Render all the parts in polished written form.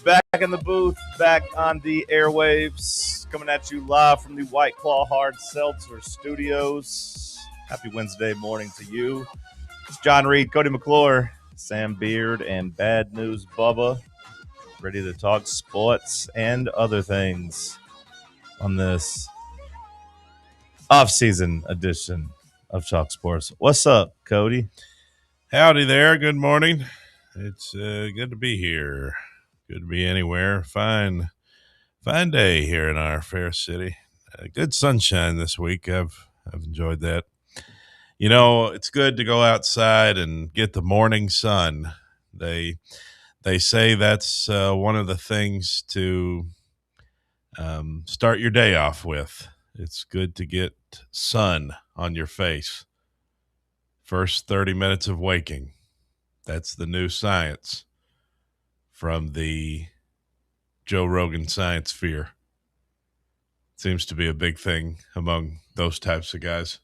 Back in the booth, back on the airwaves, coming at you live from the White Claw Hard Seltzer Studios. Happy Wednesday morning to you. It's John Reed, Cody McClure, Sam Beard, and Bad News Bubba. Ready to talk sports and other things on this off-season edition of TalkSports. What's up, Cody? Howdy there. Good morning. It's good to be here. Good to be anywhere. Fine day here in our fair city. Good sunshine this week. I've enjoyed that. You know, it's good to go outside and get the morning sun. They say that's one of the things to start your day off with. It's good to get sun on your face. First 30 minutes of waking. That's the new science from the Joe Rogan science sphere. Seems to be a big thing among those types of guys.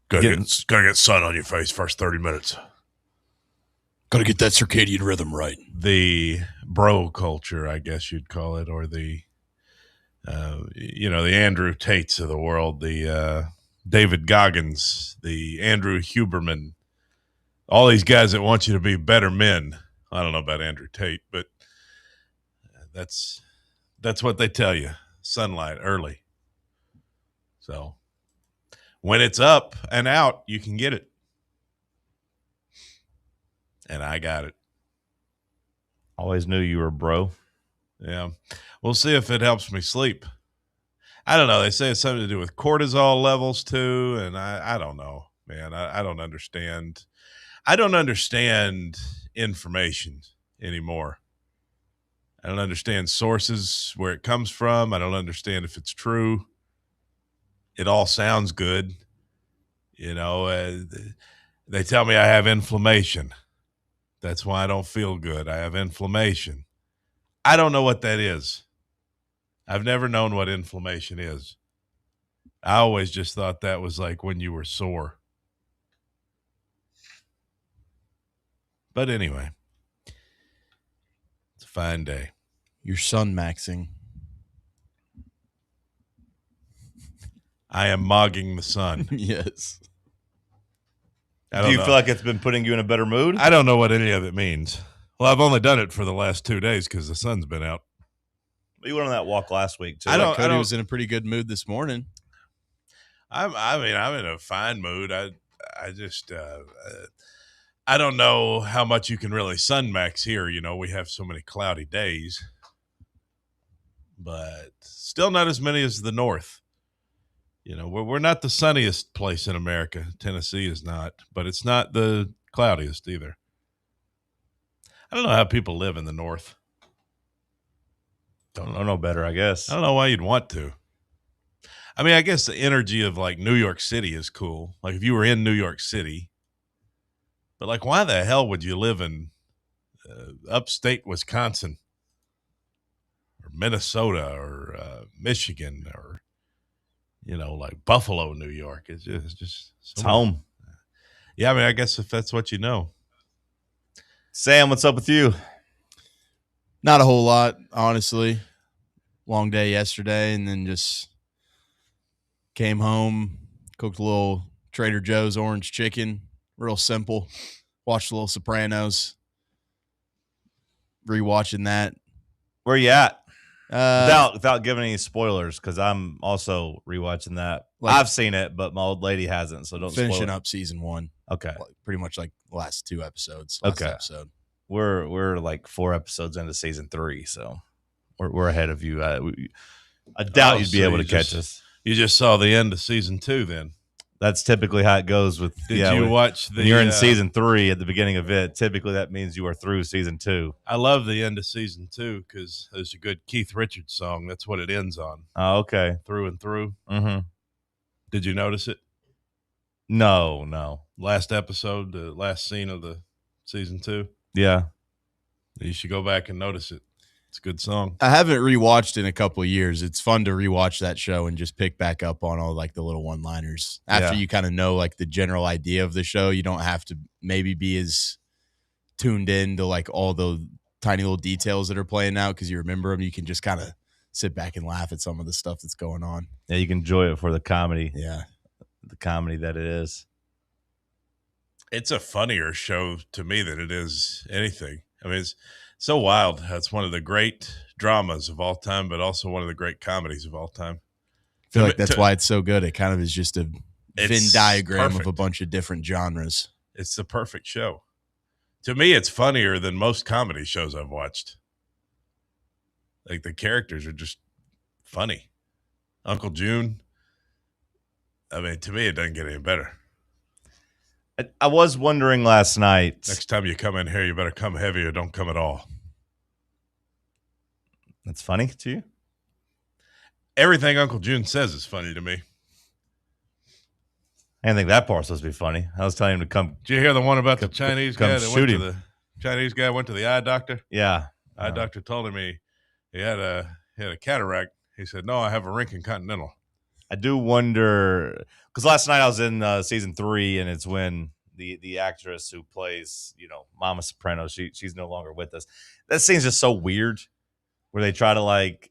Gotta get sun on your face first 30 minutes. Gotta get that circadian rhythm right. The bro culture, I guess you'd call it, or the the Andrew Tates of the world, the David Goggins, the Andrew Huberman, all these guys that want you to be better men. I don't know about Andrew Tate, but that's what they tell you. Sunlight early. So when it's up and out, you can get it. And I got it. Always knew you were a bro. Yeah. We'll see if it helps me sleep. I don't know. They say it's something to do with cortisol levels too, and I don't know, man. I don't understand. I don't understand information anymore. I don't understand sources, where it comes from. I don't understand if it's true. It all sounds good. You know, they tell me I have inflammation. That's why I don't feel good. I have inflammation. I don't know what that is. I've never known what inflammation is. I always just thought that was like when you were sore. But anyway, it's a fine day. You're sun maxing. I am mogging the sun. Yes. Do you feel like it's been putting you in a better mood? I don't know what any of it means. Well, I've only done it for the last 2 days because the sun's been out. You went on that walk last week, too. Cody was in a pretty good mood this morning. I'm in a fine mood. I don't know how much you can really sun max here. You know, we have so many cloudy days, but still not as many as the north. You know, we're not the sunniest place in America. Tennessee is not, but it's not the cloudiest either. I don't know how people live in the north. Don't know no better, I guess. I don't know why you'd want to. I mean, I guess the energy of like New York City is cool. Like if you were in New York City, but like why the hell would you live in upstate Wisconsin or Minnesota or Michigan or, you know, like Buffalo, New York? It's just it's home. Yeah, I mean, I guess if that's what you know. Sam, what's up with you? Not a whole lot, honestly. Long day yesterday, and then just came home, cooked a little Trader Joe's orange chicken, real simple. Watched a little Sopranos, rewatching that. Where you at? Without giving any spoilers, because I'm also rewatching that. I've seen it, but my old lady hasn't, so don't finishing spoil up season 1. Okay, pretty much like the last 2 episodes. Episode. We're like 4 episodes into season 3, so we're ahead of you. I doubt you'd be able to catch us. You just saw the end of season 2, then. That's typically how it goes with. Did you watch the? When you're in season 3 at the beginning of it. Typically, that means you are through season 2. I love the end of season 2 because there's a good Keith Richards song. That's what it ends on. Oh, okay. Through and through. Mm-hmm. Did you notice it? No. Last episode, the last scene of the season 2. Yeah. You should go back and notice it. It's a good song. I haven't rewatched in a couple of years. It's fun to rewatch that show and just pick back up on all like the little one-liners. After you kind of know like the general idea of the show, you don't have to maybe be as tuned in to like all the tiny little details that are playing out because you remember them. You can just kind of sit back and laugh at some of the stuff that's going on. Yeah, you can enjoy it for the comedy. Yeah. The comedy that it is. It's a funnier show to me than it is anything. I mean, it's so wild. It's one of the great dramas of all time, but also one of the great comedies of all time. I feel like that's why it's so good. It kind of is just a Venn diagram perfect. of a bunch of different genres. It's the perfect show. To me, it's funnier than most comedy shows I've watched. Like, the characters are just funny. Uncle June. I mean, to me, it doesn't get any better. I was wondering last night. Next time you come in here, you better come heavy or don't come at all. That's funny to you? Everything Uncle June says is funny to me. I didn't think that part was supposed to be funny. I was telling him to come. Did you hear the one about the Chinese guy that shoot went him. to the Chinese guy went to the eye doctor? Yeah. Eye doctor told him he had a cataract. He said, "No, I have a Rinkin Continental." I do wonder, because last night I was in season 3, and it's when the actress who plays, Mama Soprano, she's no longer with us. That scene's just so weird, where they try to like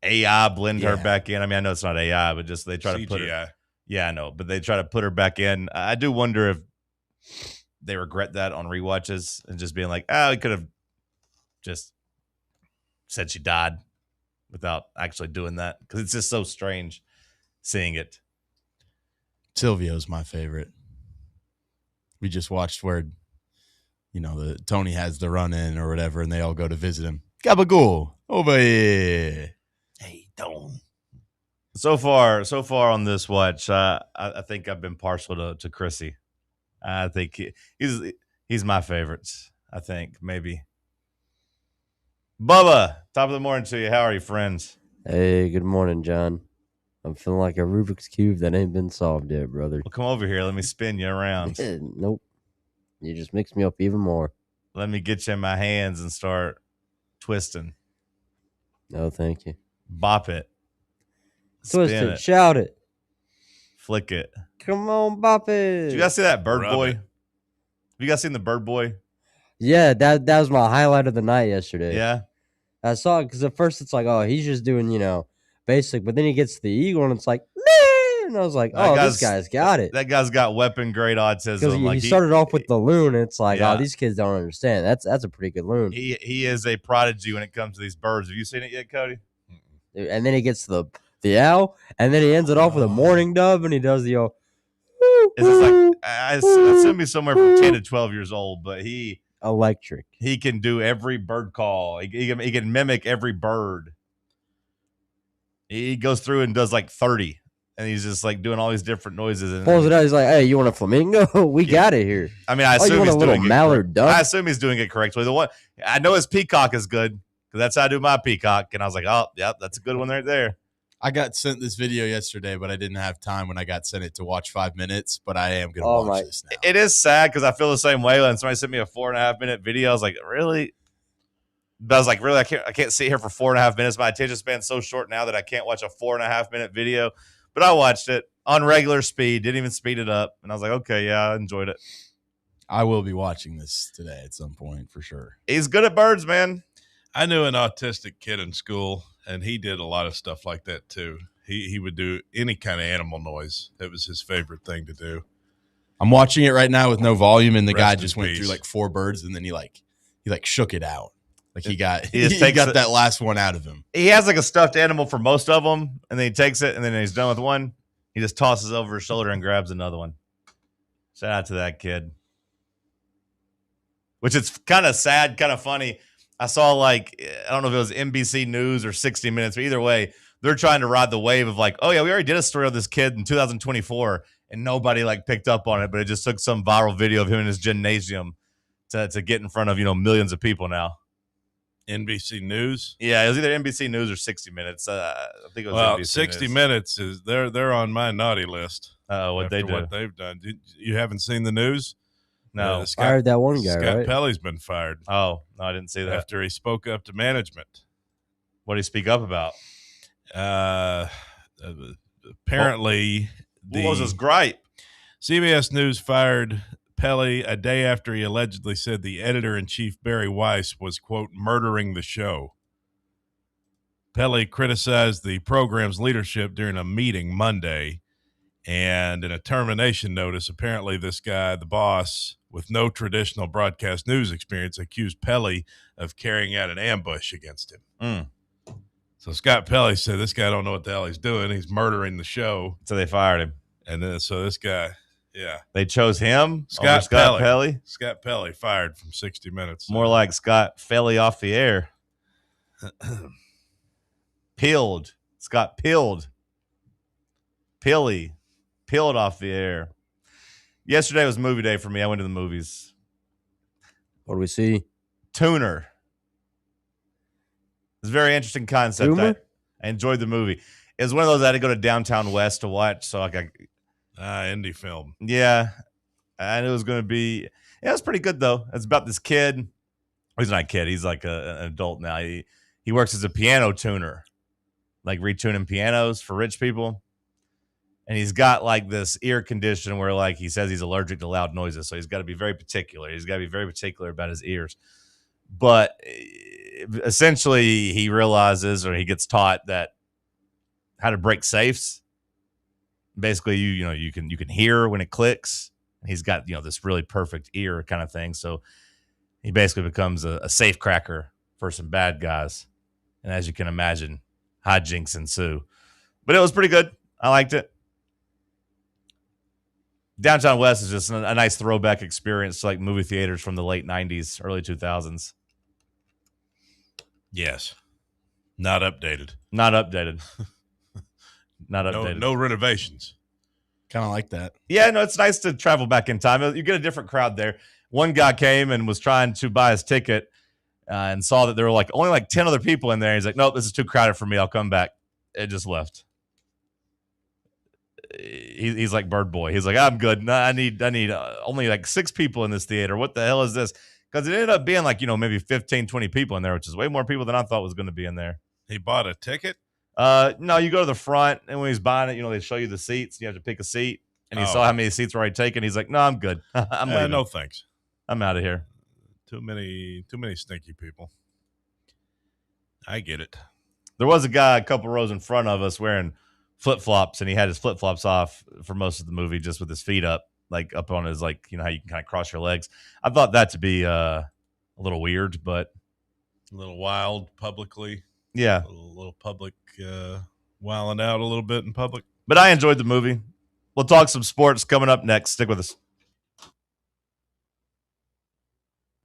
AI blend her back in. I mean, I know it's not AI, but just they try CGI. to put her. Yeah, I know, but they try to put her back in. I do wonder if they regret that on rewatches and just being like, we could have just said she died without actually doing that, because it's just so strange seeing it. Silvio's my favorite. We just watched where, the Tony has the run in or whatever, and they all go to visit him. Gabagool, over here. Hey, don't. So far on this watch, I think I've been partial to Chrissy. I think he's my favorite. I think maybe. Bubba, top of the morning to you. How are you, friends? Hey, good morning, John. I'm feeling like a Rubik's Cube that ain't been solved yet, brother. Well, come over here. Let me spin you around. Nope. You just mixed me up even more. Let me get you in my hands and start twisting. No, thank you. Bop it. Twist Spin it. Shout it. Flick it. Come on, bop it. Did you guys see that Bird Rub Boy? it. Have you guys seen the Bird Boy? Yeah, that was my highlight of the night yesterday. Yeah. I saw it because at first it's like, oh, he's just doing, basic. But then he gets to the eagle and it's like, man. And I was like, this guy's got it. That guy's got weapon grade autism. Because he started off with the loon, and it's like, Yeah. these kids don't understand. That's a pretty good loon. He is a prodigy when it comes to these birds. Have you seen it yet, Cody? And then he gets to the owl, and then he ends it off with a mourning dove, and he does the old. Is this like I assume he's somewhere from 10 to 12 years old, but he Electric. can do every bird call. He can mimic every bird. He goes through and does like 30, and he's just like doing all these different noises. And Pulls it out. He's like, "Hey, you want a flamingo? We got it here." I mean, I you assume want he's a little doing it mallard duck? I assume he's doing it correctly. The one I know his peacock is good, because that's how I do my peacock, and I was like, "Oh, yep, that's a good one right there." I got sent this video yesterday, but I didn't have time when I got sent it to watch 5 minutes, but I am going to watch this now. It is sad because I feel the same way when somebody sent me a 4.5 minute video. I was like, really? But I was like, really? I can't sit here for 4.5 minutes. My attention span's so short now that I can't watch a 4.5 minute video. But I watched it on regular speed, didn't even speed it up. And I was like, okay, yeah, I enjoyed it. I will be watching this today at some point for sure. He's good at birds, man. I knew an autistic kid in school, and he did a lot of stuff like that too. He would do any kind of animal noise. That was his favorite thing to do. I'm watching it right now with no volume, and the Rest guy in just went peace. through like 4 birds, and then he shook it out. Like he got takes that last one out of him. He has like a stuffed animal for most of them, and then he takes it, and then he's done with one. He just tosses over his shoulder and grabs another one. Shout out to that kid. Which it's kind of sad, kind of funny. I saw I don't know if it was NBC News or 60 Minutes, but either way, they're trying to ride the wave of like, oh yeah, we already did a story of this kid in 2024, and nobody picked up on it, but it just took some viral video of him in his gymnasium to get in front of millions of people now. NBC News. Yeah, it was either NBC News or 60 Minutes. I think it was NBC 60 News. Minutes is they're on my naughty list. What they do? What they've done. You haven't seen the news? No. Fired that one guy, Scott right? Pelley's been fired Oh, no, I didn't see that. after he spoke up to management. What did he speak up about? Apparently, What was his gripe? CBS News fired Pelly a day after he allegedly said the editor-in-chief Barry Weiss was, quote, murdering the show. Pelly criticized the program's leadership during a meeting Monday, and in a termination notice, apparently this guy, the boss, with no traditional broadcast news experience, accused Pelly of carrying out an ambush against him. So Scott Pelly said, this guy don't know what the hell he's doing. He's murdering the show. So they fired him. And then so this guy, yeah. They chose him Scott Pelly? Scott Pelly fired from 60 Minutes. More like Scott Pelly off the air. Peeled. Scott peeled. Peeled off the air. Yesterday was movie day for me. I went to the movies. What do we see? Tuner. It's a very interesting concept. I enjoyed the movie. It was one of those I had to go to Downtown West to watch. So indie film. Yeah. And it was going to be, it was pretty good though. It's about this kid. He's not a kid. He's like an adult now. He works as a piano tuner, like retuning pianos for rich people. And he's got like this ear condition where like he says he's allergic to loud noises. So he's got to be very particular. He's got to be very particular about his ears. But essentially he realizes, or he gets taught, that how to break safes. Basically, you can hear when it clicks. He's got, this really perfect ear kind of thing. So he basically becomes a safe cracker for some bad guys. And as you can imagine, hijinks ensue. But it was pretty good. I liked it. Downtown West is just a nice throwback experience to like movie theaters from the late 90s, early 2000s. Yes. Not updated. Not updated. Not updated. No renovations. Kind of like that. Yeah, no, it's nice to travel back in time. You get a different crowd there. One guy came and was trying to buy his ticket and saw that there were only 10 other people in there. He's like, nope, this is too crowded for me. I'll come back. It just left. He's like Bird Boy. He's like, I'm good. No, I need only 6 people in this theater. What the hell is this? Because it ended up being maybe 15, 20 people in there, which is way more people than I thought was going to be in there. He bought a ticket? No, you go to the front, and when he's buying it, they show you the seats. You have to pick a seat, and he saw how many seats were already taken. He's like, no, I'm good. I'm leaving. No thanks. I'm out of here. Too many stinky people. I get it. There was a guy a couple rows in front of us wearing flip-flops, and he had his flip-flops off for most of the movie just with his feet up on his, how you can kind of cross your legs. I thought that to be a little weird, but a little wild publicly. Yeah. A little public wilding out a little bit in public. But I enjoyed the movie. We'll talk some sports coming up next. Stick with us.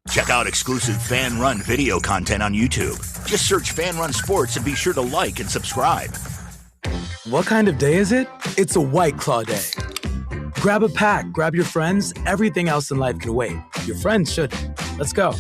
Check out exclusive Fan Run video content on YouTube. Just search Fan Run Sports and be sure to like and subscribe. What kind of day is it? It's a White Claw day. Grab a pack, grab your friends. Everything else in life can wait. Your friends shouldn't. Let's go.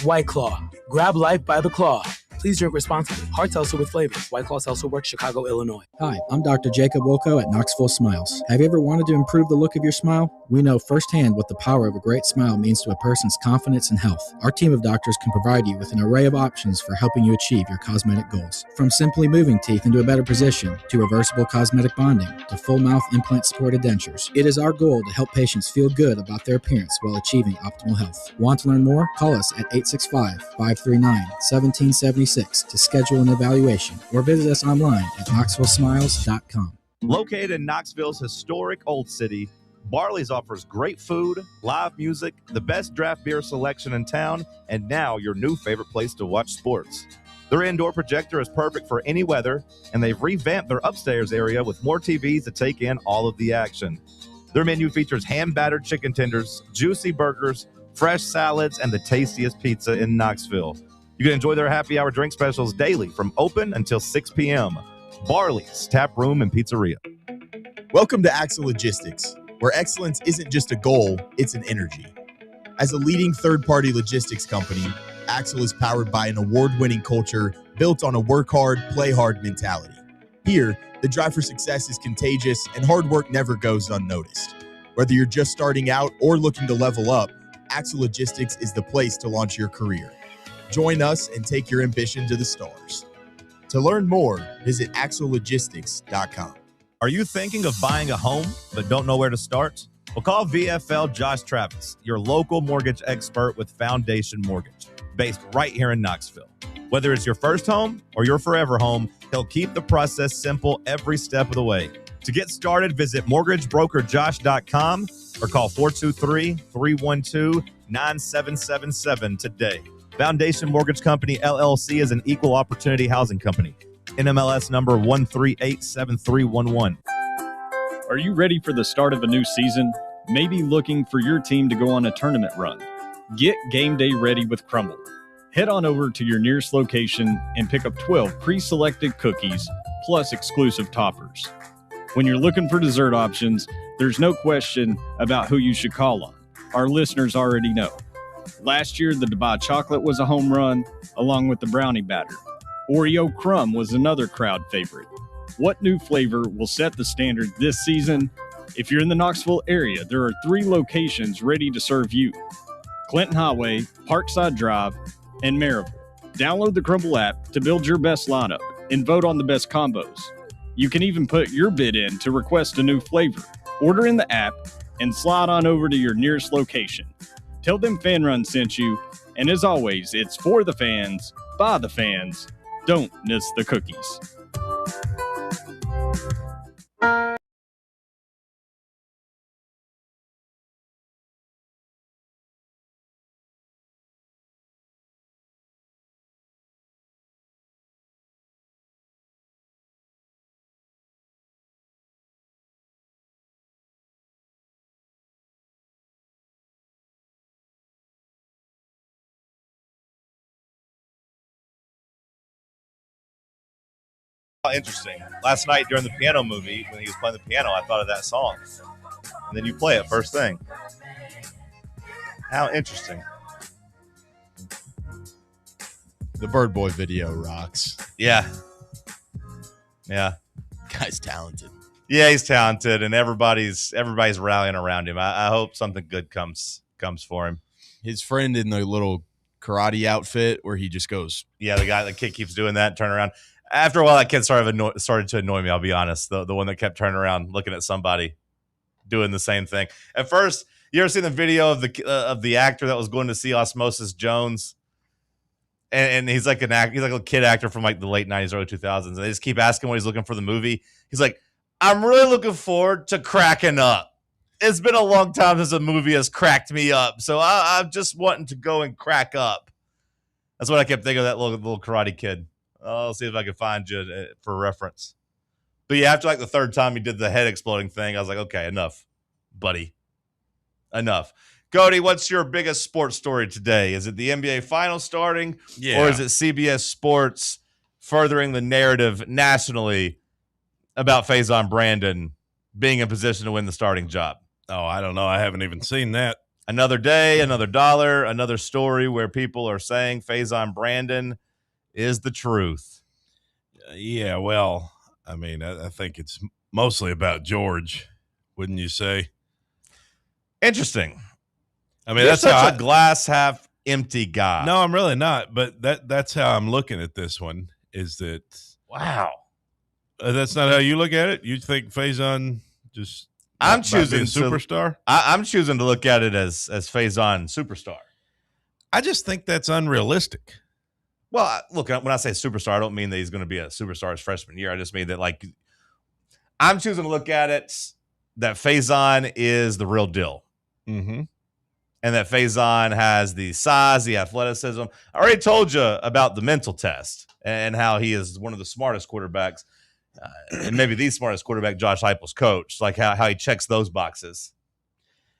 White Claw. Grab life by the claw. Please drink responsibly. Hard seltzer with flavors. White Claw Seltzer Works, Chicago, Illinois. Hi, I'm Dr. Jacob Wilco at Knoxville Smiles. Have you ever wanted to improve the look of your smile? We know firsthand what the power of a great smile means to a person's confidence and health. Our team of doctors can provide you with an array of options for helping you achieve your cosmetic goals. From simply moving teeth into a better position, to reversible cosmetic bonding, to full mouth implant-supported dentures. It is our goal to help patients feel good about their appearance while achieving optimal health. Want to learn more? Call us at 865-539-1776 to schedule an evaluation, or visit us online at knoxvillesmiles.com. Located in Knoxville's historic Old City, Barley's offers great food, live music, the best draft beer selection in town, and now your new favorite place to watch sports. Their indoor projector is perfect for any weather, and they've revamped their upstairs area with more TVs to take in all of the action. Their menu features hand-battered chicken tenders, juicy burgers, fresh salads, and the tastiest pizza in Knoxville. You can enjoy their happy hour drink specials daily from open until 6 p.m. Barley's Tap Room and Pizzeria. Welcome to Axle Logistics, where excellence isn't just a goal, it's an energy. As a leading third-party logistics company, Axle is powered by an award-winning culture built on a work-hard, play-hard mentality. Here, the drive for success is contagious and hard work never goes unnoticed. Whether you're just starting out or looking to level up, Axle Logistics is the place to launch your career. Join us and take your ambition to the stars. To learn more, visit axlelogistics.com. Are you thinking of buying a home but don't know where to start? Well, call VFL Josh Travis, your local mortgage expert with Foundation Mortgage, based right here in Knoxville. Whether it's your first home or your forever home, he'll keep the process simple every step of the way. To get started, visit mortgagebrokerjosh.com or call 423-312-9777 today. Foundation Mortgage Company, LLC is an equal opportunity housing company. NMLS number 1387311. Are you ready for the start of a new season? Maybe looking for your team to go on a tournament run? Get game day ready with Crumble. Head on over to your nearest location and pick up 12 pre-selected cookies plus exclusive toppers. When you're looking for dessert options, there's no question about who you should call on. Our listeners already know. Last year, the Dubai chocolate was a home run, along with the brownie batter. Oreo crumb was another crowd favorite. What new flavor will set the standard this season? If you're in the Knoxville area, there are 3 locations ready to serve you: Clinton Highway, Parkside Drive, and Maryville. Download the Crumble app to build your best lineup and vote on the best combos. You can even put your bid in to request a new flavor. Order in the app and slide on over to your nearest location. Tell them Fan Run sent you, and as always, it's for the fans, by the fans. Don't miss the cookies. Interesting. Last night during the piano movie, when he was playing the piano, I thought of that song. And then you play it first thing. How interesting. The Bird Boy video rocks. Yeah. Yeah. Guy's talented. Yeah, he's talented, and everybody's rallying around him. I hope something good comes for him. His friend in the little karate outfit where he just goes. Yeah, the kid keeps doing that, turn around. After a while, that kid started to annoy me, I'll be honest. The one that kept turning around, looking at somebody doing the same thing. At first, you ever seen the video of the actor that was going to see Osmosis Jones? And he's like an actor, he's like a kid actor from like the late 90s, early 2000s. And they just keep asking what he's looking for the movie. He's like, I'm really looking forward to cracking up. It's been a long time since a movie has cracked me up. So I'm just wanting to go and crack up. That's what I kept thinking of that little karate kid. I'll see if I can find you for reference. But yeah, after like the third time he did the head exploding thing, I was like, okay, enough, buddy. Enough. Cody, what's your biggest sports story today? Is it the NBA Finals starting? Yeah. Or is it CBS Sports furthering the narrative nationally about Faison Brandon being in position to win the starting job? Oh, I don't know. I haven't even seen that. Another day, another dollar, another story where people are saying Faison Brandon is the truth. Yeah, well, I mean, I think it's mostly about George, wouldn't you say? Interesting. I mean, You're that's such a glass half empty guy. No, I'm really not. But that's how I'm looking at this one. Is that wow? That's not how you look at it. You think Faison just? I'm choosing superstar. I'm choosing to look at it as Faison superstar. I just think that's unrealistic. Well, look, when I say superstar, I don't mean that he's going to be a superstar his freshman year. I just mean that, like, I'm choosing to look at it that Faison is the real deal. Mm-hmm. And that Faison has the size, the athleticism. I already told you about the mental test and how he is one of the smartest quarterbacks, and maybe the smartest quarterback Josh Heupel's coached, like how he checks those boxes.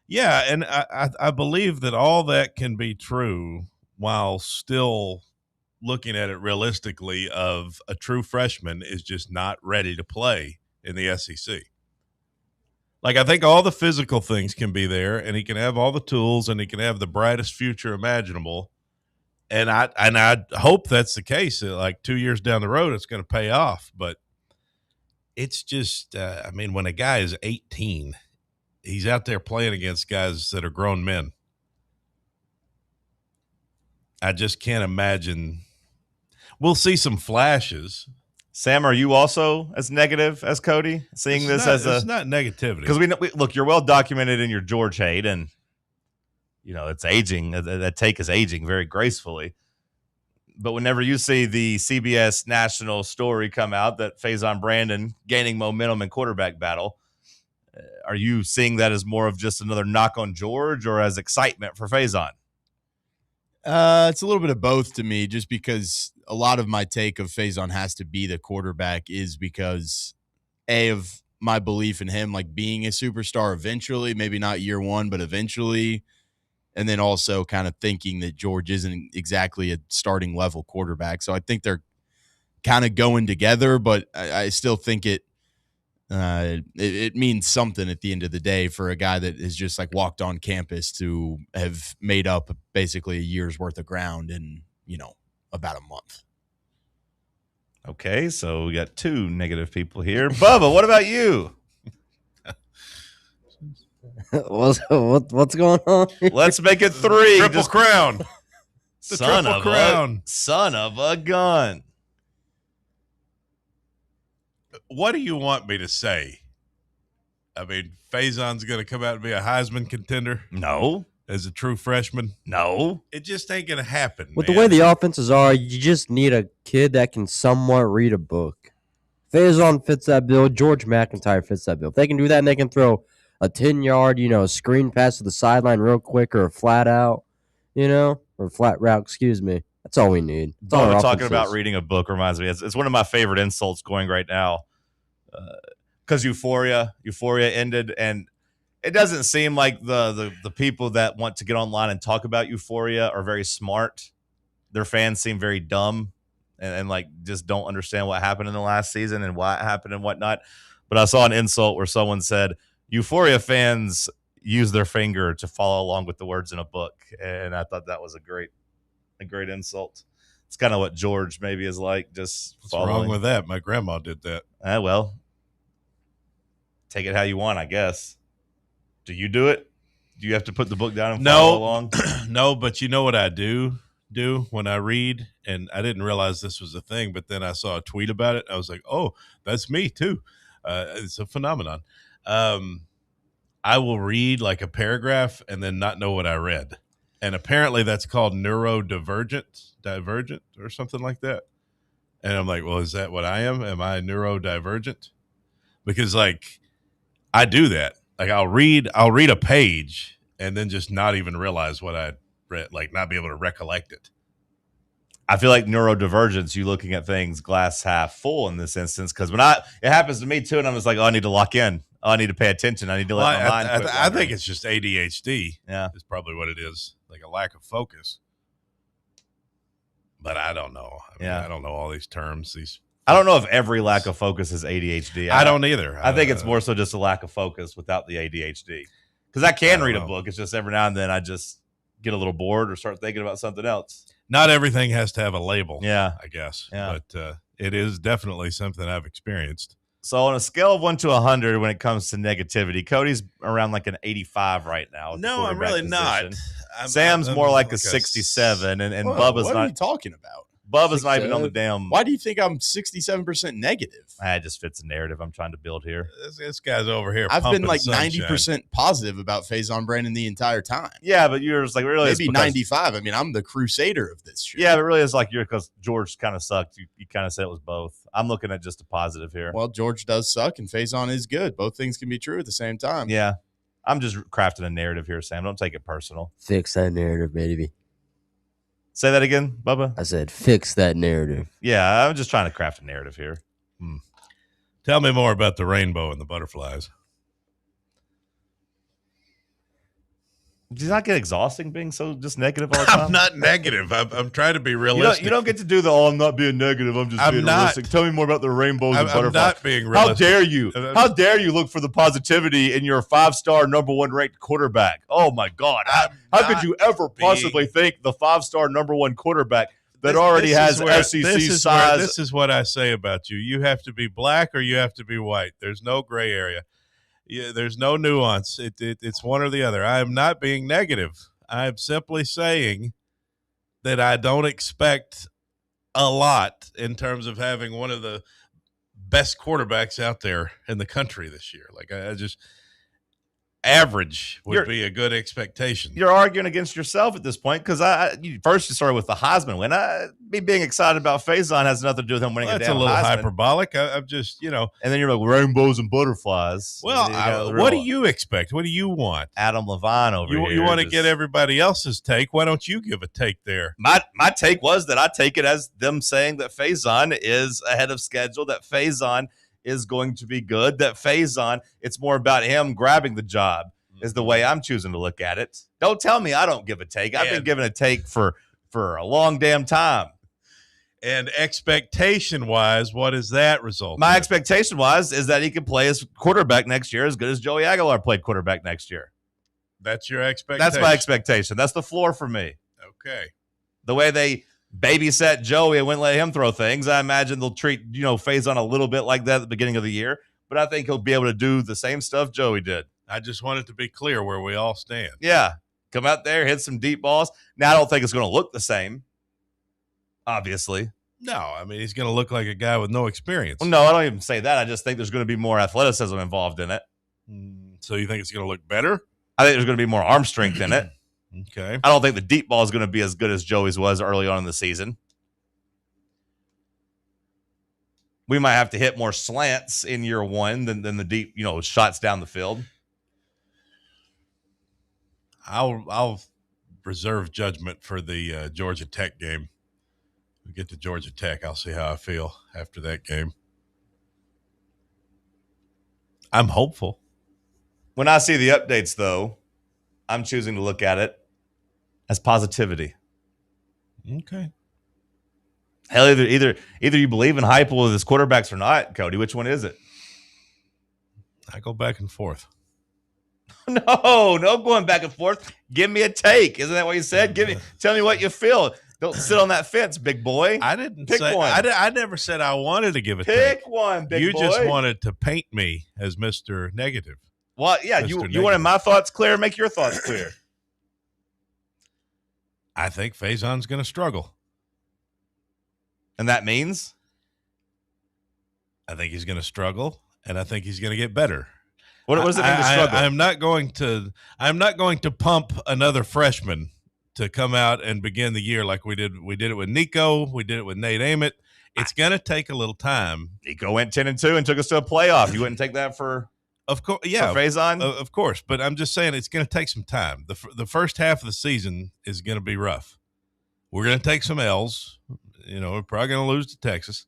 Yeah, and I believe that all that can be true while still looking at it realistically of a true freshman is just not ready to play in the SEC. Like, I think all the physical things can be there, and he can have all the tools, and he can have the brightest future imaginable. And I hope that's the case. Like 2 years down the road, it's going to pay off. But it's just, I mean, when a guy is 18, he's out there playing against guys that are grown men. I just can't imagine. We'll see some flashes. Sam, are you also as negative as Cody? Seeing this as it's not negativity. Because we look, you're well documented in your George hate, and it's aging. That take is aging very gracefully. But whenever you see the CBS national story come out that Faison Brandon gaining momentum in quarterback battle, are you seeing that as more of just another knock on George or as excitement for Faison? It's a little bit of both to me, just because a lot of my take of Faison has to be the quarterback is because of my belief in him, like being a superstar eventually, maybe not year one, but eventually. And then also kind of thinking that George isn't exactly a starting level quarterback. So I think they're kind of going together, but I still think it means something at the end of the day for a guy that has just like walked on campus to have made up basically a year's worth of ground in, about a month. Okay, so we got two negative people here. Bubba, what about you? What's going on here? Let's make it three. Triple crown. The son triple of crown. Son of a gun. What do you want me to say? I mean, Faison's going to come out and be a Heisman contender? No. As a true freshman? No. It just ain't going to happen, With man. the way the offenses are, you just need a kid that can somewhat read a book. Faison fits that bill. George McIntyre fits that bill. If they can do that and they can throw a 10-yard, screen pass to the sideline real quick or a flat out, or flat route, excuse me. That's all we need. Bubba talking about reading a book reminds me. It's one of my favorite insults going right now. Because Euphoria ended, and it doesn't seem like the people that want to get online and talk about Euphoria are very smart. Their fans seem very dumb and like just don't understand what happened in the last season and why it happened and whatnot. But I saw an insult where someone said Euphoria fans use their finger to follow along with the words in a book, and I thought that was a great insult. It's kind of what George maybe is like, just What's following. wrong with that? My grandma did that. Well, take it how you want, I guess. Do you do it? Do you have to put the book down and follow along? No, but you know what I do when I read, and I didn't realize this was a thing, but then I saw a tweet about it. I was like, oh, that's me too. It's a phenomenon. I will read like a paragraph and then not know what I read. And apparently that's called neurodivergent or something like that. And I'm like, well, is that what I am? Am I neurodivergent? Because like I do that. Like I'll read a page and then just not even realize what I read, like not be able to recollect it. I feel like neurodivergence, you looking at things glass half full in this instance, because it happens to me too, and I'm just like, oh, I need to lock in. Oh, I need to pay attention. I need to let my mind quit. I think it's just ADHD. Yeah, is probably what it is, like a lack of focus. But I don't know. I don't know all these terms. I don't know if every lack of focus is ADHD. I don't either. I think it's more so just a lack of focus without the ADHD. Because I can read a book. It's just every now and then I just get a little bored or start thinking about something else. Not everything has to have a label. Yeah, I guess. Yeah. But it is definitely something I've experienced. So on a scale of 1 to 100, when it comes to negativity, Cody's around like an 85 right now. No, I'm really not. Sam's more like a 67, and Whoa, Bubba's what not. are you talking about? Bubba's not even on the damn. Why do you think I'm 67% negative? It just fits the narrative I'm trying to build here. This guy's over here. I've been like 90% positive about Faison Brandon the entire time. Yeah, but you're just like really maybe 95. I mean, I'm the crusader of this shit. Yeah, but really it's like you're because George kind of sucked. You kind of said it was both. I'm looking at just a positive here. Well, George does suck and Faison is good. Both things can be true at the same time. Yeah. I'm just crafting a narrative here, Sam. Don't take it personal. Fix that narrative, baby. Say that again, Bubba. I said fix that narrative. Yeah, I'm just trying to craft a narrative here. Tell me more about the rainbow and the butterflies. Does not get exhausting being so just negative all the time? I'm not negative. I'm trying to be realistic. You don't get to do I'm not being negative. I'm just being realistic. Tell me more about the rainbows and butterflies. I'm not being realistic. How dare you? How dare you look for the positivity in your 5-star number 1 ranked quarterback? Oh, my God. How could you ever possibly think the 5-star number 1 quarterback that already has SEC size? This is what I say about you. You have to be black or you have to be white. There's no gray area. Yeah, there's no nuance. It's one or the other. I am not being negative. I'm simply saying that I don't expect a lot in terms of having one of the best quarterbacks out there in the country this year. Like I just average would be a good expectation. You're arguing against yourself at this point because first you started with the Heisman win. Me being excited about Faison has nothing to do with him winning a damn Heisman. That's a little hyperbolic. I'm just, And then you're like rainbows and butterflies. Well, what do you expect? What do you want? Adam Levine over here. You want to get everybody else's take. Why don't you give a take there? My take was that I take it as them saying that Faison is ahead of schedule, that Faison is going to be good, that Faison, it's more about him grabbing the job is the way I'm choosing to look at it. Don't tell me I don't give a take. I've been giving a take for a long damn time. And expectation-wise, what is that result? My expectation-wise is that he can play as quarterback next year as good as Joey Aguilar played quarterback next year. That's your expectation? That's my expectation. That's the floor for me. Okay. The way they babysat Joey and wouldn't let him throw things, I imagine they'll treat, Faison a little bit like that at the beginning of the year. But I think he'll be able to do the same stuff Joey did. I just want it to be clear where we all stand. Yeah. Come out there, hit some deep balls. Now, I don't think it's going to look the same, obviously. No, I mean, he's going to look like a guy with no experience. Well, no, I don't even say that. I just think there's going to be more athleticism involved in it. So you think it's going to look better? I think there's going to be more arm strength in it. Okay. I don't think the deep ball is going to be as good as Joey's was early on in the season. We might have to hit more slants in year one than the deep, shots down the field. I'll reserve judgment for the Georgia Tech game. We get to Georgia Tech, I'll see how I feel after that game. I'm hopeful. When I see the updates, though, I'm choosing to look at it as positivity. Okay. Hell, either you believe in Heupel with his quarterbacks or not, Cody. Which one is it? I go back and forth. No going back and forth. Give me a take. Isn't that what you said? Tell me what you feel. Don't sit on that fence, big boy. I didn't pick say one. I never said I wanted to give a take. Pick One, big you boy. You just wanted to paint me as Mr. Negative. Well, yeah, you wanted my thoughts clear. Make your thoughts clear. I think Faison's going to struggle. And that means? I think he's going to struggle, and I think he's going to get better. What does it mean to struggle? I'm not going to pump another freshman to come out and begin the year like we did. We did it with Nico. We did it with Nate Ament. It's going to take a little time. Nico went 10-2 and took us to a playoff. You wouldn't take that for, of course, yeah, for Faison? Of course. But I'm just saying it's going to take some time. The first half of the season is going to be rough. We're going to take some L's. We're probably going to lose to Texas.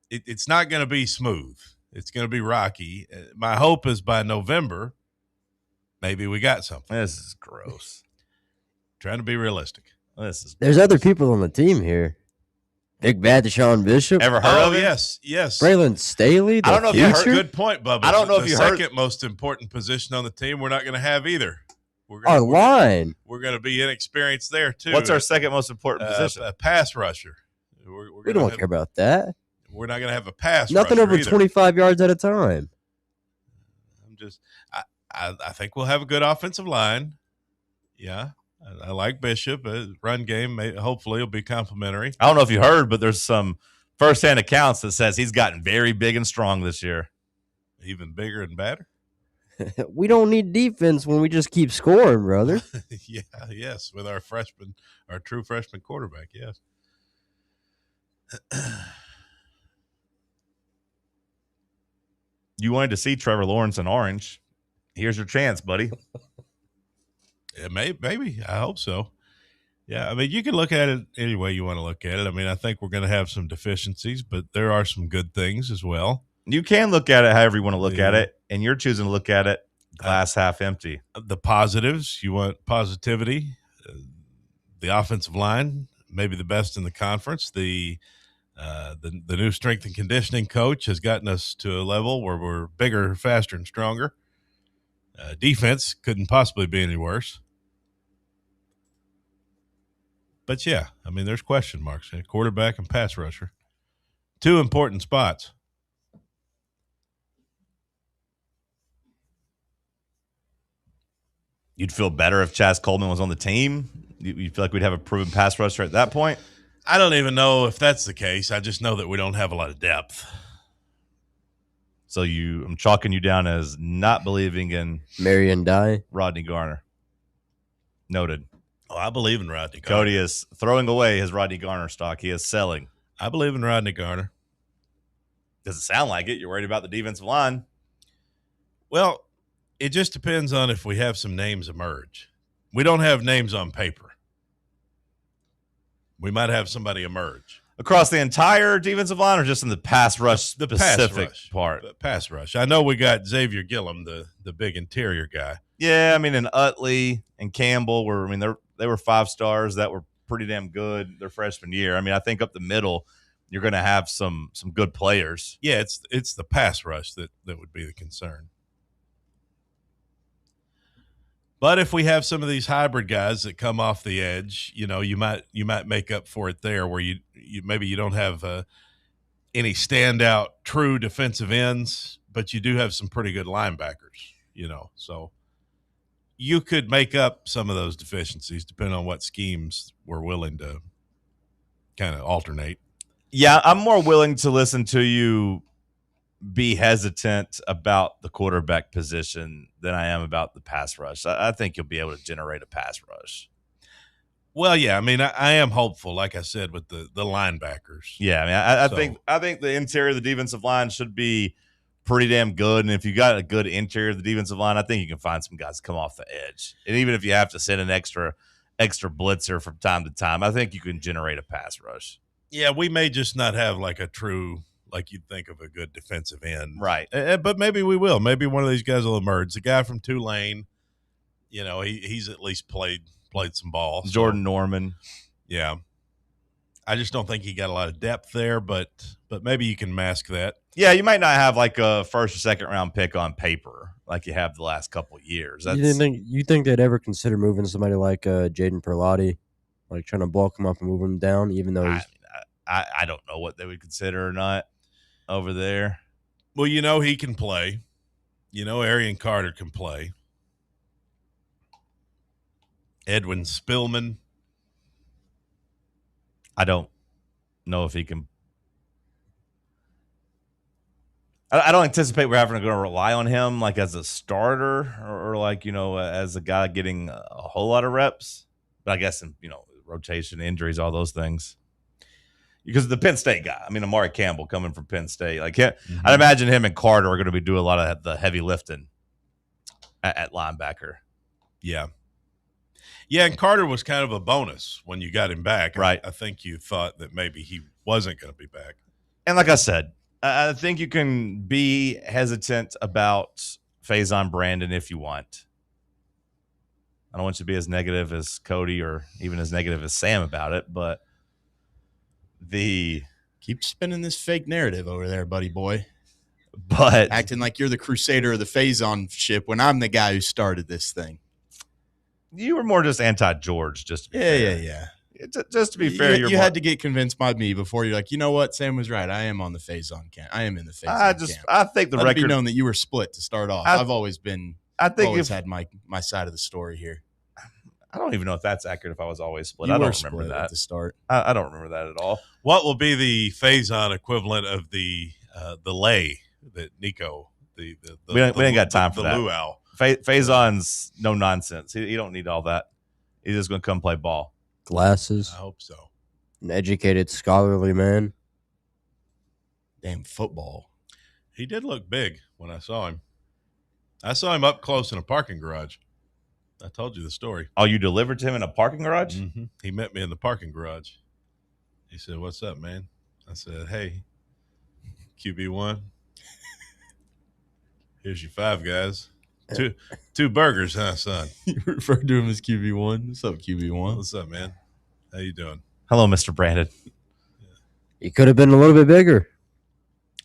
It's not going to be smooth. It's going to be rocky. My hope is by November, maybe we got something. This is gross. Trying to be realistic. There's other people on the team here. Big bad Deshaun Bishop. Ever heard of it? Yes. Braylon Staley. I don't know if you heard. Good point, Bubba. I don't know if you heard. The second most important position on the team we're not going to have either. Our line. We're going to be inexperienced there, too. What's our second most important position? A pass rusher. We don't care about that. We're not going to have a pass Nothing rusher over either. 25 yards at a time. I think we'll have a good offensive line. Yeah. I like Bishop. Run game, hopefully, will be complimentary. I don't know if you heard, but there's some firsthand accounts that says he's gotten very big and strong this year. Even bigger and badder? We don't need defense when we just keep scoring, brother. Yes, with our true freshman quarterback, yes. You wanted to see Trevor Lawrence in orange. Here's your chance, buddy. Yeah, maybe. I hope so. Yeah, I mean, you can look at it any way you want to look at it. I mean, I think we're going to have some deficiencies, but there are some good things as well. You can look at it however you want to look at it, and you're choosing to look at it glass half empty. The positives, you want positivity. The offensive line, maybe the best in the conference. The new strength and conditioning coach has gotten us to a level where we're bigger, faster, and stronger. Defense couldn't possibly be any worse. But, yeah, I mean, there's question marks. Quarterback and pass rusher. Two important spots. You'd feel better if Chaz Coleman was on the team? You feel like we'd have a proven pass rusher at that point? I don't even know if that's the case. I just know that we don't have a lot of depth. So I'm chalking you down as not believing in Marion Die. Rodney Garner. Noted. Oh, I believe in Rodney Garner. Cody is throwing away his Rodney Garner stock. He is selling. I believe in Rodney Garner. Doesn't sound like it. You're worried about the defensive line. Well, it just depends on if we have some names emerge. We don't have names on paper. We might have somebody emerge. Across the entire defensive line or just in the pass rush The specific pass rush part? The pass rush. I know we got Xavier Gillum, the big interior guy. Yeah, I mean, and Utley and Campbell they were 5 stars that were pretty damn good their freshman year. I mean, I think up the middle, you're going to have some good players. Yeah, it's the pass rush that would be the concern. But if we have some of these hybrid guys that come off the edge, you might make up for it there, where you maybe you don't have any standout true defensive ends, but you do have some pretty good linebackers. So you could make up some of those deficiencies depending on what schemes we're willing to kind of alternate. Yeah, I'm more willing to listen to you be hesitant about the quarterback position than I am about the pass rush. I think you'll be able to generate a pass rush. Well, yeah, I mean, I am hopeful, like I said, with the linebackers. Yeah, I mean, I think the interior of the defensive line should be pretty damn good. And if you got a good interior of the defensive line, I think you can find some guys come off the edge. And even if you have to send an extra blitzer from time to time, I think you can generate a pass rush. Yeah, we may just not have like a true, like you'd think of a good defensive end. Right. But maybe we will. Maybe one of these guys will emerge. The guy from Tulane, he's at least played some ball. Jordan Norman. Yeah. I just don't think he got a lot of depth there, but maybe you can mask that. Yeah, you might not have like a first or second round pick on paper like you have the last couple of years. You think they'd ever consider moving somebody like Jaden Perlotti, like trying to bulk him up and move him down, even though he's I don't know what they would consider or not over there. Well, he can play. Arian Carter can play. Edwin Spillman. I don't know if he can. I don't anticipate we're having to go rely on him like as a starter or like, as a guy getting a whole lot of reps. But I guess in, rotation, injuries, all those things. Because the Penn State guy, I mean, Amari Campbell coming from Penn State, like I'd imagine him and Carter are going to be doing a lot of the heavy lifting at linebacker. Yeah. Yeah, and Carter was kind of a bonus when you got him back. Right. I think you thought that maybe he wasn't going to be back. And like I said, I think you can be hesitant about Faison Brandon if you want. I don't want you to be as negative as Cody or even as negative as Sam about it, but keep spinning this fake narrative over there, buddy boy. But acting like you're the crusader of the Faison ship when I'm the guy who started this thing. You were more just anti-George, just to be fair. Yeah. Just to be fair, you had to get convinced by me before you're like, you know what, Sam was right. I am on the Faison camp. I am in the Faison camp. I think the Let record it be known that you were split to start off. I've always been. I think always had my side of the story here. I don't even know if that's accurate. If I was always split, I don't remember that at the start. I don't remember that at all. What will be the Faison equivalent of the lay that Nico we ain't got time for the that. luau. Faison's no nonsense. He don't need all that. He's just going to come play ball. Glasses. I hope so. An educated, scholarly man. Damn football. He did look big when I saw him. I saw him up close in a parking garage. I told you the story. Oh, you delivered to him in a parking garage? Mm-hmm. He met me in the parking garage. He said, "What's up, man?" I said, "Hey, QB1. Here's your 5 guys. Two burgers, huh, son?" You referred to him as QB1. What's up, QB1? What's up, man? How you doing? Hello, Mr. Brandon. He could have been a little bit bigger.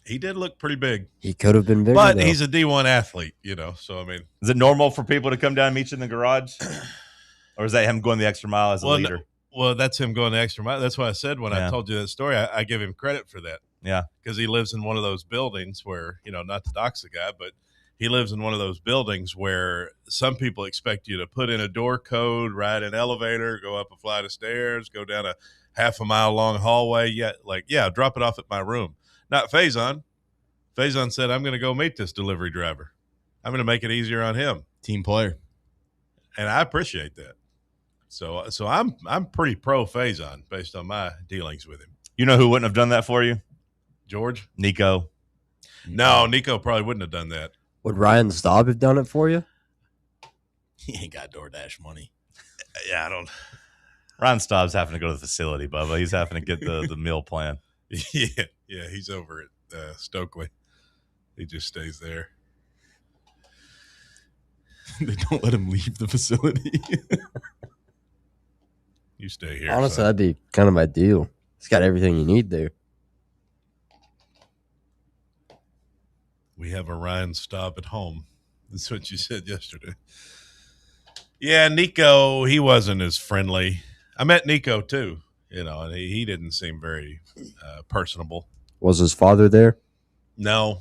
He did look pretty big. He could have been bigger, but though. he's a D1 athlete, so I mean, is it normal for people to come down and meet you in the garage, or is that him going the extra mile as a leader? Well, that's him going the extra mile. That's why I said when I told you that story, I give him credit for that. Yeah, because he lives in one of those buildings where, not to dox the guy, but he lives in one of those buildings where some people expect you to put in a door code, ride an elevator, go up a flight of stairs, go down a half a mile long hallway. Yeah, drop it off at my room. Not Faison. Faison said, I'm going to go meet this delivery driver. I'm going to make it easier on him. Team player. And I appreciate that. So I'm pretty pro Faison based on my dealings with him. You know who wouldn't have done that for you? George? Nico. No, Nico probably wouldn't have done that. Would Ryan Staub have done it for you? He ain't got DoorDash money. Yeah, I don't. Ron Staub's having to go to the facility, Bubba. He's having to get the meal plan. Yeah, he's over at Stokely. He just stays there. They don't let him leave the facility. You stay here. Honestly, son. that'd be kind of my deal. It's got everything you need there. We have a Ryan Staub at home. That's what you said yesterday. Yeah, Nico, he wasn't as friendly. I met Nico too, and he didn't seem very personable. Was his father there? No.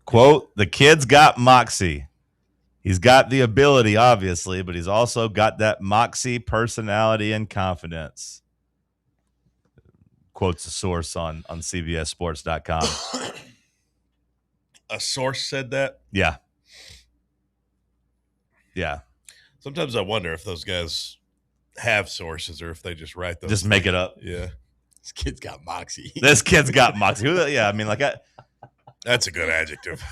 Quote, the kid's got moxie. He's got the ability, obviously, but he's also got that moxie, personality, and confidence. Quotes a source on CBSSports.com. A source said that? Yeah. Sometimes I wonder if those guys have sources or if they just write those. Just make it up. Yeah. This kid's got moxie. This kid's got moxie. Yeah, I mean, that's a good adjective.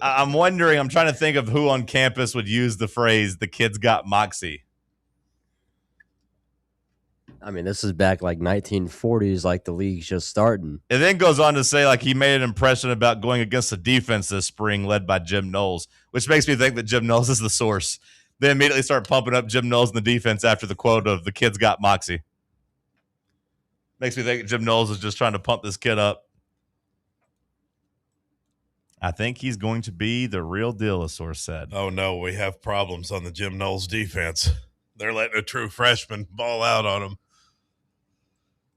I'm wondering, I'm trying to think of who on campus would use the phrase, the kid's got moxie. I mean, this is back like 1940s, like the league's just starting. It then goes on to say, he made an impression about going against the defense this spring led by Jim Knowles, which makes me think that Jim Knowles is the source. They immediately start pumping up Jim Knowles in the defense after the quote of the kid's got moxie. Makes me think Jim Knowles is just trying to pump this kid up. I think he's going to be the real deal, a source said. Oh, no, we have problems on the Jim Knowles defense. They're letting a true freshman ball out on him.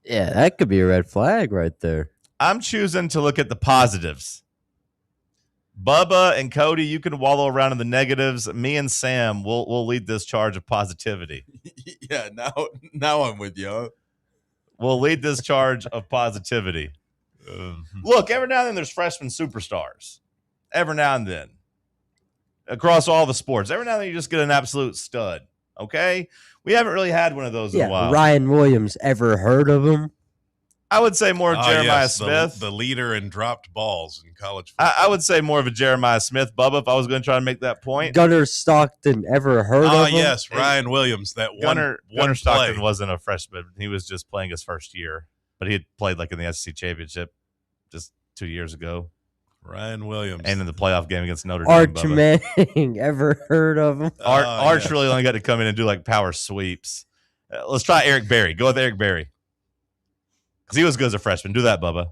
Yeah, that could be a red flag right there. I'm choosing to look at the positives. Bubba and Cody, you can wallow around in the negatives. Me and Sam will lead this charge of positivity. Yeah, now I'm with you. We'll lead this charge of positivity. Look, every now and then there's freshman superstars. Every now and then. Across all the sports. Every now and then you just get an absolute stud. Okay? We haven't really had one of those in a while. Ryan Williams, ever heard of him? I would say more Jeremiah Smith. The leader in dropped balls in college football. I would say more of a Jeremiah Smith, Bubba, if I was going to try to make that point. Gunnar Stockton, ever heard of him? Oh, yes, Ryan Williams. That Gunnar one Stockton play. wasn't a freshman. He was just playing his first year. But he had played in the SEC championship just 2 years ago. Ryan Williams. And in the playoff game against Notre Dame. Arch Manning, ever heard of him? Arch really only got to come in and do power sweeps. Let's try Eric Berry. Go with Eric Berry. Because he was good as a freshman. Do that, Bubba.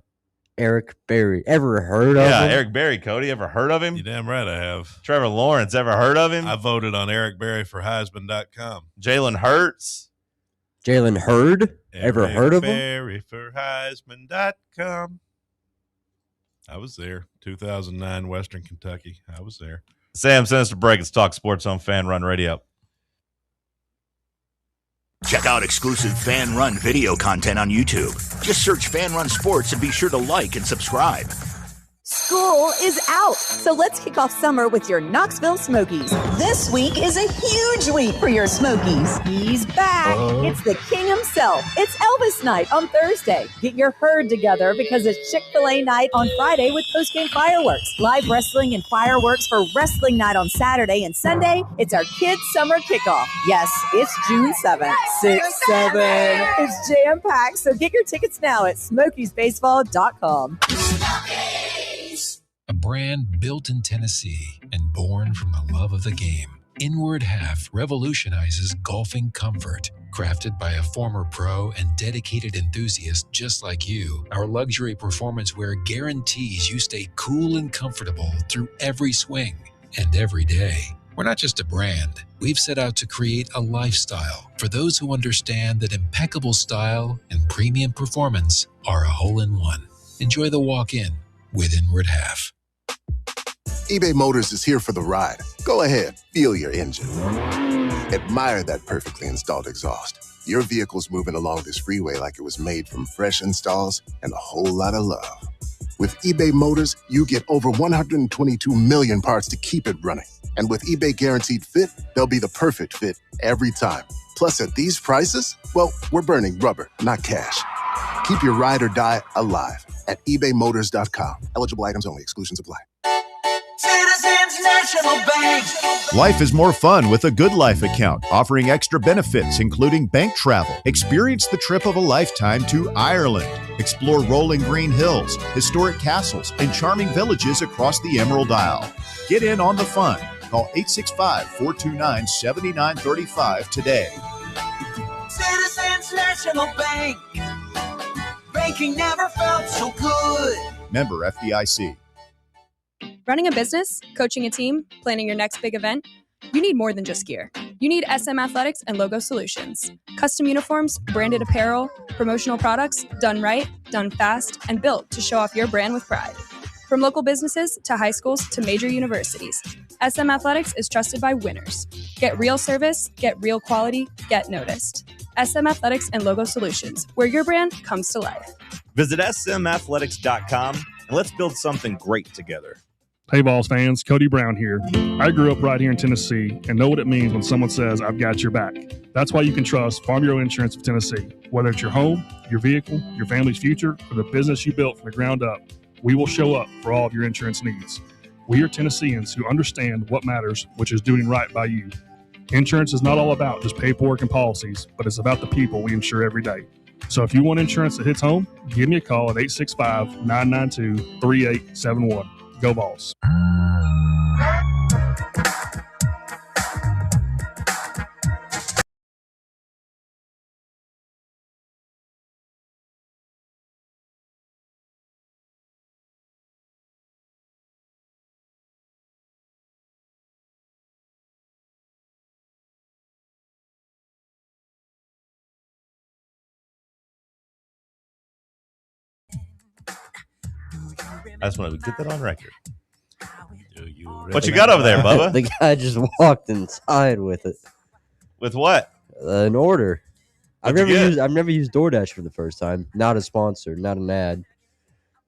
Eric Berry. Ever heard of him? Yeah, Eric Berry, Cody. Ever heard of him? You damn right I have. Trevor Lawrence. Ever heard of him? I voted on Eric Berry for Heisman.com. Jalen Hurts. Jalen Hurd. Ever heard of him? Berry for Heisman.com. I was there. 2009 Western Kentucky. I was there. Sam, send us a break. It's Talk Sports on Fan Run Radio. Check out exclusive Fan Run video content on YouTube. Just search Fan Run Sports and be sure to like and subscribe. School is out, so let's kick off summer with your Knoxville Smokies. This week is a huge week for your Smokies. He's back. It's the king himself. It's Elvis night on Thursday. Get your herd together because it's Chick-fil-A night on Friday with postgame fireworks. Live wrestling and fireworks for wrestling night on Saturday and Sunday. It's our kids' summer kickoff. Yes, it's June 7th. 6-7. It's jam-packed, so get your tickets now at smokiesbaseball.com. A brand built in Tennessee and born from the love of the game. Inward Half revolutionizes golfing comfort. Crafted by a former pro and dedicated enthusiast just like you, our luxury performance wear guarantees you stay cool and comfortable through every swing and every day. We're not just a brand. We've set out to create a lifestyle for those who understand that impeccable style and premium performance are a hole-in-one. Enjoy the walk-in with Inward Half. eBay Motors is here for the ride. Go ahead, feel your engine. Admire that perfectly installed exhaust. Your vehicle's moving along this freeway like it was made from fresh installs and a whole lot of love. With eBay Motors, you get over 122 million parts to keep it running. And with eBay Guaranteed Fit, they'll be the perfect fit every time. Plus, at these prices, well, we're burning rubber, not cash. Keep your ride or die alive at ebaymotors.com. Eligible items only. Exclusions apply. Citizens National Bank. Life is more fun with a Good Life account, offering extra benefits, including bank travel. Experience the trip of a lifetime to Ireland. Explore rolling green hills, historic castles, and charming villages across the Emerald Isle. Get in on the fun. Call 865-429-7935 today. Citizens National Bank. Banking never felt so good. Member FDIC. Running a business, coaching a team, planning your next big event, you need more than just gear. You need SM Athletics and Logo Solutions. Custom uniforms, branded apparel, promotional products, done right, done fast, and built to show off your brand with pride. From local businesses to high schools to major universities, SM Athletics is trusted by winners. Get real service, get real quality, get noticed. SM Athletics and Logo Solutions, where your brand comes to life. Visit smathletics.com and let's build something great together. Hey, Vols fans, Cody Brown here. I grew up right here in Tennessee and know what it means when someone says, I've got your back. That's why you can trust Farm Bureau Insurance of Tennessee. Whether it's your home, your vehicle, your family's future, or the business you built from the ground up, we will show up for all of your insurance needs. We are Tennesseans who understand what matters, which is doing right by you. Insurance is not all about just paperwork and policies, but it's about the people we insure every day. So if you want insurance that hits home, give me a call at 865-992-3871. Go Vols. I just want to get that on record. What you got over there, Bubba? The guy just walked inside with it. With what? An order. I've What'd you never get? used DoorDash for the first time. Not a sponsor, not an ad.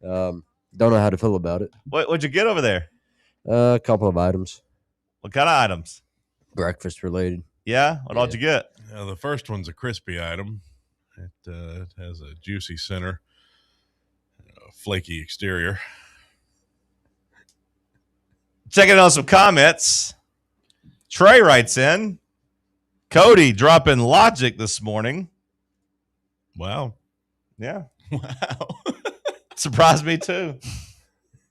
Don't know how to feel about it. What'd you get over there? A couple of items. What kind of items? Breakfast related. Yeah? What all did you get? The first one's a crispy item. It has a juicy center, a flaky exterior. Checking out some comments. Trey writes in, Cody dropping logic this morning. Wow. Yeah. Wow. Surprised me too.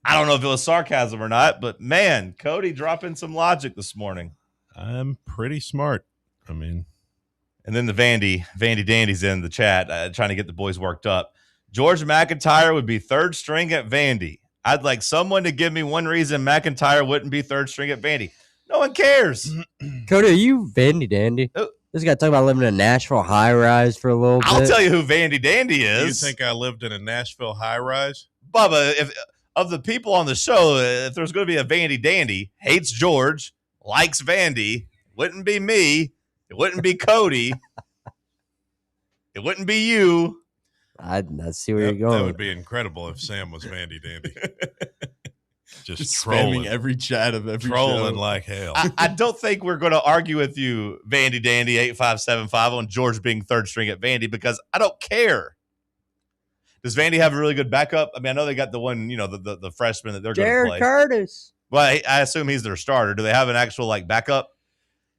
I don't know if it was sarcasm or not, but man, Cody dropping some logic this morning. I'm pretty smart. I mean, and then the Vandy Dandy's in the chat trying to get the boys worked up. George McIntyre would be third string at Vandy. I'd like someone to give me one reason McIntyre wouldn't be third string at Vandy. No one cares. Cody, are you Vandy Dandy? This guy talking about living in a Nashville high rise for a little bit. I'll tell you who Vandy Dandy is. Do you think I lived in a Nashville high rise? Bubba, if of the people on the show, if there's going to be a Vandy Dandy, hates George, likes Vandy, wouldn't be me. It wouldn't be Cody. It wouldn't be you. I see where you're going. That would be incredible if Sam was Vandy Dandy. Just spamming trolling every chat of every trolling show. like hell. I don't think we're going to argue with you, Vandy Dandy 8575, on George being third string at Vandy because I don't care. Does Vandy have a really good backup? I mean, I know they got the one, the freshman that they're going to play. Jared Curtis. Well, I assume he's their starter. Do they have an actual backup?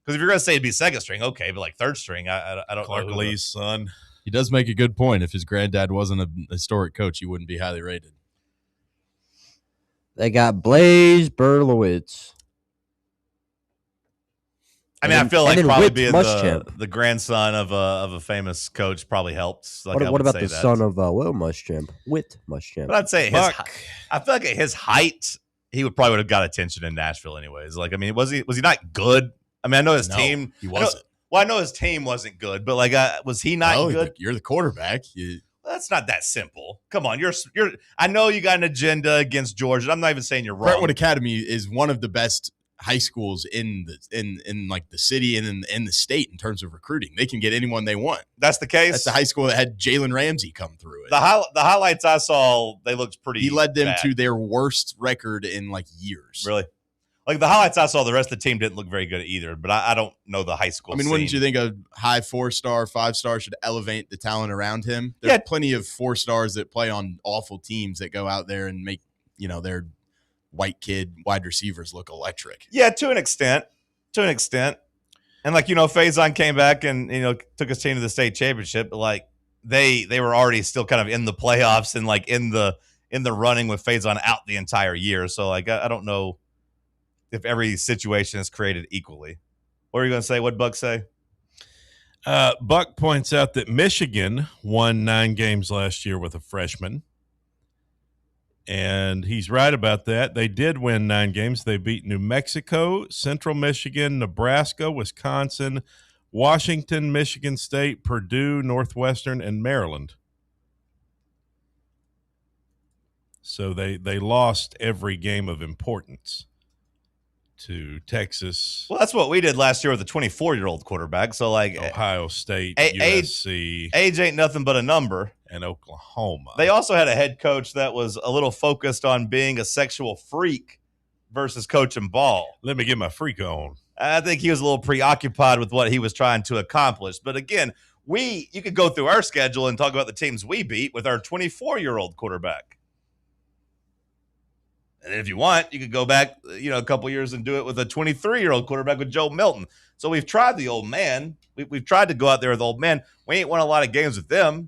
Because if you're going to say it'd be second string, okay, but third string, I don't Clark know. Lee's son. He does make a good point. If his granddad wasn't a historic coach, he wouldn't be highly rated. They got Blaze Berlowitz. I mean, I feel like probably being Muschamp. the grandson of a famous coach probably helps. Like What about the son of Will Muschamp? Whit Muschamp. But I'd say I feel like at his height, he would have got attention in Nashville anyways. Like, I mean, was he not good? I mean, I know his team. He wasn't. I know his team wasn't good, but was he not good? You're the quarterback. That's not that simple. Come on, you're. I know you got an agenda against Georgia. I'm not even saying you're wrong. Brentwood Academy is one of the best high schools in like the city and in the state in terms of recruiting. They can get anyone they want. That's the case. That's the high school that had Jalen Ramsey come through it. The highlights I saw, they looked pretty. He led them bad. to their worst record in like years. Really? Like the highlights I saw, the rest of the team didn't look very good either, but I don't know the high school scene. Wouldn't you think a high 4-star, 5-star should elevate the talent around him? There's plenty of 4-stars that play on awful teams that go out there and make, their white kid wide receivers look electric. Yeah, to an extent. And Faison came back and, took his team to the state championship, but like they were already still kind of in the playoffs and like in the running with Faison out the entire year. So like, I don't know if every situation is created equally. What are you going to say? What'd Buck say? Buck points out that Michigan won 9 games last year with a freshman. And he's right about that. They did win 9 games. They beat New Mexico, Central Michigan, Nebraska, Wisconsin, Washington, Michigan State, Purdue, Northwestern, and Maryland. So they lost every game of importance to Texas. Well, that's what we did last year with a 24-year-old quarterback. So, like Ohio State, USC. Age ain't nothing but a number. And Oklahoma. They also had a head coach that was a little focused on being a sexual freak versus coaching ball. Let me get my freak on. I think he was a little preoccupied with what he was trying to accomplish. But again, you could go through our schedule and talk about the teams we beat with our 24-year-old quarterback. And if you want, you could go back, a couple years and do it with a 23-year-old quarterback with Joe Milton. So we've tried the old man. We've tried to go out there with the old man. We ain't won a lot of games with them.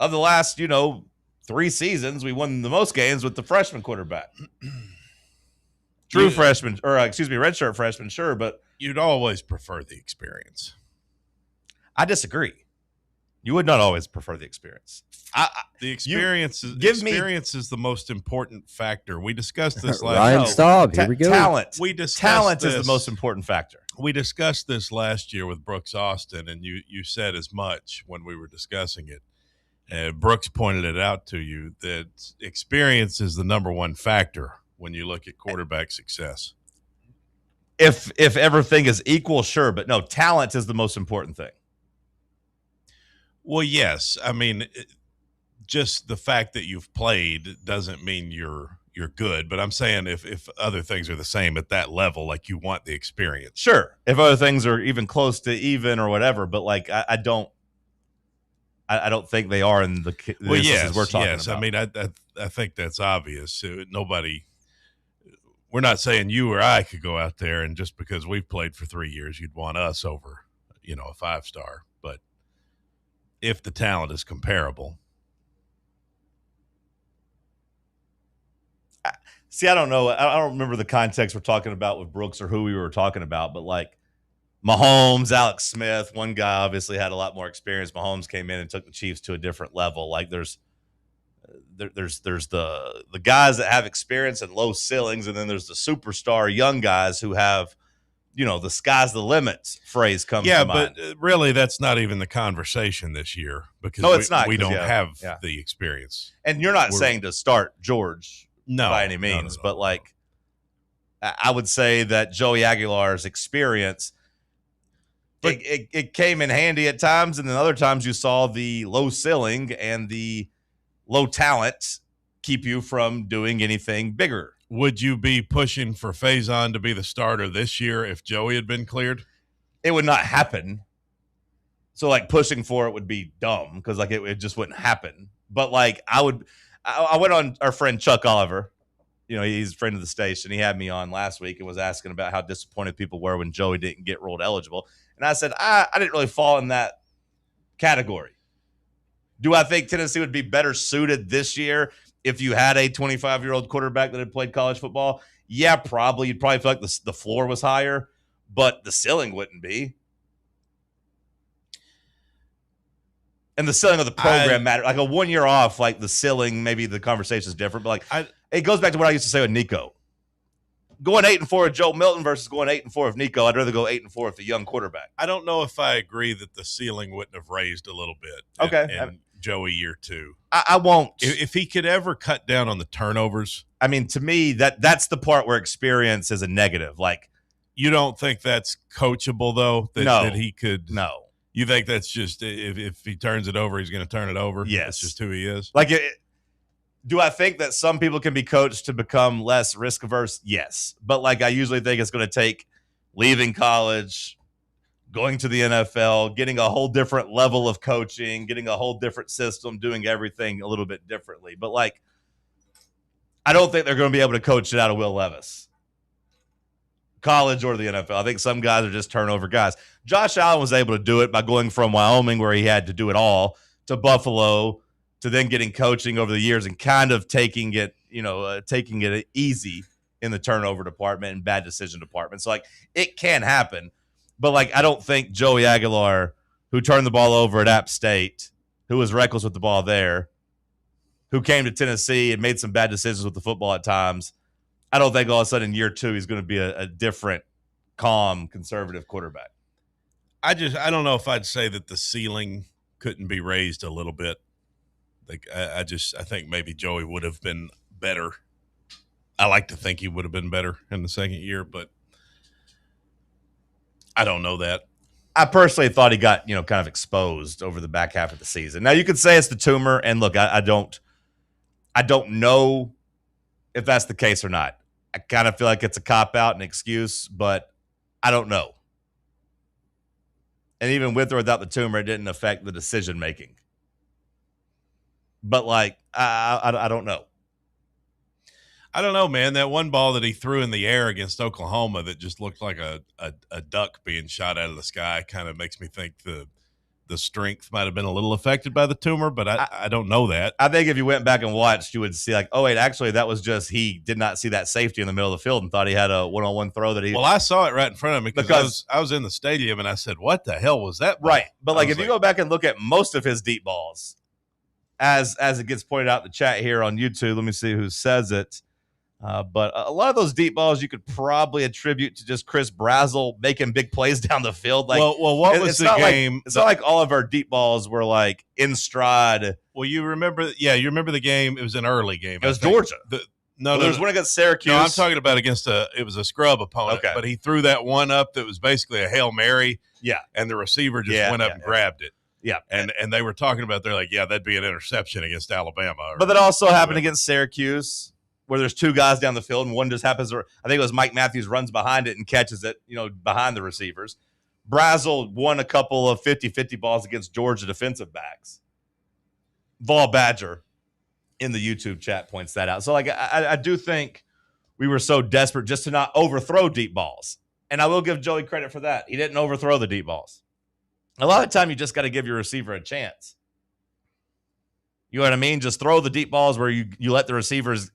Of the last, 3 seasons, we won the most games with the freshman quarterback. True freshman, or redshirt freshman, sure, but you'd always prefer the experience. I disagree. You would not always prefer the experience. The experience is the most important factor. We discussed this last Ryan Staub, here we go. Talent. Talent is the most important factor. We discussed this last year with Brooks Austin, and you said as much when we were discussing it. Brooks pointed it out to you that experience is the number one factor when you look at quarterback success. If everything is equal, sure, but no, talent is the most important thing. Well, yes. I mean, just the fact that you've played doesn't mean you're good. But I'm saying if other things are the same at that level, like you want the experience. Sure. If other things are even close to even or whatever, but like I don't think they are in the instances we're talking about. I mean, I think that's obvious. We're not saying you or I could go out there and just because we've played for 3 years, you'd want us over, a 5-star. But if the talent is comparable. See, I don't know. I don't remember the context we're talking about with Brooks or who we were talking about, but like Mahomes, Alex Smith, one guy obviously had a lot more experience. Mahomes came in and took the Chiefs to a different level. Like there's the guys that have experience and low ceilings, and then there's the superstar young guys who have, the sky's the limit phrase comes to mind. Yeah, but really that's not even the conversation this year because no, it's not, we don't have the experience. And you're not saying to start George by any means, but like I would say that Joey Aguilar's experience, but it came in handy at times, and then other times you saw the low ceiling and the low talent keep you from doing anything bigger. Would you be pushing for Faison to be the starter this year if Joey had been cleared? It would not happen. So, like, pushing for it would be dumb because, like, it just wouldn't happen. But, like, I went on our friend Chuck Oliver. He's a friend of the station. He had me on last week and was asking about how disappointed people were when Joey didn't get ruled eligible. And I said, I didn't really fall in that category. Do I think Tennessee would be better suited this year if you had a 25-year-old quarterback that had played college football? Yeah, probably. You'd probably feel like the floor was higher, but the ceiling wouldn't be. And the ceiling of the program mattered. Like a 1 year off, like the ceiling, maybe the conversation is different. But it goes back to what I used to say with Nico. Going 8-4 with Joe Milton versus going 8-4 with Nico, I'd rather go 8-4 with the young quarterback. I don't know if I agree that the ceiling wouldn't have raised a little bit. Okay. Joey year 2. I won't. If he could ever cut down on the turnovers. I mean, to me, that's the part where experience is a negative. Like, you don't think that's coachable, though? That he could? No. You think that's just if he turns it over, he's going to turn it over? Yes. That's just who he is? Like, do I think that some people can be coached to become less risk averse? Yes. But, like, I usually think it's going to take leaving college, going to the NFL, getting a whole different level of coaching, getting a whole different system, doing everything a little bit differently. But, like, I don't think they're going to be able to coach it out of Will Levis, college or the NFL. I think some guys are just turnover guys. Josh Allen was able to do it by going from Wyoming, where he had to do it all, to Buffalo, to then getting coaching over the years and kind of taking it easy in the turnover department and bad decision department. So, like, it can happen. But, like, I don't think Joey Aguilar, who turned the ball over at App State, who was reckless with the ball there, who came to Tennessee and made some bad decisions with the football at times, I don't think all of a sudden in year 2 he's going to be a different, calm, conservative quarterback. I don't know if I'd say that the ceiling couldn't be raised a little bit. Like I think maybe Joey would have been better. I like to think he would have been better in the second year, but I don't know that. I personally thought he got, kind of exposed over the back half of the season. Now you could say it's the tumor, and look, I don't know if that's the case or not. I kind of feel like it's a cop-out, an excuse, but I don't know. And even with or without the tumor, it didn't affect the decision-making. But, like, I don't know. I don't know, man. That one ball that he threw in the air against Oklahoma that just looked like a duck being shot out of the sky kind of makes me think the strength might have been a little affected by the tumor, but I don't know that. I think if you went back and watched, you would see like, oh, wait, actually, that was just he did not see that safety in the middle of the field and thought he had a one-on-one throw that he – Well, I saw it right in front of me because I was in the stadium and I said, what the hell was that ball? Right. But, like, if you go back and look at most of his deep balls, as it gets pointed out in the chat here on YouTube, let me see who says it. But a lot of those deep balls you could probably attribute to just Chris Brazzell making big plays down the field. Like, well, what was the game? It's not like all of our deep balls were like in stride. Well, you remember the game. It was an early game. It was Georgia. There was one against Syracuse. No, I'm talking about it was a scrub opponent. Okay. But he threw that one up that was basically a Hail Mary. Yeah. And the receiver just went up and grabbed it. Yeah. And they were talking about, they're like, yeah, that'd be an interception against Alabama. But that also happened against Syracuse, where there's two guys down the field and one just happens to, I think it was Mike Matthews runs behind it and catches it, behind the receivers. Brazzell won a couple of 50-50 balls against Georgia defensive backs. Vol Badger in the YouTube chat points that out. So, like, I do think we were so desperate just to not overthrow deep balls. And I will give Joey credit for that. He didn't overthrow the deep balls. A lot of the time, you just got to give your receiver a chance. You know what I mean? Just throw the deep balls where you let the receivers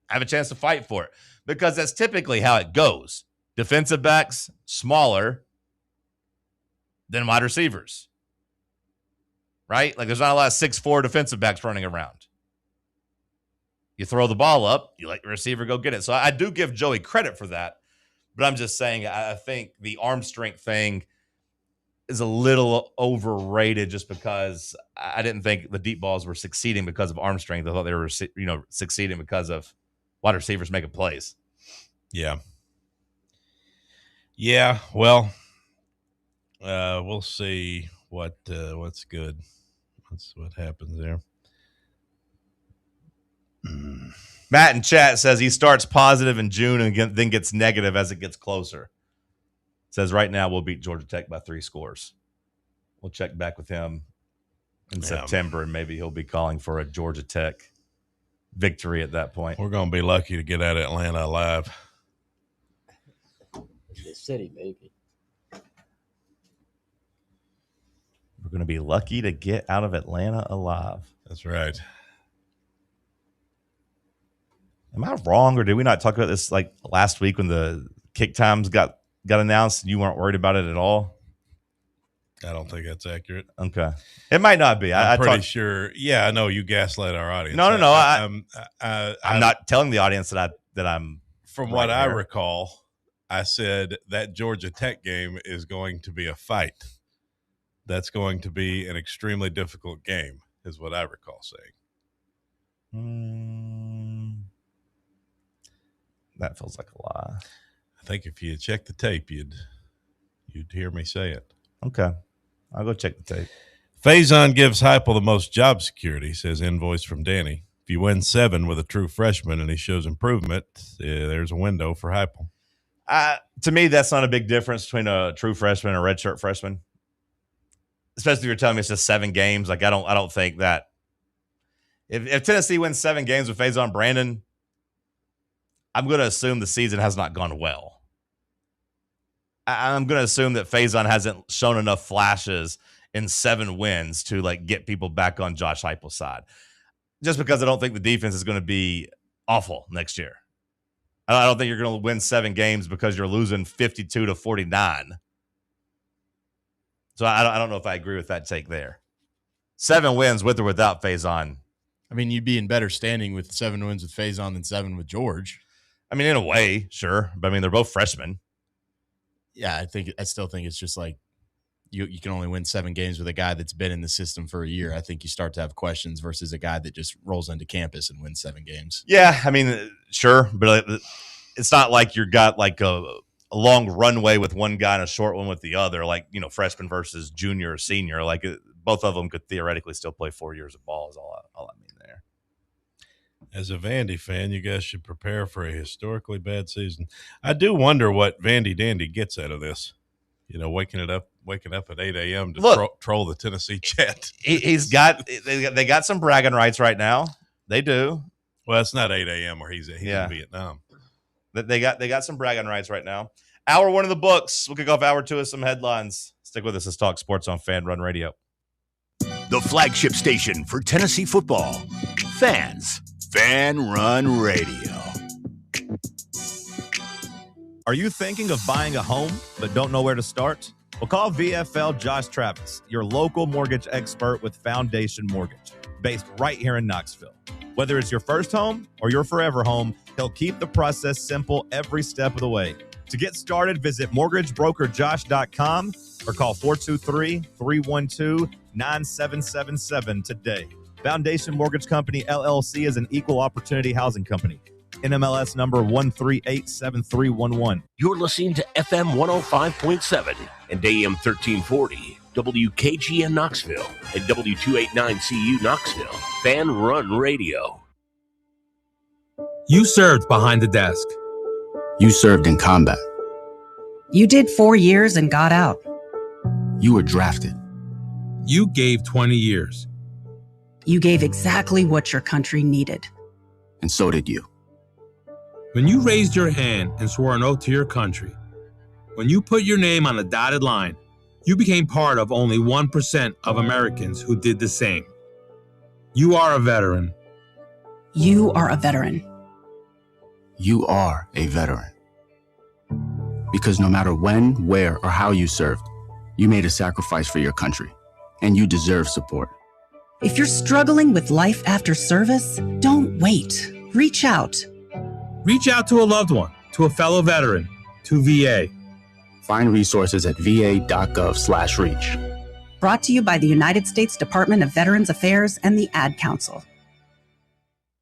have a chance to fight for it, because that's typically how it goes. Defensive backs, smaller than wide receivers, right? Like, there's not a lot of 6'4" defensive backs running around. You throw the ball up, you let your receiver go get it. So I do give Joey credit for that, but I'm just saying I think the arm strength thing is a little overrated just because I didn't think the deep balls were succeeding because of arm strength. I thought they were, succeeding because of wide receivers making plays. Yeah. Yeah. Well, we'll see what's good. What happens there. Matt in chat says he starts positive in June and then gets negative as it gets closer. Says right now we'll beat Georgia Tech by 3 scores. We'll check back with him in September, and maybe he'll be calling for a Georgia Tech victory at that point. We're going to be lucky to get out of Atlanta alive. The city, maybe. We're going to be lucky to get out of Atlanta alive. That's right. Am I wrong, or did we not talk about this like last week when the kick times got announced and you weren't worried about it at all? I don't think that's accurate. Okay. It might not be. I'm pretty sure. Yeah, I know you gaslight our audience. No. I'm not telling the audience that I'm. From what I recall, I said that Georgia Tech game is going to be a fight. That's going to be an extremely difficult game. is what I recall saying. That feels like a lie. I think if you check the tape, you'd hear me say it. Okay. I'll go check the tape. Faison gives Heupel the most job security, says invoice from Danny. If you win 7 with a true freshman and he shows improvement, there's a window for Heupel. To me, that's not a big difference between a true freshman and a redshirt freshman. Especially if you're telling me it's just 7 games. Like I don't think that if Tennessee wins 7 games with Faison Brandon, I'm going to assume the season has not gone well. I'm going to assume that Faison hasn't shown enough flashes in 7 wins to like get people back on Josh Heupel's side. Just because I don't think the defense is going to be awful next year. I don't think you're going to win 7 games because you're losing 52-49. So I don't know if I agree with that take there. 7 wins with or without Faison. I mean, you'd be in better standing with 7 wins with Faison than 7 with George. I mean, in a way, sure. But I mean, they're both freshmen. Yeah, I still think it's just like you can only win 7 games with a guy that's been in the system for a year. I think you start to have questions versus a guy that just rolls into campus and wins 7 games. Yeah, I mean, sure. But it's not like you got like a long runway with one guy and a short one with the other, like, you know, freshman versus junior or senior. Like both of them could theoretically still play 4 years of ball is all I mean there. As a Vandy fan, you guys should prepare for a historically bad season. I do wonder what Vandy Dandy gets out of this. You know, waking up at 8 a.m. to troll the Tennessee chat. They got some bragging rights right now. They do. Well, it's not 8 a.m. where he's in Vietnam. They got some bragging rights right now. Hour 1 of the books. We'll kick off hour 2 with some headlines. Stick with us. Let's talk sports on Fan Run Radio. The flagship station for Tennessee football. Fans. Fan Run Radio. Are you thinking of buying a home but don't know where to start? Well, call VFL Josh Travis, your local mortgage expert with Foundation Mortgage, based right here in Knoxville. Whether it's your first home or your forever home, he'll keep the process simple every step of the way. To get started, visit mortgagebrokerjosh.com or call 423-312-9777 today. Foundation Mortgage Company, LLC is an equal opportunity housing company. NMLS number 1387311. You're listening to FM 105.7 and AM 1340, WKGN Knoxville, and W289CU Knoxville. Fan Run Radio. You served behind the desk. You served in combat. You did 4 years and got out. You were drafted. You gave 20 years. You gave exactly what your country needed. And so did you. When you raised your hand and swore an oath to your country, when you put your name on a dotted line, you became part of only 1% of Americans who did the same. You are a veteran. You are a veteran. You are a veteran. Because no matter when, where, or how you served, you made a sacrifice for your country, and you deserve support. If you're struggling with life after service, don't wait. Reach out. Reach out to a loved one, to a fellow veteran, to VA. Find resources at va.gov/reach. Brought to you by the United States Department of Veterans Affairs and the Ad Council.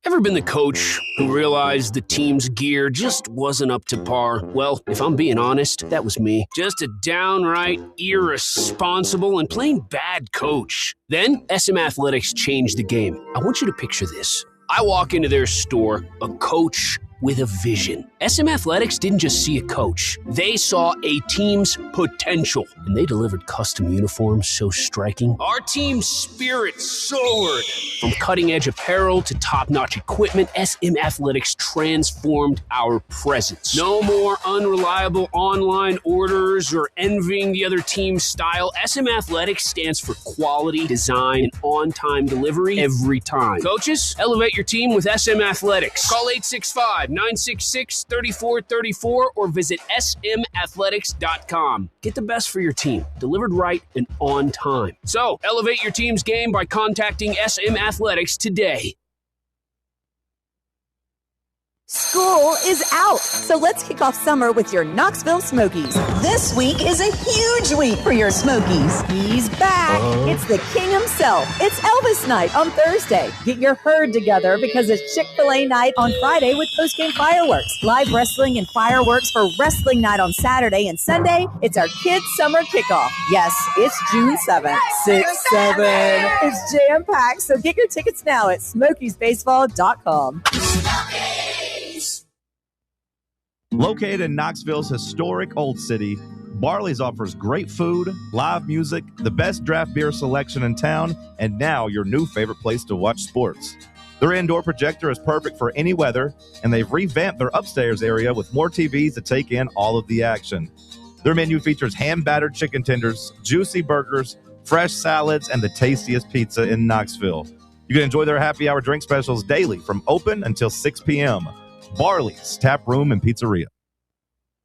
Ever been the coach who realized the team's gear just wasn't up to par? Well, if I'm being honest, that was me. Just a downright irresponsible and plain bad coach. Then SM Athletics changed the game. I want you to picture this. I walk into their store, a coach with a vision. SM Athletics didn't just see a coach. They saw a team's potential, and they delivered custom uniforms so striking. Our team's spirit soared. From cutting-edge apparel to top-notch equipment, SM Athletics transformed our presence. No more unreliable online orders or envying the other team's style. SM Athletics stands for quality, design, and on-time delivery every time. Coaches, elevate your team with SM Athletics. Call 865-966-3434 or visit smathletics.com. Get the best for your team, delivered right and on time. So, elevate your team's game by contacting SM Athletics today. School is out, so let's kick off summer with your Knoxville Smokies. This week is a huge week for your Smokies. He's back. It's the king himself. It's Elvis night on Thursday. Get your herd together because it's Chick-fil-A night on Friday with postgame fireworks, live wrestling and fireworks for wrestling night on Saturday, and Sunday, it's our kids' summer kickoff. Yes, it's June 7th. 6-7. It's jam-packed, so get your tickets now at smokiesbaseball.com. Located in Knoxville's historic Old City, Barley's offers great food, live music, the best draft beer selection in town, and now your new favorite place to watch sports. Their indoor projector is perfect for any weather, and they've revamped their upstairs area with more TVs to take in all of the action. Their menu features hand-battered chicken tenders, juicy burgers, fresh salads, and the tastiest pizza in Knoxville. You can enjoy their happy hour drink specials daily from open until 6 p.m. Barley's Tap Room and Pizzeria.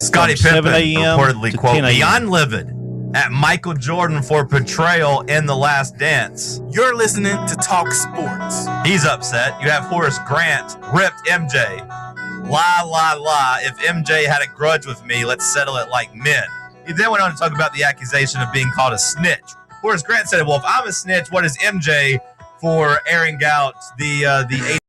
Scottie From Pippen 7 a.m. reportedly, to quote, 10 a.m. beyond livid at Michael Jordan for portrayal in The Last Dance. You're listening to Talk Sports. He's upset. You have Horace Grant ripped MJ. Lie. If MJ had a grudge with me, let's settle it like men. He then went on to talk about the accusation of being called a snitch. Horace Grant said, well, if I'm a snitch, what is MJ for airing out the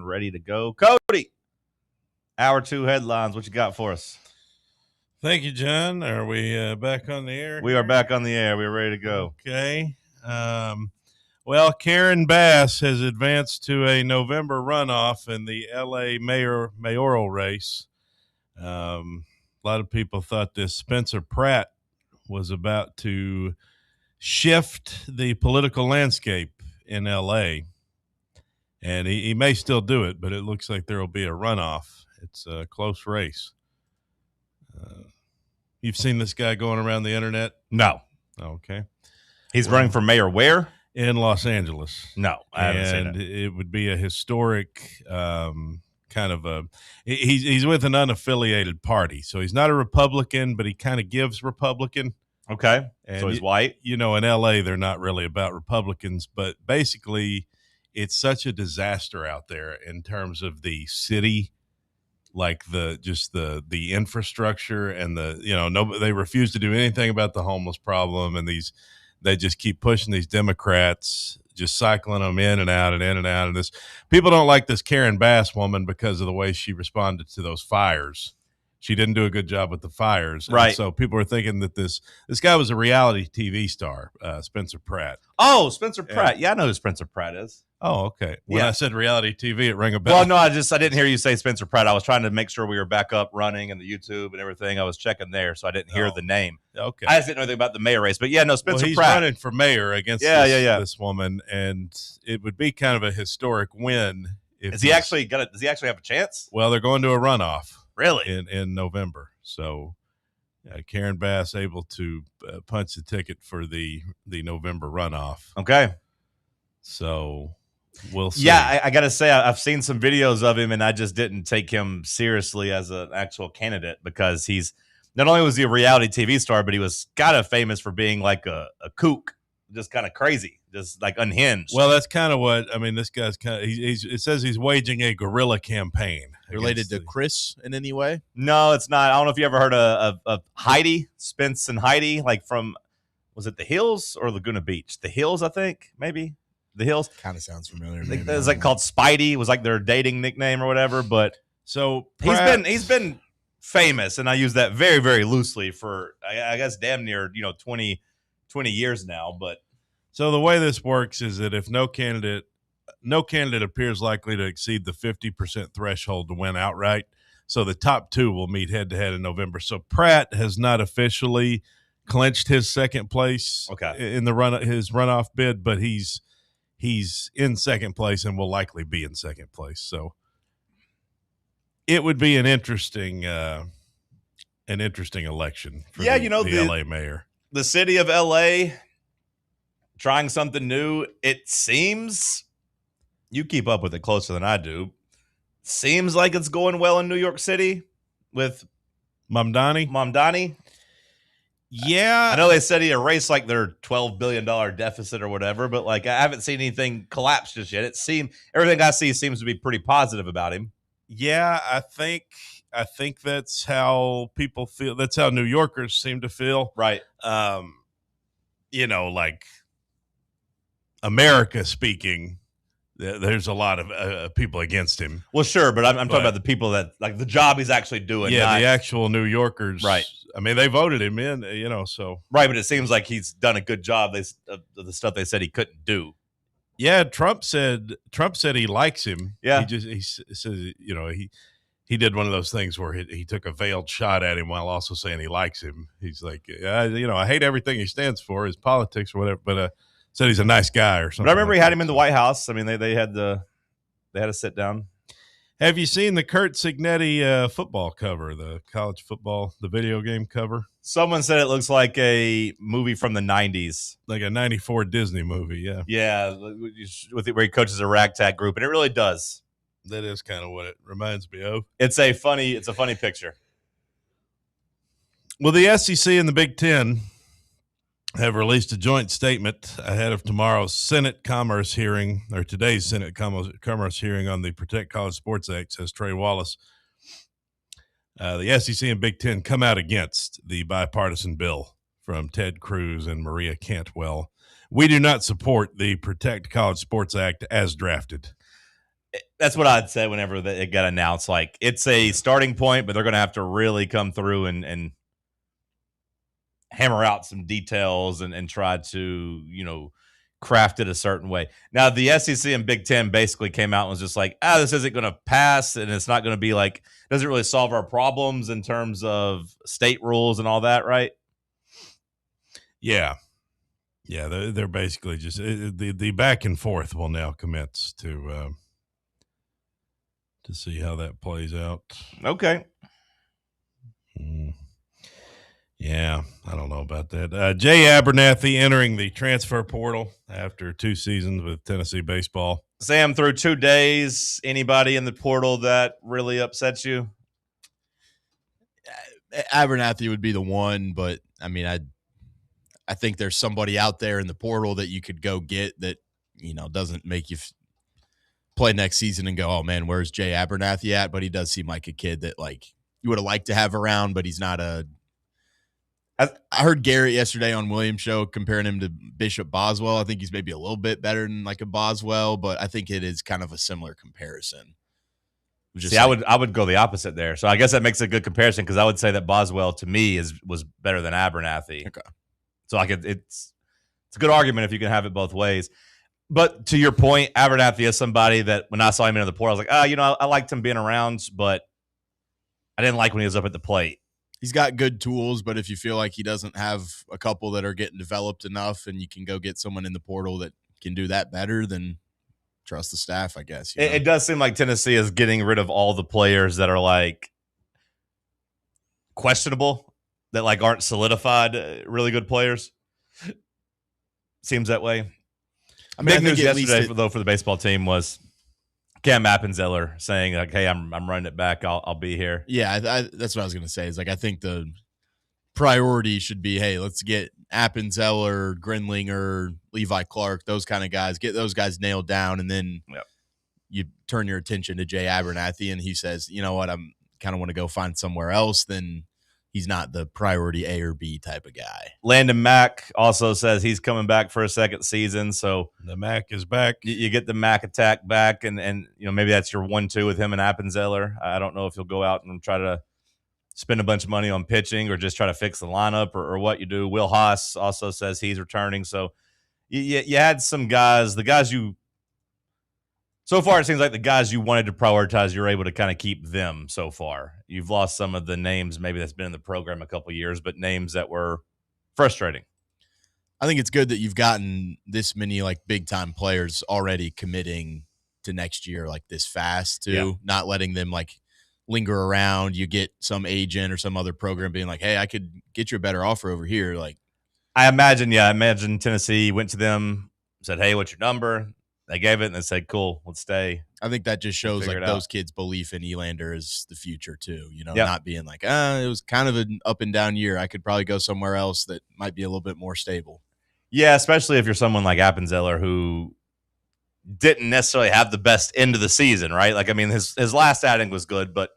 and ready to go. Cody, hour 2 headlines. What you got for us? Thank you, John. Are we back on the air? We are back on the air. We're ready to go. Okay. Well, Karen Bass has advanced to a November runoff in the L.A. mayoral race. A lot of people thought this Spencer Pratt was about to shift the political landscape in L.A., and he may still do it, but it looks like there will be a runoff. It's a close race. You've seen this guy going around the internet? No. Okay. He's running for mayor where? In Los Angeles. No, I haven't seen it. It would be a historic kind of a – he's with an unaffiliated party. So he's not a Republican, but he kind of gives Republican. Okay. And so he's white? You know, in L.A., they're not really about Republicans, but basically it's such a disaster out there in terms of the city, like the infrastructure and they refuse to do anything about the homeless problem, and they just keep pushing these Democrats, just cycling them in and out and in and out. And this people don't like this Karen Bass woman because of the way she responded to those fires. She didn't do a good job with the fires. Right. And so people are thinking that this guy was a reality TV star, Spencer Pratt. Oh, Spencer Pratt. Yeah, I know who Spencer Pratt is. Oh, okay. When I said reality TV, it rang a bell. Well, no, I didn't hear you say Spencer Pratt. I was trying to make sure we were back up running and the YouTube and everything. I was checking there, so I didn't hear the name. Okay. I just didn't know anything about the mayor race. But yeah, no, Spencer he's Pratt. running for mayor against this woman, and it would be kind of a historic win. Does he actually have a chance? Well, they're going to a runoff. Really? In November. So Karen Bass able to punch the ticket for the November runoff. Okay. So we'll see. Yeah, I got to say, I've seen some videos of him, and I just didn't take him seriously as an actual candidate because he's not only was he a reality TV star, but he was kind of famous for being like a kook, just kind of crazy, just like unhinged. Well, that's kind of what I mean. This guy's kind of it says he's waging a guerrilla campaign. Related to Chris in any way? No, it's not. I don't know if you ever heard of Heidi, Spence and Heidi, like from, was it The Hills or Laguna Beach? The Hills, I think, maybe. The Hills. Kind of sounds familiar. It's like called Spidey, was like their dating nickname or whatever. But so he's been famous, and I use that very, very loosely for I guess damn near 20 years now. But so the way this works is that if no candidate appears likely to exceed the 50% threshold to win outright, so the top two will meet head-to-head in November. So Pratt has not officially clinched his second place in his runoff bid, but he's in second place and will likely be in second place. So it would be an interesting election for the LA mayor. The city of LA trying something new. It seems, you keep up with it closer than I do, seems like it's going well in New York City with Mamdani. Yeah. I know they said he erased like their $12 billion deficit or whatever, but like I haven't seen anything collapse just yet. Everything I see seems to be pretty positive about him. Yeah, I think that's how people feel. That's how New Yorkers seem to feel. Right. Like America speaking, there's a lot of people against him. Well, sure, but I'm talking about the people that like the job he's actually doing. Yeah, the actual New Yorkers. Right. I mean, they voted him in, so. Right, but it seems like he's done a good job. The stuff they said he couldn't do. Yeah, Trump said he likes him. Yeah. He says, he did one of those things where he took a veiled shot at him while also saying he likes him. He's like, I hate everything he stands for, his politics or whatever, but said he's a nice guy or something. But I remember he had him in the White House. I mean, they had a sit down. Have you seen the Kurt Signetti football cover, the college football, the video game cover? Someone said it looks like a movie from the 90s. Like a 94 Disney movie, yeah. Yeah, where he coaches a ragtag group, and it really does. That is kind of what it reminds me of. It's a funny picture. Well, the SEC and the Big Ten have released a joint statement ahead of tomorrow's Senate Commerce hearing, or today's Senate Commerce hearing on the Protect College Sports Act, says Trey Wallace. The SEC and Big Ten come out against the bipartisan bill from Ted Cruz and Maria Cantwell. We do not support the Protect College Sports Act as drafted. That's what I'd say whenever it got announced. Like, it's a starting point, but they're going to have to really come through and hammer out some details and try to, craft it a certain way. Now, the SEC and Big Ten basically came out and was just like, this isn't going to pass, and it's not going to be like, doesn't really solve our problems in terms of state rules and all that, right? Yeah. Yeah, they're basically just the back and forth will now commence to see how that plays out. Okay. Yeah, I don't know about that. Jay Abernathy entering the transfer portal after 2 seasons with Tennessee baseball. Sam, through 2 days, anybody in the portal that really upsets you? Abernathy would be the one, but I mean, I think there's somebody out there in the portal that you could go get that, doesn't make you play next season and go, oh man, where's Jay Abernathy at? But he does seem like a kid that like you would have liked to have around, but he's not I heard Garrett yesterday on Williams' show comparing him to Bishop Boswell. I think he's maybe a little bit better than like a Boswell, but I think it is kind of a similar comparison. See, I would go the opposite there. So I guess that makes a good comparison because I would say that Boswell to me was better than Abernathy. Okay. So like it's a good argument if you can have it both ways. But to your point, Abernathy is somebody that when I saw him in the portal, I was like, I liked him being around, but I didn't like when he was up at the plate. He's got good tools, but if you feel like he doesn't have a couple that are getting developed enough and you can go get someone in the portal that can do that better, then trust the staff, I guess. It does seem like Tennessee is getting rid of all the players that are like questionable, that like aren't solidified, really good players. Seems that way. Big news yesterday for the baseball team was Cam Appenzeller saying like, "Hey, I'm running it back. I'll be here." Yeah, that's what I was going to say. Is like I think the priority should be, hey, let's get Appenzeller, Grinlinger, Levi Clark, those kind of guys. Get those guys nailed down, and then you turn your attention to Jay Abernathy, and he says, "You know what? I'm kind of want to go find somewhere else." Then he's not the priority A or B type of guy. Landon Mack also says he's coming back for a second season. So the Mack is back. You get the Mack attack back, and maybe that's your 1-2 with him and Appenzeller. I don't know if you'll go out and try to spend a bunch of money on pitching or just try to fix the lineup or what you do. Will Haas also says he's returning. So you had some guys, so far, it seems like the guys you wanted to prioritize, you're able to kind of keep them so far. You've lost some of the names maybe that's been in the program a couple of years, but names that were frustrating. I think it's good that you've gotten this many like big-time players already committing to next year like this fast too, not letting them like linger around. You get some agent or some other program being like, hey, I could get you a better offer over here. Like, I imagine Tennessee went to them, said, hey, what's your number? They gave it and they said, cool, let's stay. I think that just shows like those kids' belief in Elander is the future too, not being like, it was kind of an up and down year. I could probably go somewhere else that might be a little bit more stable. Yeah, especially if you're someone like Appenzeller who didn't necessarily have the best end of the season, right? Like, I mean, his last outing was good, but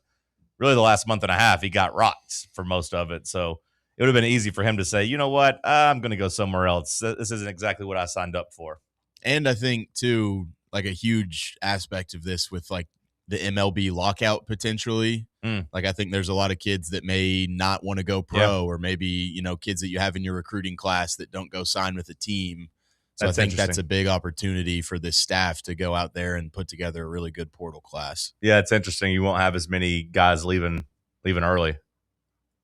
really the last month and a half, he got rocked for most of it. So it would have been easy for him to say, you know what, I'm going to go somewhere else. This isn't exactly what I signed up for. And I think, too, like a huge aspect of this with like the MLB lockout potentially. Like I think there's a lot of kids that may not want to go pro or maybe, kids that you have in your recruiting class that don't go sign with a team. So I think that's a big opportunity for this staff to go out there and put together a really good portal class. Yeah, it's interesting. You won't have as many guys leaving early.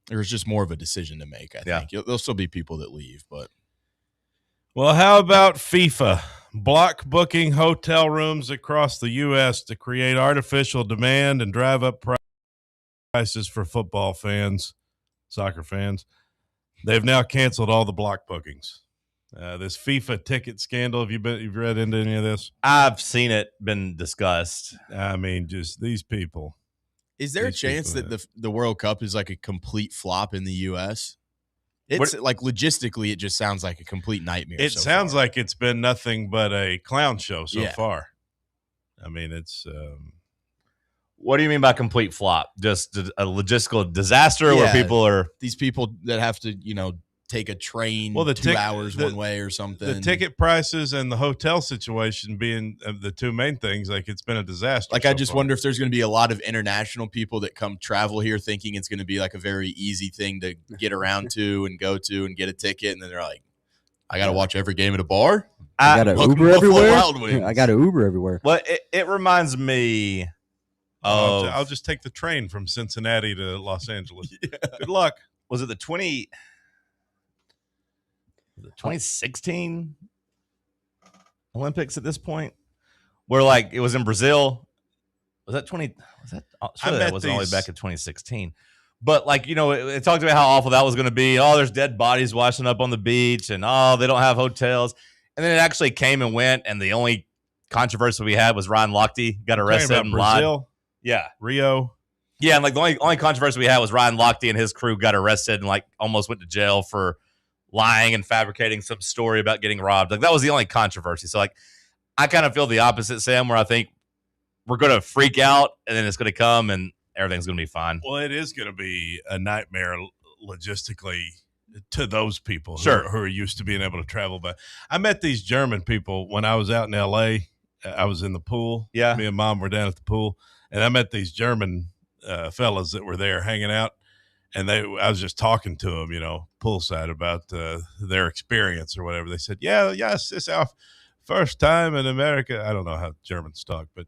There's just more of a decision to make, I think. There'll still be people that leave, but. Well, how about FIFA? Block booking hotel rooms across the U.S. to create artificial demand and drive up prices for football fans, soccer fans. They've now canceled all the block bookings. This FIFA ticket scandal, you've read into any of this? I've seen it been discussed. I mean, just these people. Is there a chance that the World Cup is like a complete flop in the U.S.? It's like logistically, it just sounds like a complete nightmare. It sounds like it's been nothing but a clown show so far. I mean, it's. What do you mean by complete flop? Just a logistical disaster where people are these people that have to, take a train Well, the 2 hours one way or something. The ticket prices and the hotel situation being the two main things, like it's been a disaster. Like, I just wonder if there's going to be a lot of international people that come travel here thinking it's going to be like a very easy thing to get around to and go to and get a ticket. And then they're like, I got to watch every game at a bar. I got to Uber everywhere. I got to Uber everywhere. Well, it reminds me of. I'll just take the train from Cincinnati to Los Angeles. Good luck. Was it the 2016 Olympics at this point? Where like it was in Brazil. Was that 20? Was that? Surely that was all the way back in 2016. But like, you know, it talked about how awful that was going to be. Oh, there's dead bodies washing up on the beach, and oh, they don't have hotels. And then it actually came and went, and the only controversy we had was Ryan Lochte got arrested and lied. Brazil, yeah, Rio. Yeah, and like the only controversy we had was Ryan Lochte and his crew got arrested and like almost went to jail for lying and fabricating some story about getting robbed. Like that was the only controversy. So like I kind of feel the opposite, Sam, where I think we're going to freak out and then it's going to come and everything's going to be fine. Well, it is going to be a nightmare logistically to those people who are used to being able to travel. But I met these German people when I was out in L.A. I was in the pool. Yeah. Me and Mom were down at the pool, and I met these German fellas that were there hanging out, and I was just talking to them, you know, poolside about their experience or whatever. They said, yes, it's our first time in America. I don't know how Germans talk, but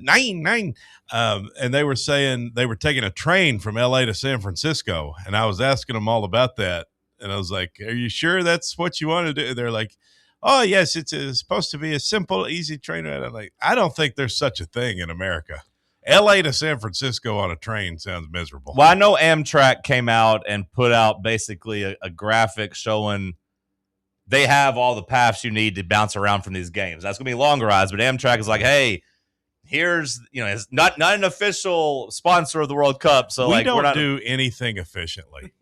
nine. And they were saying they were taking a train from LA to San Francisco. And I was asking them all about that. And I was like, are you sure that's what you want to do? They're like, oh, yes, it's supposed to be a simple, easy train ride. I'm like, I don't think there's such a thing in America. LA to San Francisco on a train sounds miserable. Well, I know Amtrak came out and put out basically a graphic showing they have all the paths you need to bounce around from these games. That's going to be longer rides, but Amtrak is like, hey, here's, you know, it's not an official sponsor of the World Cup. So we like, don't we're not do anything efficiently.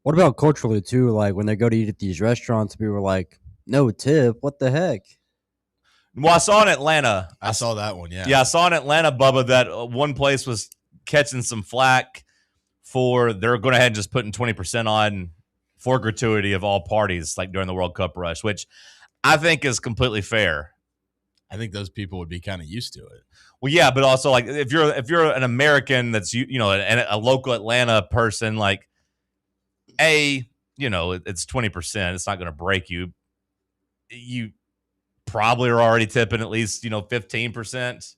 What about culturally too? Like when they go to eat at these restaurants, people are like, "No tip." What the heck? Well, I saw in Atlanta. I saw that one. Yeah. Yeah, I saw in Atlanta, Bubba, that one place was catching some flack for they're going ahead and just putting 20% on for gratuity of all parties, like during the World Cup rush, which I think is completely fair. I think those people would be kind of used to it. Well, yeah, but also like if you're an American that's you know a local Atlanta person, like you know it's 20%. It's not going to break you. You probably are already tipping at least 15%.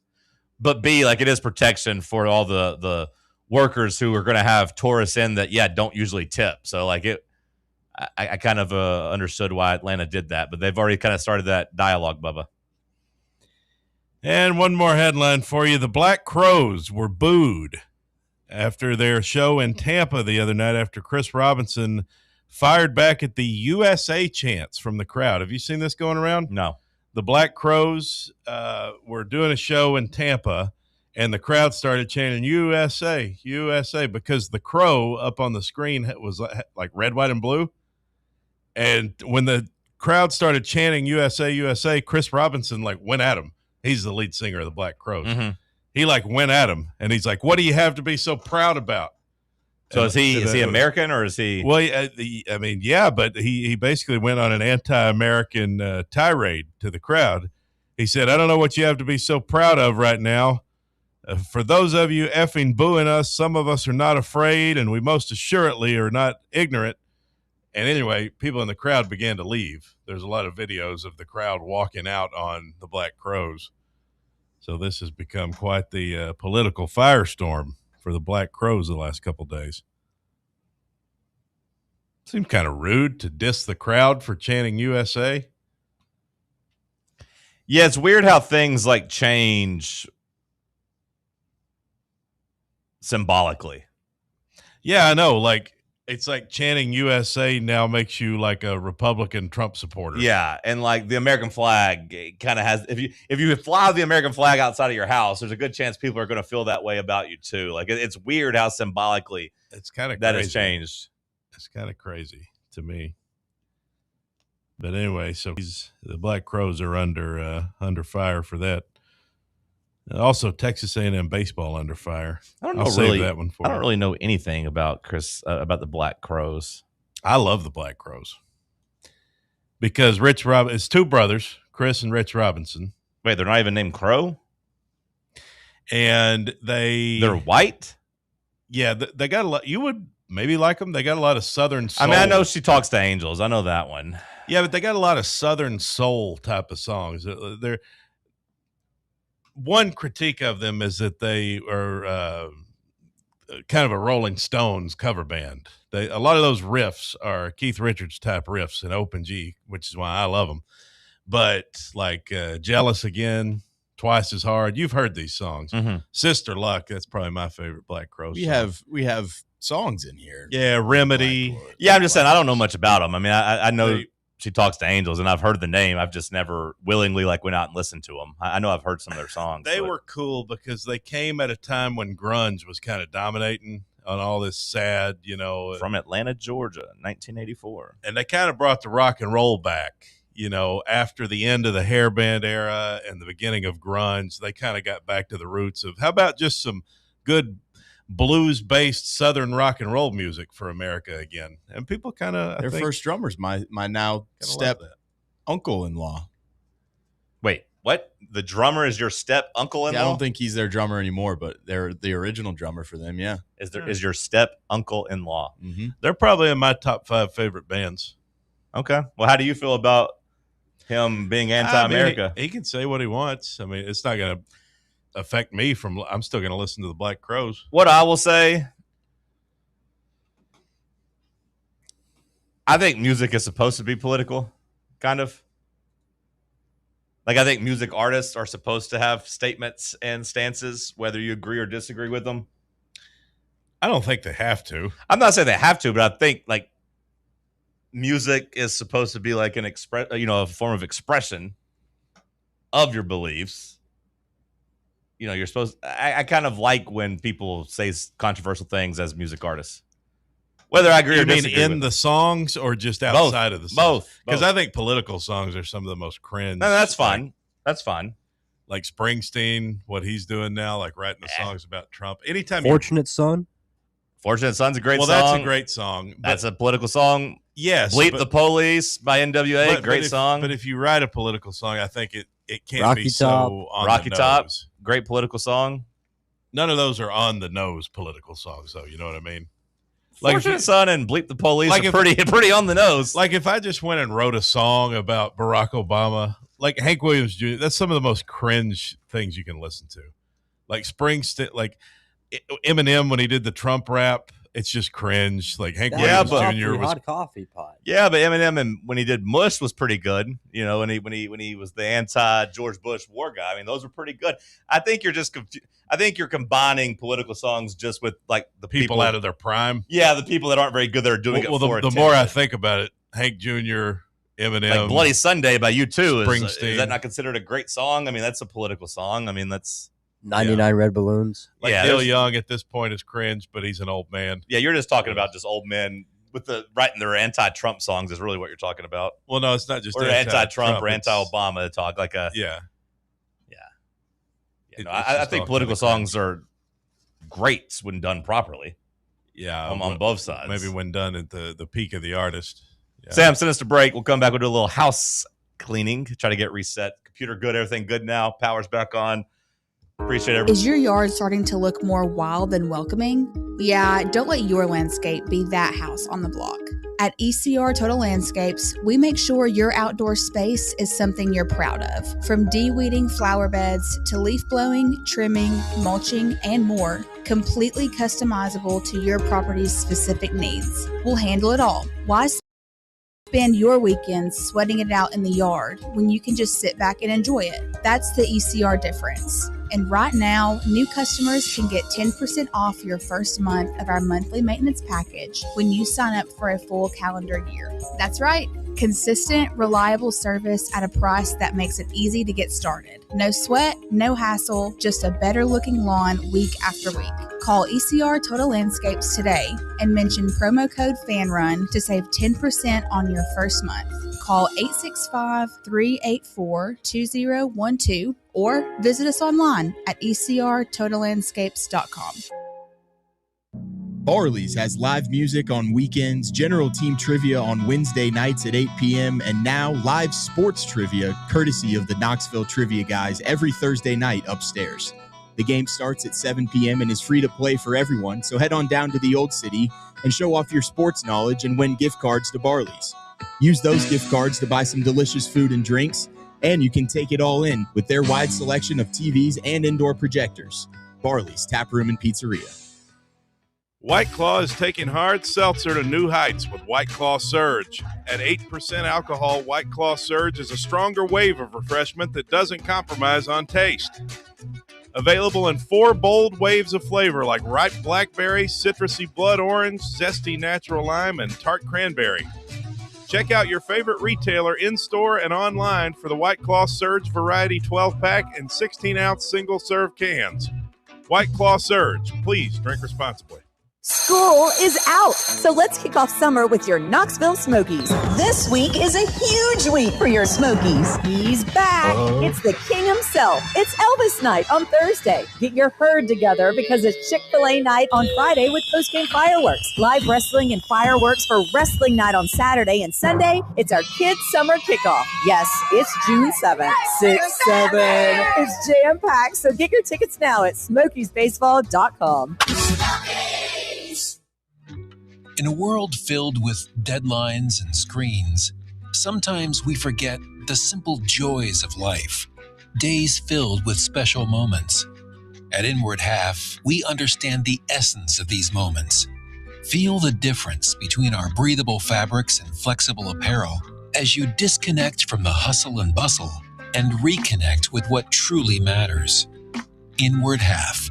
But B, like it is protection for all the workers who are going to have tourists in that don't usually tip. So like it, I kind of understood why Atlanta did that, but they've already kind of started that dialogue, Bubba. And one more headline for you. The Black Crowes were booed after their show in Tampa the other night after Chris Robinson fired back at the USA chants from the crowd. Have you seen this going around? No. The Black Crowes were doing a show in Tampa, and the crowd started chanting USA, USA, because the crow up on the screen was like red, white, and blue. And when the crowd started chanting USA, USA, Chris Robinson went at him. He's the lead singer of the Black Crowes. Mm-hmm. He went at him, and he's like, "What do you have to be so proud about?" So is he American or is he? Well, I mean, yeah, but he basically went on an anti-American tirade to the crowd. He said, "I don't know what you have to be so proud of right now. For those of you effing booing us, some of us are not afraid, and we most assuredly are not ignorant." And anyway, people in the crowd began to leave. There's a lot of videos of the crowd walking out on the Black Crowes. So this has become quite the political firestorm for the Black Crowes the last couple days. Seemed kind of rude to diss the crowd for chanting USA. Yeah, it's weird how things change symbolically. Yeah, I know. It's like chanting USA now makes you like a Republican Trump supporter. Yeah, and the American flag kind of has. If you fly the American flag outside of your house, there's a good chance people are going to feel that way about you too. It's weird how symbolically it's kind of that has changed. It's kind of crazy to me. But anyway, so the Black Crowes are under fire for that. Also, Texas A&M baseball under fire. I I'll save that one for I don't you. really know anything about about the Black Crows. I love the Black Crows because it's two brothers, Chris and Rich Robinson. Wait, they're not even named Crow? And they're white? Yeah, they got a lot. You would maybe like them. They got a lot of Southern soul. I mean, I know She Talks to Angels. I know that one. Yeah, but they got a lot of Southern soul type of songs. They're one critique of them is that they are kind of a Rolling Stones cover band. A lot of those riffs are Keith Richards type riffs in open G, which is why I love them. But like Jealous Again, Twice as Hard, you've heard these songs. Mm-hmm. Sister Luck, that's probably my favorite Black Crow We song. have songs in here. Yeah, Remedy. Yeah, I'm just saying I don't know much about them. I mean, I know She Talks to Angels, and I've heard the name. I've just never willingly went out and listened to them. I know I've heard some of their songs. They were cool because they came at a time when grunge was kind of dominating on all this sad, from Atlanta, Georgia, 1984. And they kind of brought the rock and roll back, after the end of the hair band era and the beginning of grunge. They kind of got back to the roots of how about just some good blues-based Southern rock and roll music for America again. And people kind of Their first drummer's my now step uncle-in-law. Wait, what? The drummer is your step uncle-in-law? Yeah, I don't think he's their drummer anymore, but they're the original drummer for them. Yeah, is your step uncle-in-law? Mm-hmm. They're probably in my top 5 favorite bands. Okay. Well, how do you feel about him being anti-America? I mean, he can say what he wants. I mean, it's not going to affect me I'm still going to listen to the Black Crows. What I will say, I think music is supposed to be political, kind of. Like, I think music artists are supposed to have statements and stances, whether you agree or disagree with them. I don't think they have to. I'm not saying they have to, but I think, music is supposed to be like a form of expression of your beliefs. You're supposed. I kind of like when people say controversial things as music artists, whether I agree or disagree. You mean in the songs or just outside of the songs? Both. Because I think political songs are some of the most cringe. No, that's fine. That's fine. Like Springsteen, what he's doing now, like writing the songs about Trump. Anytime Fortunate Son. Fortunate Son's a great song. Well, that's a great song. That's a political song. Yes. Bleep the Police by NWA. Great song. But if you write a political song, I think it can't Rocky be Top. so on Rocky the Top. nose. Great political song. None of those are on the nose political songs, though. You know what I mean? Fortunate Son and Bleep the Police are if- pretty on the nose. Like if I just went and wrote a song about Barack Obama, like Hank Williams Jr., that's some of the most cringe things you can listen to. Like Springsteen, like Eminem when he did the Trump rap, it's just cringe. Like Hank Williams Jr. was hot coffee pot. Yeah, but Eminem and when he did Mush was pretty good. When he was the anti George Bush war guy. I mean, those were pretty good. I think you're just I think you're combining political songs just with like the people out of their prime. Yeah, the people that aren't very good that are doing it for the attention. more I think about it, Hank Jr., Eminem, like Bloody Sunday by U2 Springsteen. Is that not considered a great song? I mean, that's a political song. I mean, that's 99 Red Balloons. Like Neil Young at this point is cringe, but he's an old man. Yeah, you're just talking about just old men with writing their anti-Trump songs is really what you're talking about. Well, no, it's not just or anti-Trump or anti-Obama to talk like a I think political songs are great when done properly. Yeah, on both sides. Maybe when done at the peak of the artist. Yeah. Sam, send us to break. We'll come back. We'll do a little house cleaning, try to get reset. Computer good, everything good now. Power's back on. Appreciate everything. Is your yard starting to look more wild than welcoming? Yeah, don't let your landscape be that house on the block. At ECR Total Landscapes, we make sure your outdoor space is something you're proud of. From de-weeding flower beds to leaf blowing, trimming, mulching, and more, completely customizable to your property's specific needs. We'll handle it all. Why spend your weekends sweating it out in the yard when you can just sit back and enjoy it? That's the ECR difference. And right now, new customers can get 10% off your first month of our monthly maintenance package when you sign up for a full calendar year. That's right. Consistent, reliable service at a price that makes it easy to get started. No sweat, no hassle, just a better looking lawn week after week. Call ECR Total Landscapes today and mention promo code FANRUN to save 10% on your first month. Call 865-384-2012 or visit us online at ecrtotalandscapes.com. Barley's has live music on weekends, general team trivia on Wednesday nights at 8 p.m., and now live sports trivia courtesy of the Knoxville Trivia Guys every Thursday night upstairs. The game starts at 7 p.m. and is free to play for everyone, so head on down to the Old City and show off your sports knowledge and win gift cards to Barley's. Use those gift cards to buy some delicious food and drinks, and you can take it all in with their wide selection of TVs and indoor projectors. Barley's Tap Room and Pizzeria. White Claw is taking hard seltzer to new heights with White Claw Surge. At 8% alcohol, White Claw Surge is a stronger wave of refreshment that doesn't compromise on taste. Available in 4 bold waves of flavor like ripe blackberry, citrusy blood orange, zesty natural lime, and tart cranberry. Check out your favorite retailer in-store and online for the White Claw Surge Variety 12-pack and 16-ounce single-serve cans. White Claw Surge. Please drink responsibly. School is out, so let's kick off summer with your Knoxville Smokies. This week is a huge week for your Smokies. He's back. It's the king himself. It's Elvis night on Thursday. Get your herd together because it's Chick-fil-A night on Friday with postgame fireworks. Live wrestling and fireworks for wrestling night on Saturday and Sunday. It's our kids' summer kickoff. Yes, it's June 7th. 6-7. It's jam-packed, so get your tickets now at smokiesbaseball.com. In a world filled with deadlines and screens, sometimes we forget the simple joys of life, days filled with special moments. At Inward Half, we understand the essence of these moments. Feel the difference between our breathable fabrics and flexible apparel as you disconnect from the hustle and bustle and reconnect with what truly matters. Inward Half,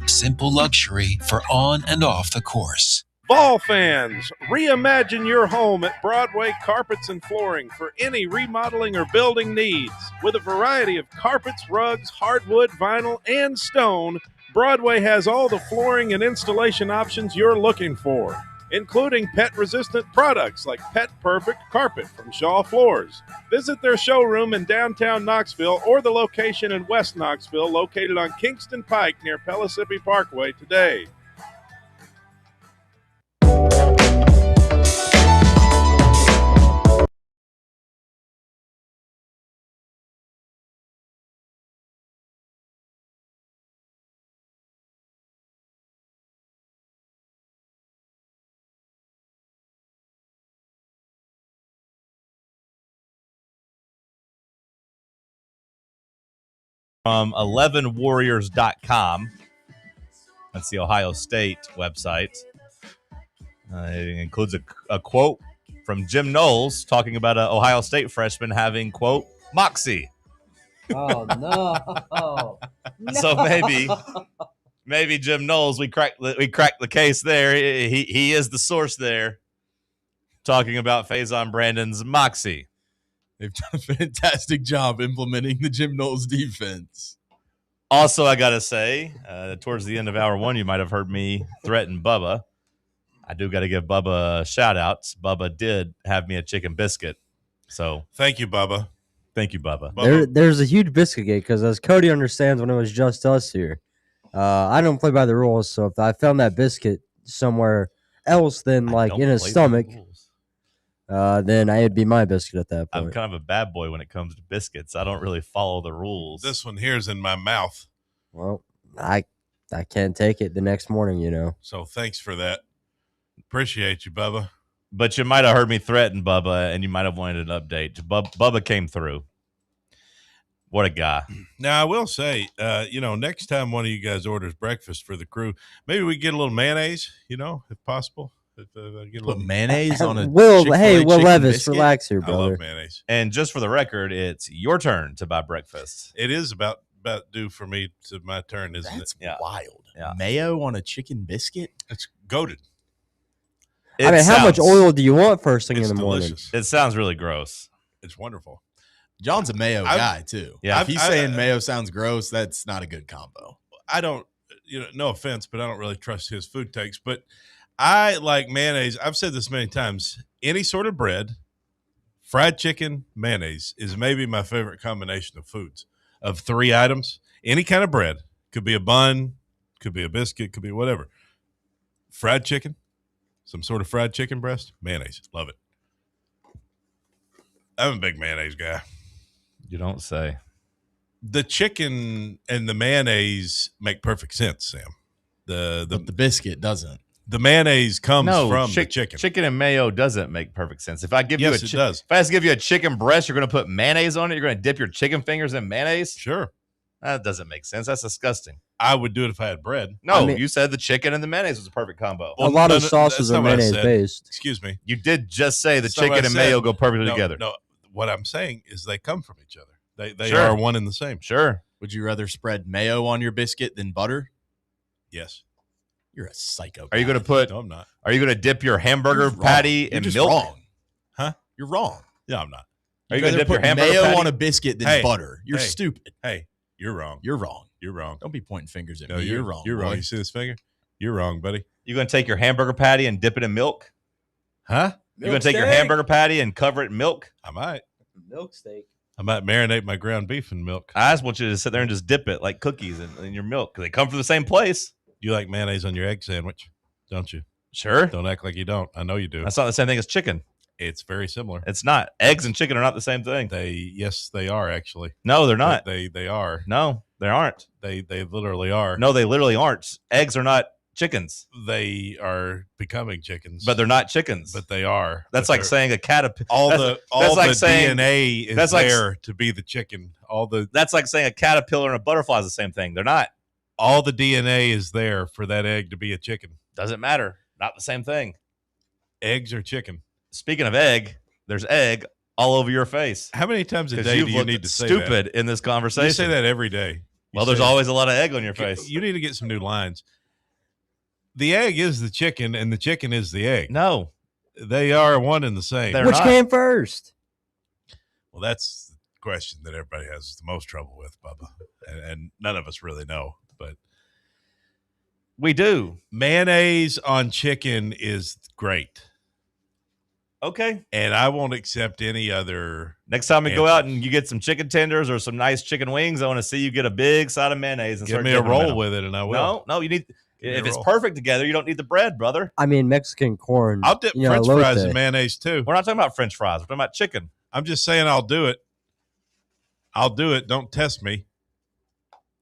simple luxury for on and off the course. Ball fans, reimagine your home at Broadway Carpets and Flooring for any remodeling or building needs. With a variety of carpets, rugs, hardwood, vinyl, and stone, Broadway has all the flooring and installation options you're looking for, including pet-resistant products like Pet Perfect Carpet from Shaw Floors. Visit their showroom in downtown Knoxville or the location in West Knoxville located on Kingston Pike near Pellissippi Parkway today. From 11warriors.com. That's the Ohio State website. It includes a quote from Jim Knowles talking about an Ohio State freshman having, quote, moxie. Oh, no. So maybe Jim Knowles, we cracked the case there. He is the source there talking about Faison Brandon's moxie. They've done a fantastic job implementing the Jim Knowles defense. Also, I got to say, towards the end of hour one, you might have heard me threaten Bubba. I do got to give Bubba shout-outs. Bubba did have me a chicken biscuit. So thank you, Bubba. Thank you, Bubba. There's a huge biscuit gate because, as Cody understands, when it was just us here, I don't play by the rules. So if I found that biscuit somewhere else than like in his stomach, then it'd be my biscuit at that point. I'm kind of a bad boy when it comes to biscuits. I don't really follow the rules. This one here is in my mouth. Well, I can't take it the next morning, you know. So thanks for that. Appreciate you, Bubba. But you might have heard me threaten Bubba, and you might have wanted an update. Bubba came through. What a guy. Now, I will say, next time one of you guys orders breakfast for the crew, maybe we get a little mayonnaise, if possible. Get a little mayonnaise on a Will Chick-fil-A Levis, biscuit? relax here, brother. I love mayonnaise. And just for the record, it's your turn to buy breakfast. It is about due for me to my turn, isn't That's it? wild. Yeah. Mayo on a chicken biscuit? It's goated. How much oil do you want first thing in the morning? Delicious. It sounds really gross. It's wonderful. John's a mayo guy, too. Yeah. If he's saying mayo sounds gross, that's not a good combo. I don't, no offense, but I don't really trust his food takes. But I like mayonnaise. I've said this many times. Any sort of bread, fried chicken, mayonnaise is maybe my favorite combination of foods. of 3 items, any kind of bread, could be a bun, could be a biscuit, could be whatever. Fried chicken, some sort of fried chicken breast, mayonnaise. Love it. I'm a big mayonnaise guy. You don't say. The chicken and the mayonnaise make perfect sense, Sam. But the biscuit doesn't. The mayonnaise comes from the chicken. Chicken and mayo doesn't make perfect sense. If I give Yes, you it does. If I just give you a chicken breast, you're going to put mayonnaise on it. You're going to dip your chicken fingers in mayonnaise. Sure. That doesn't make sense. That's disgusting. I would do it if I had bread. No, you said the chicken and the mayonnaise was a perfect combo. A lot of sauces are mayonnaise based. Excuse me. You did just say the chicken and mayo go perfectly together. No, what I'm saying is they come from each other. They Sure. are one and the same. Sure. Would you rather spread mayo on your biscuit than butter? Yes. You're a psycho. Are you going to put? No, I'm not. Are you going to dip your hamburger patty in just milk? wrong. Huh? You're wrong. No, I'm not. Are you going to dip your put hamburger mayo patty on a biscuit than butter? You're stupid. Hey, you're wrong. You're wrong. You're wrong. Don't be pointing fingers at No, me. You're wrong. You're wrong. boy. You see this finger? You're wrong, buddy. You going to take your hamburger patty and dip it in milk? Huh? You going to take your hamburger patty and cover it in milk? I might. Milk steak. I might marinate my ground beef in milk. I just want you to sit there and just dip it like cookies in your milk because they come from the same place. You like mayonnaise on your egg sandwich, don't you? Sure. Don't act like you don't. I know you do. That's not the same thing as chicken. It's very similar. It's not. Eggs and chicken are not the same thing. Yes, they are actually. No, they're not. They are. No, they aren't. They literally are. No, they literally aren't. Eggs are not chickens. They are becoming chickens, But they're not chickens. but they are. That's But like they're- saying a caterpillar. all that's the like saying- DNA is that's like- there to be the chicken. That's like saying a caterpillar and a butterfly is the same thing. They're not. All the DNA is there for that egg to be a chicken. Doesn't matter. Not the same thing. Eggs are chicken. Speaking of egg, there's egg all over your face. How many times a 'Cause day you've do you looked need to say stupid that? in this conversation. You say that every day. Well, there's always a lot of egg on your face. You need to get some new lines. The egg is the chicken, and the chicken is the egg. No, they are one and the same. Which came first? Well, that's the question that everybody has the most trouble with, Bubba, and none of us really know. But we do. Mayonnaise on chicken is great. Okay. And I won't accept any other. Next time we go out and you get some chicken tenders or some nice chicken wings, I want to see you get a big side of mayonnaise and Give start me a dipping them in roll them. with it, and I will. No, you need. Give me If a it's roll. perfect together, you don't need the bread, brother. I mean, Mexican corn. I'll dip French fries in mayonnaise too. We're not talking about French fries. We're talking about chicken. I'm just saying I'll do it. I'll do it. Don't test me.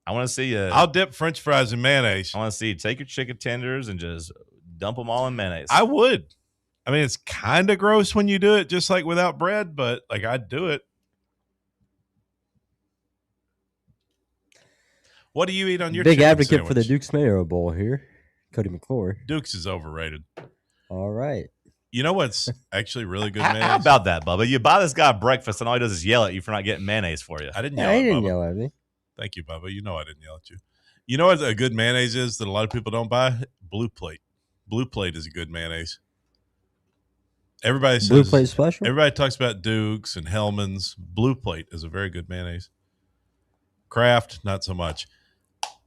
I want to see you. I'll dip French fries in mayonnaise. I want to see you take your chicken tenders and just dump them all in mayonnaise. I would. I mean, it's kind of gross when you do it just like without bread, but like I'd do it. What do you eat on your Big chicken advocate for the sandwich? Duke's Mayo Bowl here, Cody McClure. Duke's is overrated. All right. You know what's actually really good How mayonnaise? about that, Bubba? You buy this guy breakfast and all he does is yell at you for not getting mayonnaise for you. I didn't Yeah, yell he at didn't Bubba. yell at me. Thank you, Bubba. You know I didn't yell at you. You know what a good mayonnaise is that a lot of people don't buy? Blue Plate. Blue Plate is a good mayonnaise. Everybody says Blue Plate special? Everybody talks about Duke's and Hellman's. Blue Plate is a very good mayonnaise. Kraft, not so much.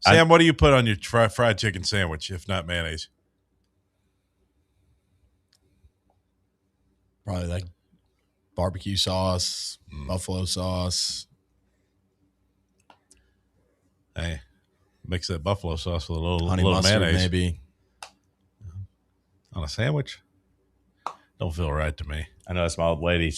Sam, what do you put on your fried chicken sandwich, if not mayonnaise? Probably like barbecue sauce, buffalo sauce. Hey, mix that buffalo sauce with a little Honey little mustard, mayonnaise. maybe. On a sandwich? Don't feel right to me. I know that's my old lady.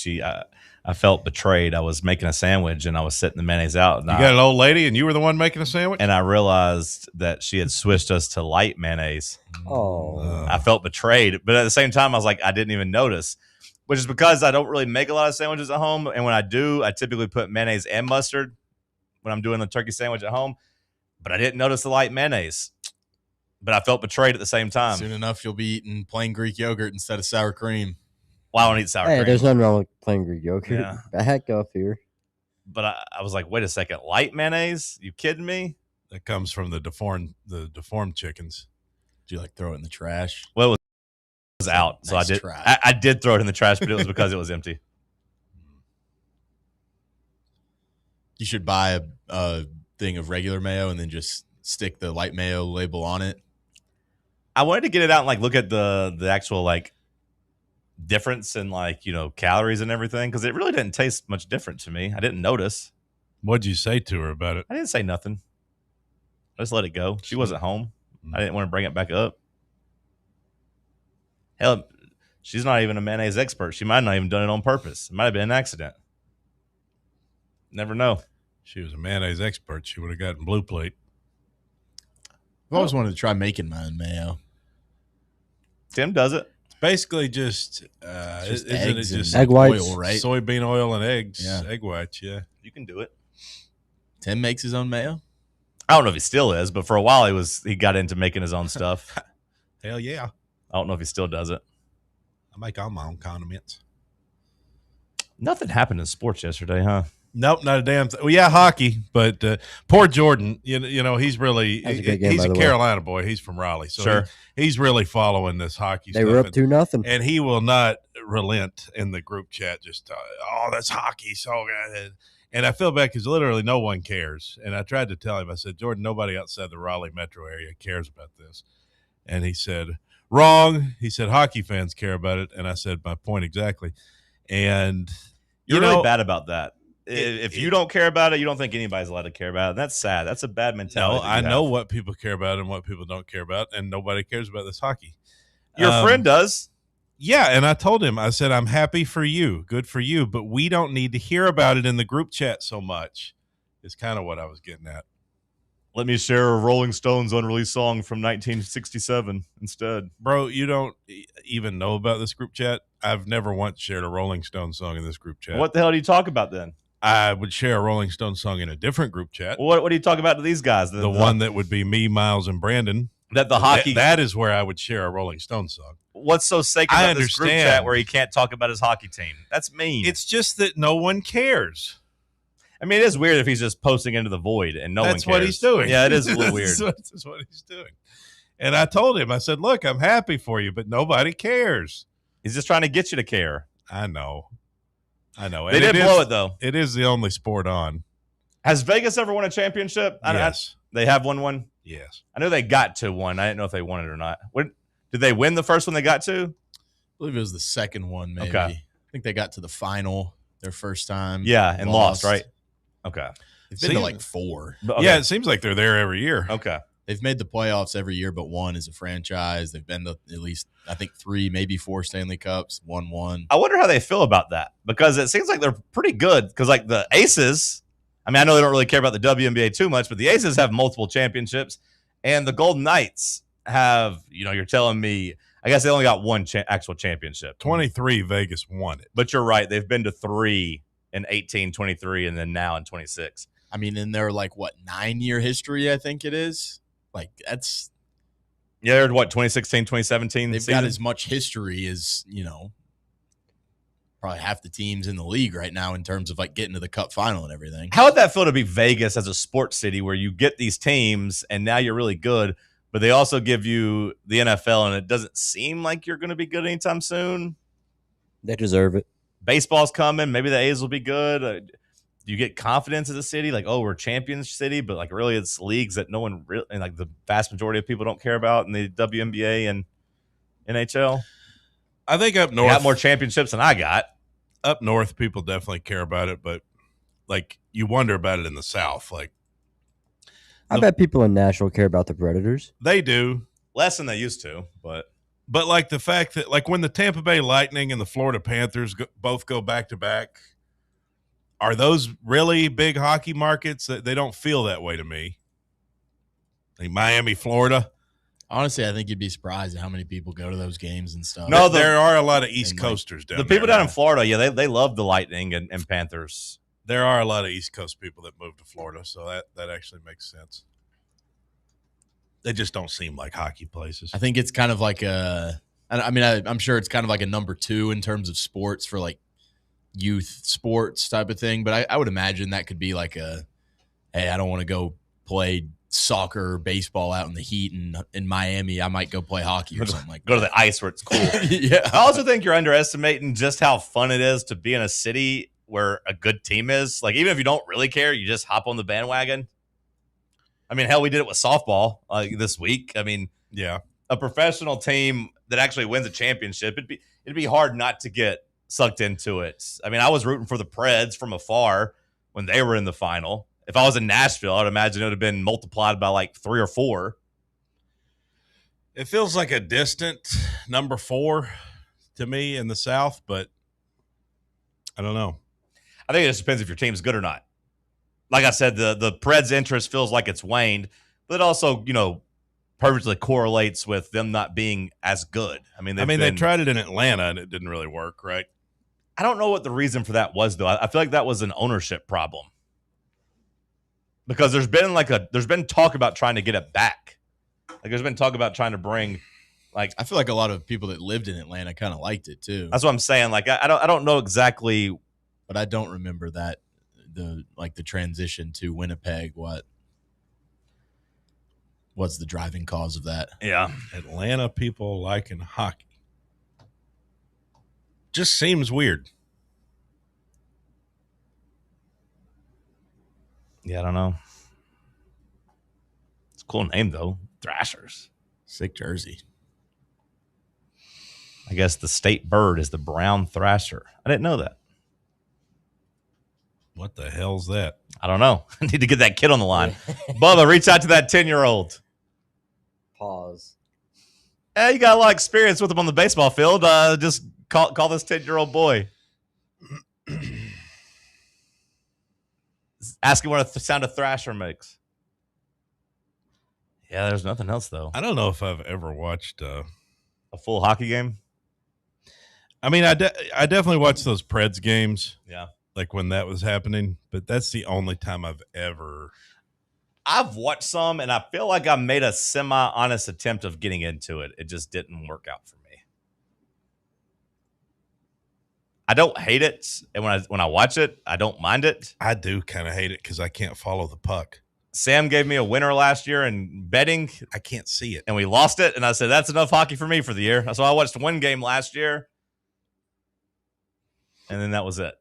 I felt betrayed. I was making a sandwich and I was setting the mayonnaise out. And You got an old lady and you were the one making a sandwich? And I realized that she had switched us to light mayonnaise. Oh. I felt betrayed. But at the same time, I was like, I didn't even notice. Which is because I don't really make a lot of sandwiches at home. And when I do, I typically put mayonnaise and mustard when I'm doing the turkey sandwich at home. But I didn't notice the light mayonnaise. But I felt betrayed at the same time. Soon enough, you'll be eating plain Greek yogurt instead of sour cream. Well, I don't eat sour Hey, cream. there's nothing wrong with plain Greek yogurt. Yeah. Back off here. But I was like, wait a second, light mayonnaise? You kidding me? That comes from the deformed chickens. Did you like throw it in the trash? Well, it was out, so Nice I did. try. I did throw it in the trash, but it was because it was empty. You should buy a thing of regular mayo and then just stick the light mayo label on it. I wanted to get it out and like look at the actual like difference in like calories and everything because it really didn't taste much different to me. I didn't notice. What'd you say to her about it? I didn't say nothing. I just let it go. She wasn't home. I didn't want to bring it back up. Hell, she's not even a mayonnaise expert. She might not even done it on purpose. It might have been an accident. Never know. She was a mayonnaise expert. She would have gotten blue plate. I've always wanted to try making my own mayo. Tim does it. It's basically just just isn't eggs it just and egg whites, oil, right? soybean oil and eggs, Yeah. egg whites, yeah. You can do it. Tim makes his own mayo. I don't know if he still is, but for a while he got into making his own stuff. Hell yeah. I don't know if he still does it. I make all my own condiments. Nothing happened in sports yesterday, huh? Nope, not a damn thing. Well, yeah, hockey, but poor Jordan. You know, he's really That was a good game, he's by a the way. Carolina boy. He's from Raleigh, so Sure. he's really following this hockey. They stuff. were up 2-0. and he will not relent in the group chat. Just that's hockey, so good. And I feel bad because literally no one cares. And I tried to tell him, I said, Jordan, nobody outside the Raleigh metro area cares about this. And he said, wrong. He said, hockey fans care about it. And I said, my point exactly. And You're really bad about that. If you don't care about it, you don't think anybody's allowed to care about it. That's sad. That's a bad mentality. No, I know what people care about and what people don't care about, and nobody cares about this hockey. Your friend does. Yeah, and I told him, I said, I'm happy for you. Good for you. But we don't need to hear about it in the group chat so much, is kind of what I was getting at. Let me share a Rolling Stones unreleased song from 1967 instead. Bro, you don't even know about this group chat? I've never once shared a Rolling Stones song in this group chat. What the hell do you talk about then? I would share a Rolling Stones song in a different group chat. What do you talk about to these guys? The one that would be me, Miles, and Brandon. That the hockey. That is where I would share a Rolling Stones song. What's so sacred I about this group understand. chat where he can't talk about his hockey team? That's mean. It's just that no one cares. I mean, it is weird if he's just posting into the void and no one cares. That's what he's doing. Yeah, it is a little weird. That's what he's doing. And I told him, I said, look, I'm happy for you, but nobody cares. He's just trying to get you to care. I know. They And did blow it, though. It is the only sport on. Has Vegas ever won a championship? Yes. They have won one? Yes. I know they got to one. I didn't know if they won it or not. Did they win the first one they got to? I believe it was the second one, maybe. Okay. I think they got to the final their first time. Yeah, and lost, right? Okay. They've been to like 4. Okay. Yeah, it seems like they're there every year. Okay. They've made the playoffs every year but one as a franchise. They've been to at least, I think, 3, maybe 4 Stanley Cups, won 1. I wonder how they feel about that because it seems like they're pretty good because, like, the Aces, I mean, I know they don't really care about the WNBA too much, but the Aces have multiple championships, and the Golden Knights have, you're telling me, I guess they only got one actual championship. 23, Vegas won it. But you're right. They've been to 3 in 18, 23, and then now in 26. I mean, in their, 9-year history, I think it is. That's... Yeah, they're 2016, 2017 They've season? got as much history as, probably half the teams in the league right now in terms of, getting to the Cup final and everything. How would that feel to be Vegas as a sports city where you get these teams and now you're really good, but they also give you the NFL and it doesn't seem like you're going to be good anytime soon? They deserve it. Baseball's coming. Maybe the A's will be good. Do you get confidence as a city? We're champions city, but really it's leagues that no one really, and the vast majority of people don't care about in the WNBA and NHL. I think up north, You got more championships than I got. Up north, people definitely care about it, but you wonder about it in the South. I bet people in Nashville care about the Predators. They do. Less than they used to, but the fact that when the Tampa Bay Lightning and the Florida Panthers both go back to back, are those really big hockey markets? They don't feel that way to me. Miami, Florida. Honestly, I think you'd be surprised at how many people go to those games and stuff. No, there are a lot of East Coasters down there. The people down in Florida, yeah, they love the Lightning and Panthers. There are a lot of East Coast people that move to Florida, so that actually makes sense. They just don't seem like hockey places. I think it's kind of like I'm sure it's kind of like a number 2 in terms of sports for youth sports type of thing. But I would imagine that could be hey, I don't want to go play soccer or baseball out in the heat in Miami. I might go play hockey or something like that. Go to the ice where it's cool. Yeah. I also think you're underestimating just how fun it is to be in a city where a good team is. Even if you don't really care, you just hop on the bandwagon. I mean, hell, we did it with softball this week. I mean, yeah, a professional team that actually wins a championship, it'd be hard not to get sucked into it. I mean, I was rooting for the Preds from afar, when they were in the final. If I was in Nashville, I'd imagine it would have been multiplied by like 3 or 4. It feels like a distant number 4 to me in the South, but I don't know. I think it just depends if your team's good or not. Like I said, the Preds' interest feels like it's waned, but it also, perfectly correlates with them not being as good. They tried it in Atlanta and it didn't really work, right? I don't know what the reason for that was, though. I feel like that was an ownership problem. Because there's been talk about trying to get it back. Like there's been talk about trying to bring, like, I feel like a lot of people that lived in Atlanta kind of liked it too. That's what I'm saying. Like I don't know exactly, but I don't remember that the transition to Winnipeg. What's the driving cause of that? Yeah, Atlanta people liking hockey just seems weird. Yeah, I don't know. It's a cool name, though. Thrashers. Sick jersey. I guess the state bird is the brown thrasher. I didn't know that. What the hell's that? I don't know. I need to get that kid on the line. Bubba, reach out to that 10-year-old. Pause. Yeah, you got a lot of experience with him on the baseball field. Just call this 10-year-old boy. Ask him what a sound a thrasher makes. Yeah, there's nothing else, though. I don't know if I've ever watched a full hockey game. I definitely watched those Preds games. Yeah. Like when that was happening, but that's the only time I've watched some, and I feel like I made a semi-honest attempt of getting into it. It just didn't work out for me. I don't hate it, and when I watch it, I don't mind it. I do kind of hate it because I can't follow the puck. Sam gave me a winner last year in betting. I can't see it. And we lost it, and I said, that's enough hockey for me for the year. So I watched one game last year, and then that was it.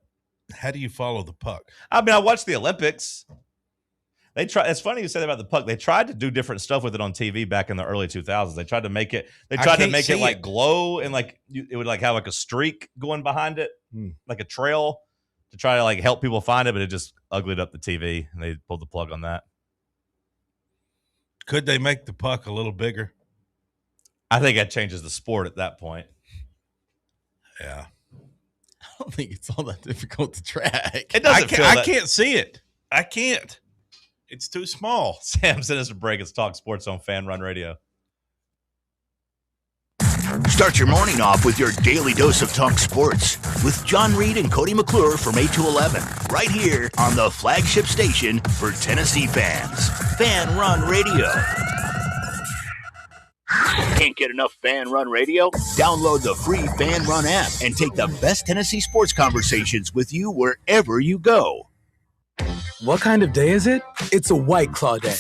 How do you follow the puck? I watched the Olympics. It's funny you said about the puck. They tried to do different stuff with it on TV back in the early 2000s. They tried to make it like glow and like it would like have like a streak going behind it, like a trail to try to like help people find it, but it just uglied up the TV and they pulled the plug on that. Could they make the puck a little bigger? I think that changes the sport at that point. Yeah. I don't think it's all that difficult to track. It doesn't I can't see it. I can't. It's too small. Sam sent us a break. It's Talk Sports on Fan Run Radio. Start your morning off with your daily dose of Talk Sports with John Reed and Cody McClure from 8 to 11, right here on the flagship station for Tennessee fans, Fan Run Radio. Can't get enough Fan Run Radio? Download the free Fan Run app and take the best Tennessee sports conversations with you wherever you go. What kind of day is it? It's a White Claw day.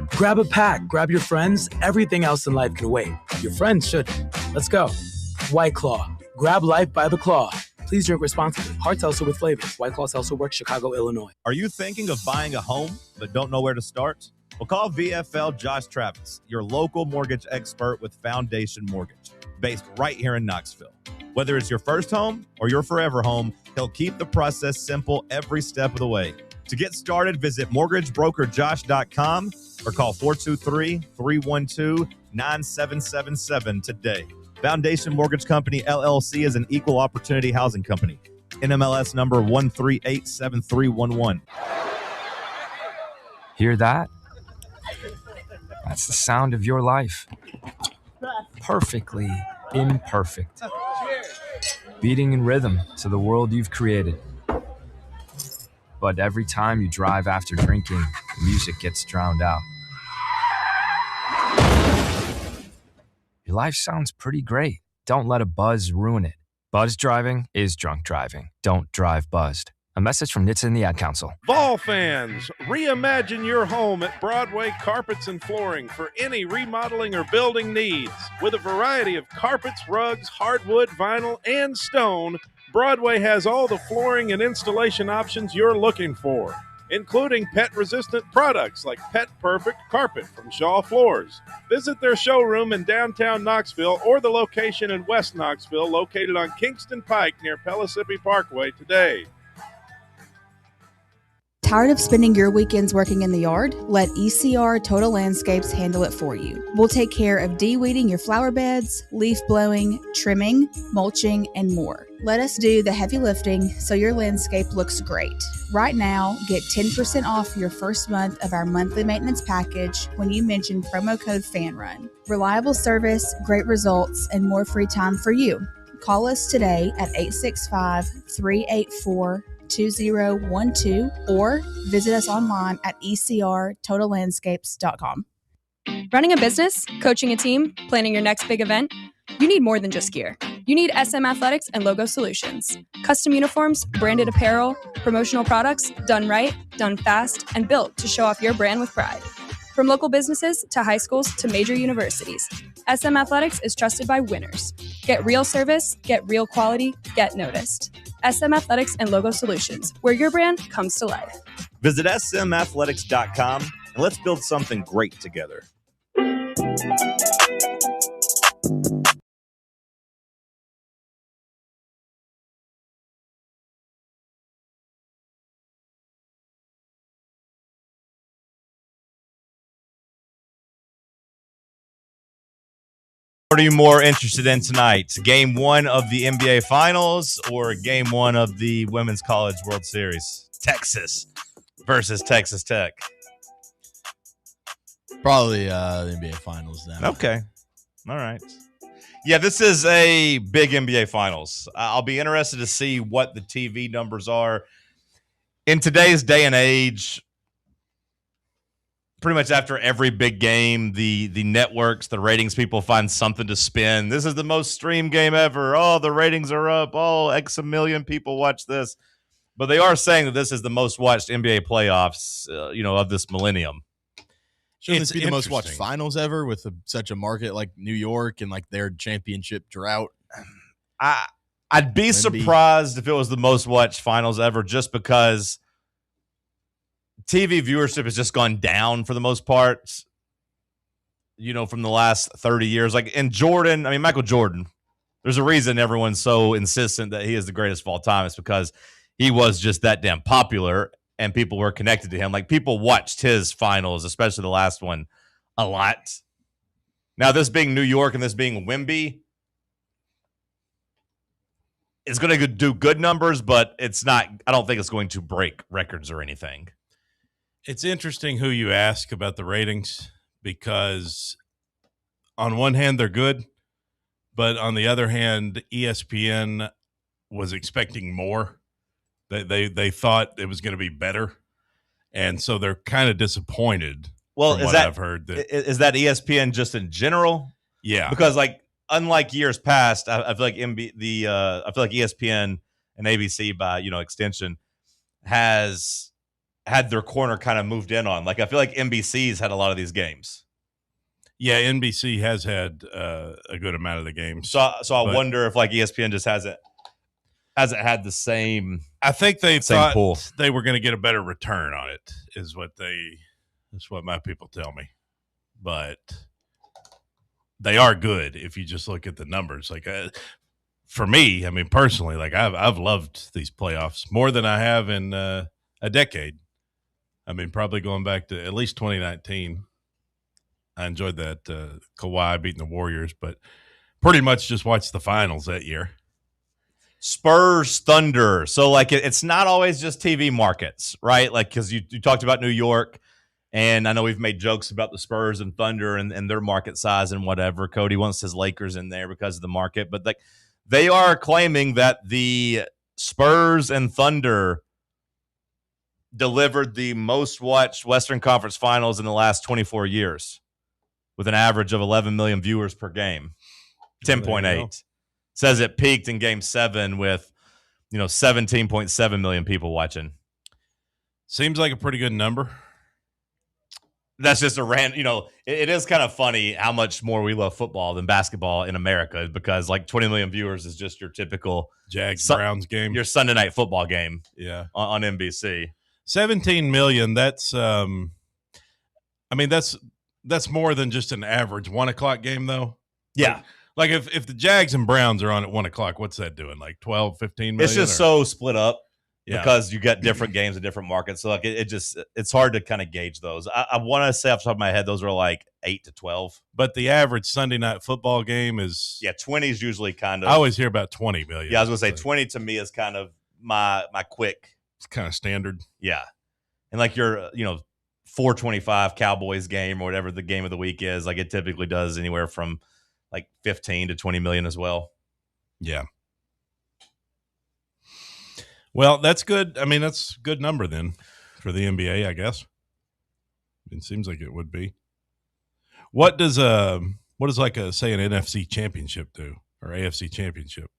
Grab a pack, grab your friends. Everything else in life can wait. Your friends shouldn't. Let's go. White Claw. Grab life by the claw. Please drink responsibly. Hard seltzer with flavors. White Claw Seltzer Works, Chicago, Illinois. Are you thinking of buying a home but don't know where to start? Well, call VFL Josh Travis, your local mortgage expert with Foundation Mortgage, based right here in Knoxville. Whether it's your first home or your forever home, he'll keep the process simple every step of the way. To get started, visit mortgagebrokerjosh.com or call 423-312-9777 today. Foundation Mortgage Company, LLC is an equal opportunity housing company. NMLS number 1387311. Hear that? That's the sound of your life. Perfectly imperfect. Beating in rhythm to the world you've created. But every time you drive after drinking, the music gets drowned out. Your life sounds pretty great. Don't let a buzz ruin it. Buzz driving is drunk driving. Don't drive buzzed. A message from NHTSA and the Ad Council. Vol fans, reimagine your home at Broadway Carpets and Flooring for any remodeling or building needs. With a variety of carpets, rugs, hardwood, vinyl, and stone, Broadway has all the flooring and installation options you're looking for, including pet-resistant products like Pet Perfect Carpet from Shaw Floors. Visit their showroom in downtown Knoxville or the location in West Knoxville located on Kingston Pike near Pellissippi Parkway today. Tired of spending your weekends working in the yard? Let ECR Total Landscapes handle it for you. We'll take care of de-weeding your flower beds, leaf blowing, trimming, mulching, and more. Let us do the heavy lifting so your landscape looks great. Right now, get 10% off your first month of our monthly maintenance package when you mention promo code FANRUN. Reliable service, great results, and more free time for you. Call us today at 865-384-2012 or visit us online at ecrtotallandscapes.com. Running a business, coaching a team, planning your next big event? You need more than just gear. You need SM Athletics and Logo Solutions. Custom uniforms, branded apparel, promotional products, done right, done fast, and built to show off your brand with pride. From local businesses to high schools to major universities, SM Athletics is trusted by winners. Get real service, get real quality, get noticed. SM Athletics and Logo Solutions, where your brand comes to life. Visit smathletics.com and let's build something great together. 'What are you more interested in tonight? Game 1 of the NBA Finals or Game 1 of the Women's College World Series? Texas versus Texas Tech. Probably the NBA Finals now. Okay. All right. Yeah, this is a big NBA Finals. I'll be interested to see what the TV numbers are. In today's day and age, pretty much after every big game, the networks, the ratings people find something to spin. This is the most streamed game ever. Oh, the ratings are up. Oh, X a million people watch this. But they are saying that this is the most watched NBA playoffs, of this millennium. Shouldn't this be the most watched finals ever with such a market like New York and like their championship drought? I'd be surprised if it was the most watched finals ever, just because TV viewership has just gone down for the most part, from the last 30 years. Like in Michael Jordan, there's a reason everyone's so insistent that he is the greatest of all time. It's because he was just that damn popular and people were connected to him. Like people watched his finals, especially the last one, a lot. Now, this being New York and this being Wemby, it's going to do good numbers, but it's not. I don't think it's going to break records or anything. It's interesting who you ask about the ratings, because on one hand, they're good, but on the other hand, ESPN was expecting more. They thought it was going to be better, and so they're kind of disappointed. Well, from what I've heard, is that ESPN just in general? Yeah, because unlike years past, I feel like ESPN and ABC by extension has had their corner kind of moved in on. Like I feel like NBC's had a lot of these games. Yeah, NBC has had a good amount of the games. So I wonder if ESPN just hasn't had the same. I think they thought pool. They were going to get a better return on it. Is what my people tell me. But they are good if you just look at the numbers. Like for me, I mean personally, I've loved these playoffs more than I have in a decade. I mean, probably going back to at least 2019. I enjoyed that Kawhi beating the Warriors, but pretty much just watched the finals that year. Spurs, Thunder. So, it's not always just TV markets, right? Because you talked about New York, and I know we've made jokes about the Spurs and Thunder and their market size and whatever. Cody wants his Lakers in there because of the market. But, they are claiming that the Spurs and Thunder delivered the most watched Western Conference Finals in the last 24 years with an average of 11 million viewers per game, 10.8. Says it peaked in Game 7 with, 17.7 million people watching. Seems like a pretty good number. That's just a random, it is kind of funny how much more we love football than basketball in America, because 20 million viewers is just your typical Jags-Browns game. Your Sunday night football game. Yeah. On NBC. 17 million. That's, that's more than just an average 1 o'clock game though. Yeah. Like if the Jags and Browns are on at 1 o'clock, what's that doing? 12, 15 million? It's just so split up. because you get different games in different markets. So like it's hard to kind of gauge those. I want to say off the top of my head, those are like 8 to 12. But the average Sunday night football game is 20 is usually kind of. I always hear about 20 million. Yeah, I was gonna say 20 to me is kind of my quick. It's kind of standard. Yeah, and like your 425 Cowboys game or whatever the game of the week is, like it typically does anywhere from like 15 to 20 million as well. Yeah. Well, that's good. I mean, that's a good number then for the NBA, I guess. It seems like it would be. What does like say an NFC championship do or AFC championship?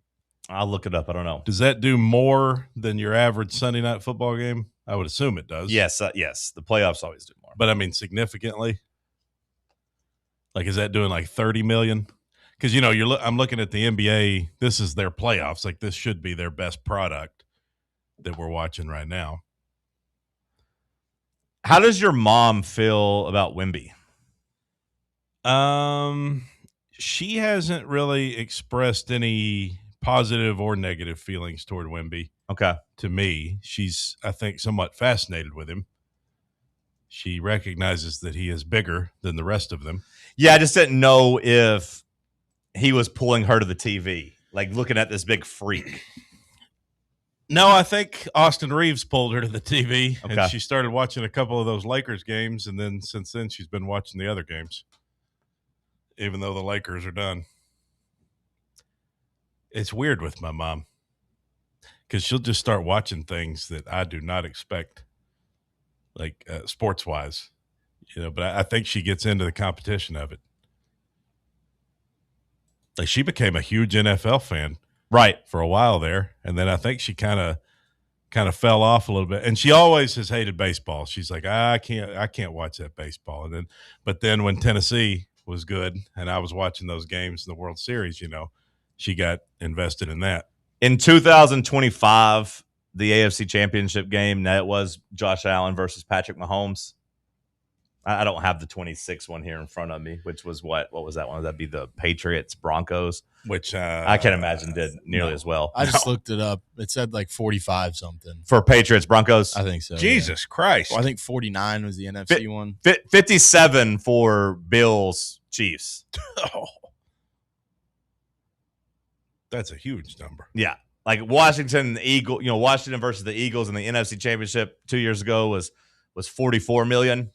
I'll look it up. I don't know. Does that do more than your average Sunday night football game? I would assume it does. Yes. The playoffs always do more. But I mean, significantly. Like, is that doing like 30 million? Because I'm looking at the NBA. This is their playoffs. Like, this should be their best product that we're watching right now. How does your mom feel about Wemby? She hasn't really expressed any positive or negative feelings toward Wemby. Okay. To me, she's, I think, somewhat fascinated with him. She recognizes that he is bigger than the rest of them. Yeah, I just didn't know if he was pulling her to the TV, like looking at this big freak. No, I think Austin Reeves pulled her to the TV, Okay. and she started watching a couple of those Lakers games, and then since then she's been watching the other games, even though the Lakers are done. It's weird with my mom because she'll just start watching things that I do not expect, like sports-wise, but I think she gets into the competition of it. Like, she became a huge NFL fan. Right. For a while there. And then I think she kind of fell off a little bit. And she always has hated baseball. She's like, I can't watch that baseball. But then when Tennessee was good and I was watching those games in the World Series, she got invested in that. In 2025, the AFC Championship game, that was Josh Allen versus Patrick Mahomes. I don't have the 26 one here in front of me, which was what was that one? Would that be the Patriots Broncos? Which I can't imagine did nearly as well. I just looked it up. It said like 45 something for Patriots Broncos. I think so. Jesus Christ! Well, I think 49 was the NFC one. 57 for Bills Chiefs. Oh, that's a huge number. Yeah, like Washington Washington versus the Eagles in the NFC Championship 2 years ago was 44 million.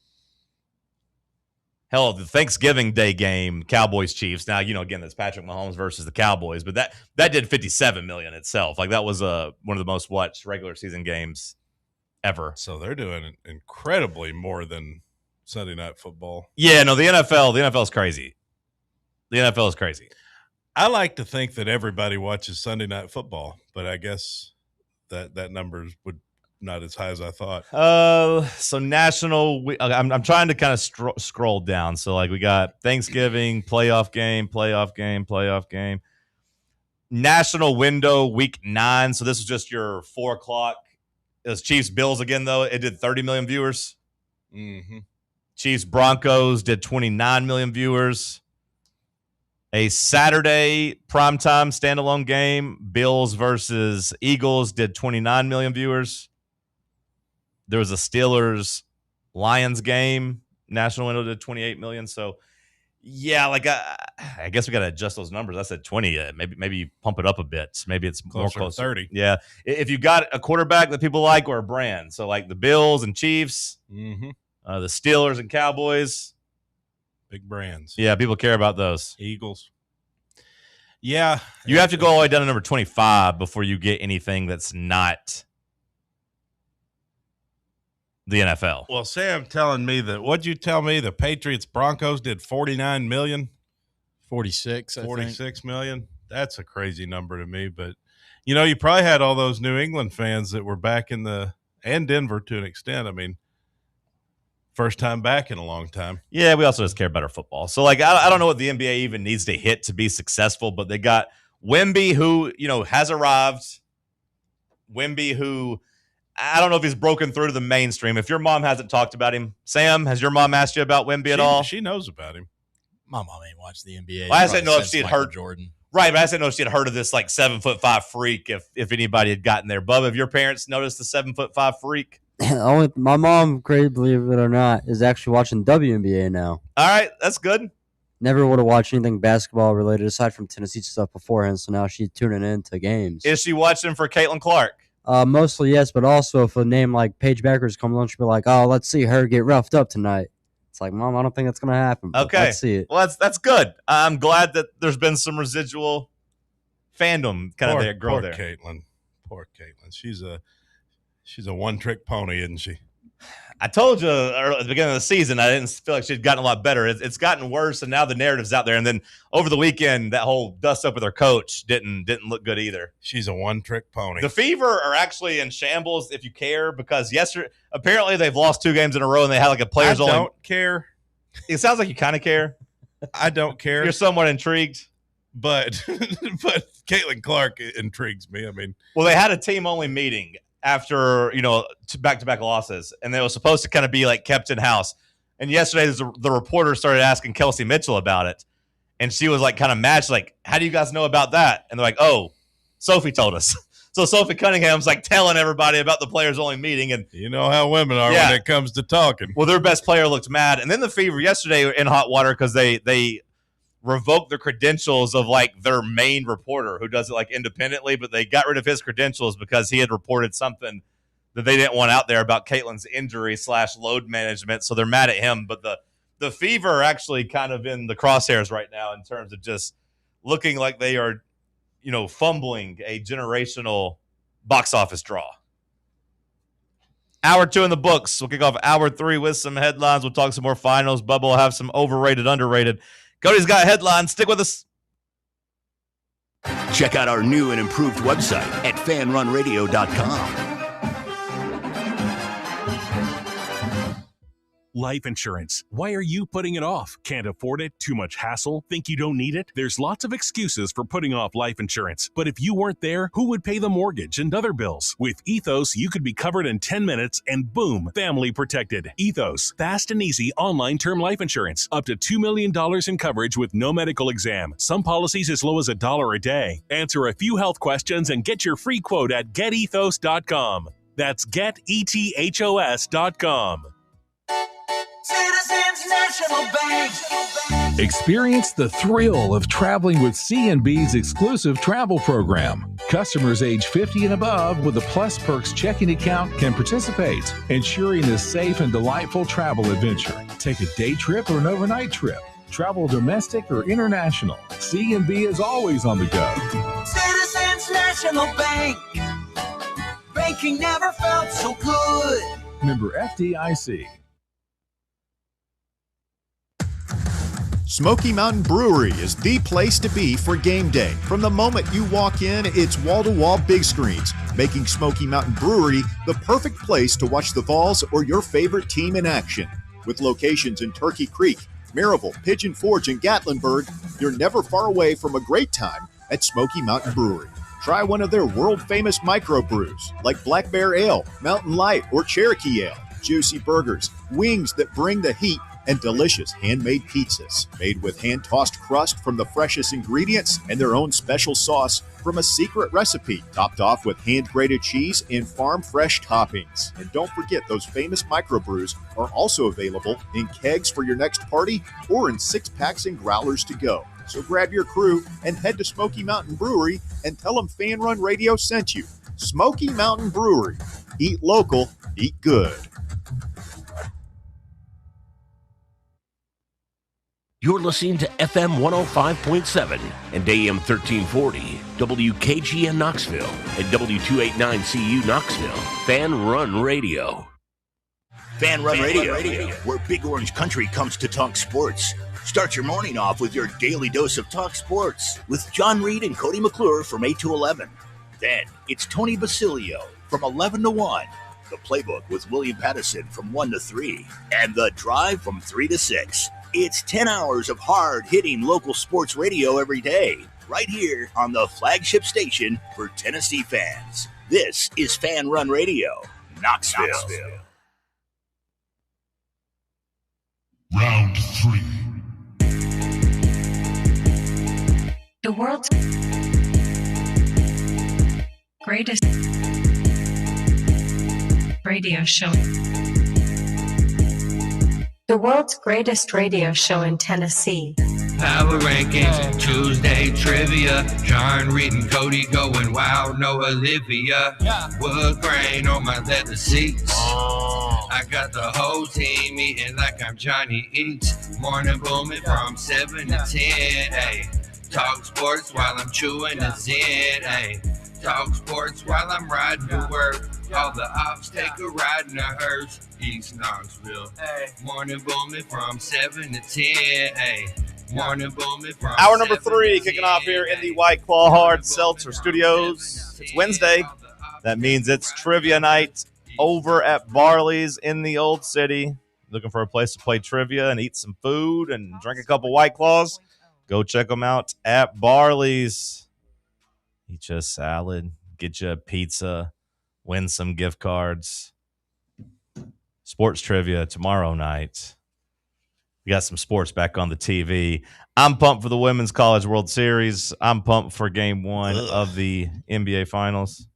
Hell, the Thanksgiving Day game, Cowboys Chiefs. Now, again, that's Patrick Mahomes versus the Cowboys, but that did 57 million itself. Like, that was one of the most watched regular season games ever. So they're doing incredibly more than Sunday Night Football. Yeah, no, the NFL is crazy. The NFL is crazy. I like to think that everybody watches Sunday Night Football, but I guess that number would not as high as I thought. So national. I'm trying to kind of scroll down. So like we got Thanksgiving, playoff game. National window week 9. So this was just your 4:00. It was Chiefs Bills again though. It did 30 million viewers. Mm-hmm. Chiefs Broncos did 29 million viewers. A Saturday primetime standalone game, Bills versus Eagles, did 29 million viewers. There was a Steelers-Lions game. National window did 28 million. So, yeah, like I guess we got to adjust those numbers. I said 20. Maybe pump it up a bit. Maybe it's more close to 30. Yeah. If you got a quarterback that people like or a brand. So, like the Bills and Chiefs, mm-hmm. The Steelers and Cowboys. Big brands. Yeah, people care about those. Eagles. Yeah. You have to go all the way down to number 25 before you get anything that's not the NFL. Well, Sam telling me that, what'd you tell me? The Patriots Broncos did 49 million? 46, I think. 46 million? That's a crazy number to me. But, you probably had all those New England fans that were back and Denver to an extent. I mean, first time back in a long time. Yeah, we also just care about our football. So, like, I don't know what the NBA even needs to hit to be successful, but they got Wemby, who, has arrived. Wemby, who, I don't know if he's broken through to the mainstream. If your mom hasn't talked about him, Sam, has your mom asked you about Wemby at all? She knows about him. My mom ain't watched the NBA. Well, I didn't know if she had heard Jordan. Right, but I didn't know she had heard of this like 7'5" freak. If anybody had gotten there, Bubba, have your parents noticed the 7'5" freak? Only my mom, crazy believe it or not, is actually watching WNBA now. All right, that's good. Never would have watched anything basketball related aside from Tennessee stuff beforehand, so now she's tuning into games. Is she watching for Caitlin Clark? Mostly yes, but also if a name like Paige Beckers comes on, she'll be like, "Oh, let's see her get roughed up tonight." It's like, Mom, I don't think that's gonna happen. Okay, let's see it. Well, that's good. I'm glad that there's been some residual fandom kind of there. Poor Caitlin. Poor Caitlin. She's a one-trick pony, isn't she? I told you at the beginning of the season, I didn't feel like she'd gotten a lot better. It's gotten worse, and now the narrative's out there. And then over the weekend, that whole dust up with her coach didn't look good either. She's a one-trick pony. The Fever are actually in shambles, if you care, because yesterday apparently they've lost 2 games in a row, and they had like a players only. I don't care. It sounds like you kind of care. I don't care. You're somewhat intrigued, but Caitlin Clark intrigues me. I mean, well, they had a team only meeting after, back-to-back losses, and they were supposed to kind of be like kept in house. And yesterday the reporter started asking Kelsey Mitchell about it, and she was like kind of mad. She's like, "How do you guys know about that?" And they're like, "Oh, Sophie told us." So Sophie Cunningham's like telling everybody about the players only meeting, and you know how women are when it comes to talking. Well, their best player looked mad, and then the Fever yesterday were in hot water because they revoked the credentials of like their main reporter who does it like independently, but they got rid of his credentials because he had reported something that they didn't want out there about Caitlin's injury / load management. So they're mad at him. But the Fever are actually kind of in the crosshairs right now in terms of just looking like they are, fumbling a generational box office draw. Hour 2 in the books. We'll kick off hour 3 with some headlines. We'll talk some more finals. Bubba will have some overrated, underrated. Cody's got headlines. Stick with us. Check out our new and improved website at fanrunradio.com. Life insurance. Why are you putting it off? Can't afford it? Too much hassle? Think you don't need it? There's lots of excuses for putting off life insurance. But if you weren't there, who would pay the mortgage and other bills? With Ethos, you could be covered in 10 minutes and boom, family protected. Ethos, fast and easy online term life insurance. Up to $2 million in coverage with no medical exam. Some policies as low as $1 a day. Answer a few health questions and get your free quote at getethos.com. That's getethos.com. Citizens National Bank. Experience the thrill of traveling with C&B's exclusive travel program. Customers age 50 and above with a Plus Perks checking account can participate, ensuring a safe and delightful travel adventure. Take a day trip or an overnight trip. Travel domestic or international. C&B is always on the go. Citizens National Bank. Banking never felt so good. Member FDIC. Smoky Mountain Brewery is the place to be for game day. From the moment you walk in, it's wall-to-wall big screens, making Smoky Mountain Brewery the perfect place to watch the Vols or your favorite team in action. With locations in Turkey Creek, Maryville, Pigeon Forge, and Gatlinburg, you're never far away from a great time at Smoky Mountain Brewery. Try one of their world-famous microbrews like Black Bear Ale, Mountain Light, or Cherokee Ale. Juicy burgers, wings that bring the heat, and delicious handmade pizzas made with hand-tossed crust from the freshest ingredients and their own special sauce from a secret recipe, topped off with hand-grated cheese and farm-fresh toppings. And don't forget, those famous microbrews are also available in kegs for your next party or in 6-packs and growlers to go. So grab your crew and head to Smoky Mountain Brewery and tell them Fan Run Radio sent you. Smoky Mountain Brewery. Eat local, eat good. You're listening to FM 105.7 and AM 1340, WKGN Knoxville, and W289CU Knoxville. Fan Run Radio. Fan Run Radio, where Big Orange Country comes to talk sports. Start your morning off with your daily dose of talk sports with John Reed and Cody McClure from 8 to 11. Then it's Tony Basilio from 11 to 1. The Playbook with William Pattison from 1 to 3. And The Drive from 3 to 6. It's 10 hours of hard-hitting local sports radio every day, right here on the flagship station for Tennessee fans. This is Fan Run Radio, Knoxville. Round 3. The world's greatest radio show. The world's greatest radio show in Tennessee. Power rankings, Tuesday trivia. John Reed and Cody going wild, no Olivia. Wood grain on my leather seats. I got the whole team eating like I'm Johnny Eats. Morning booming from 7 to 10. Ay. Talk sports while I'm chewing a Zen. Ay. Talk sports while I'm riding to work. All the ops take a ride in a hearse. East Knoxville. Morning booming from 7 to 10. Ay. Morning booming from Hour number 3 kicking off here in the White Claw Hard Seltzer Studios. It's Wednesday. That means it's trivia night over at Barley's in the Old City. Looking for a place to play trivia and eat some food and drink a couple White Claws? Go check them out at Barley's. Eat you a salad, get you a pizza, win some gift cards. Sports trivia tomorrow night. We got some sports back on the TV. I'm pumped for the Women's College World Series. I'm pumped for Game 1 of the NBA Finals.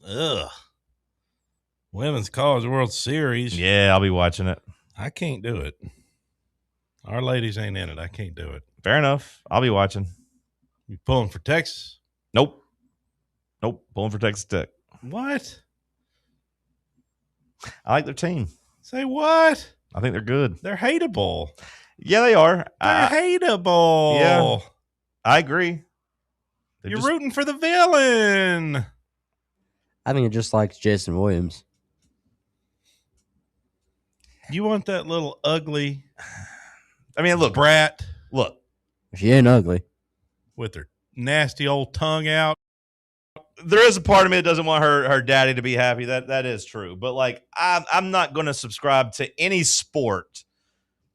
Ugh. Women's College World Series. Yeah, I'll be watching it. I can't do it. Our ladies ain't in it. I can't do it. Fair enough. I'll be watching. You pulling for Texas? Nope. Pulling for Texas Tech. What? I like their team. Say what? I think they're good. They're hateable. Yeah, they are. They're hateable. Yeah, I agree. You're rooting for the villain. I think it just likes Jason Williams. You want that little ugly look, brat. Look. She ain't ugly. With her nasty old tongue out. There is a part of me that doesn't want her daddy to be happy. That is true. But, like, I'm not going to subscribe to any sport.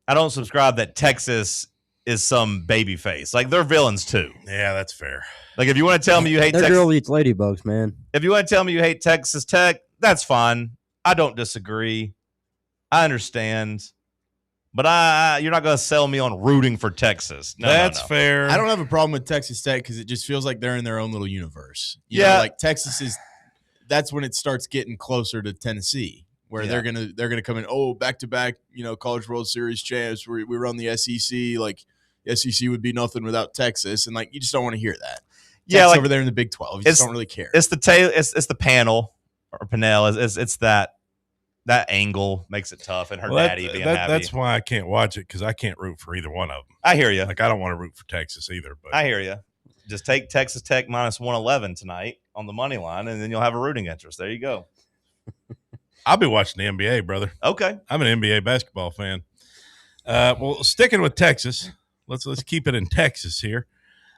I don't subscribe that Texas is some baby face. Like, they're villains, too. Yeah, that's fair. Like, if you want to tell me you hate Their Texas. girl eats ladybugs, man. If you want to tell me you hate Texas Tech, that's fine. I don't disagree. I understand. But you're not going to sell me on rooting for Texas. No, that's fair. I don't have a problem with Texas Tech because it just feels like they're in their own little universe. You Yeah. know, like Texas is. That's when it starts getting closer to Tennessee, where they're gonna come in. Back to back, College World Series champs. We run the SEC. Like the SEC would be nothing without Texas, and like you just don't want to hear that. Yeah, Tech's like over there in the Big 12, you just don't really care. It's the panel or panel. It's that angle makes it tough, and her daddy being happy. That's why I can't watch it, because I can't root for either one of them. I hear you. Like, I don't want to root for Texas either. But I hear you. Just take Texas Tech minus 111 tonight on the money line, and then you'll have a rooting interest. There you go. I'll be watching the NBA, brother. Okay. I'm an NBA basketball fan. Well, sticking with Texas, let's keep it in Texas here.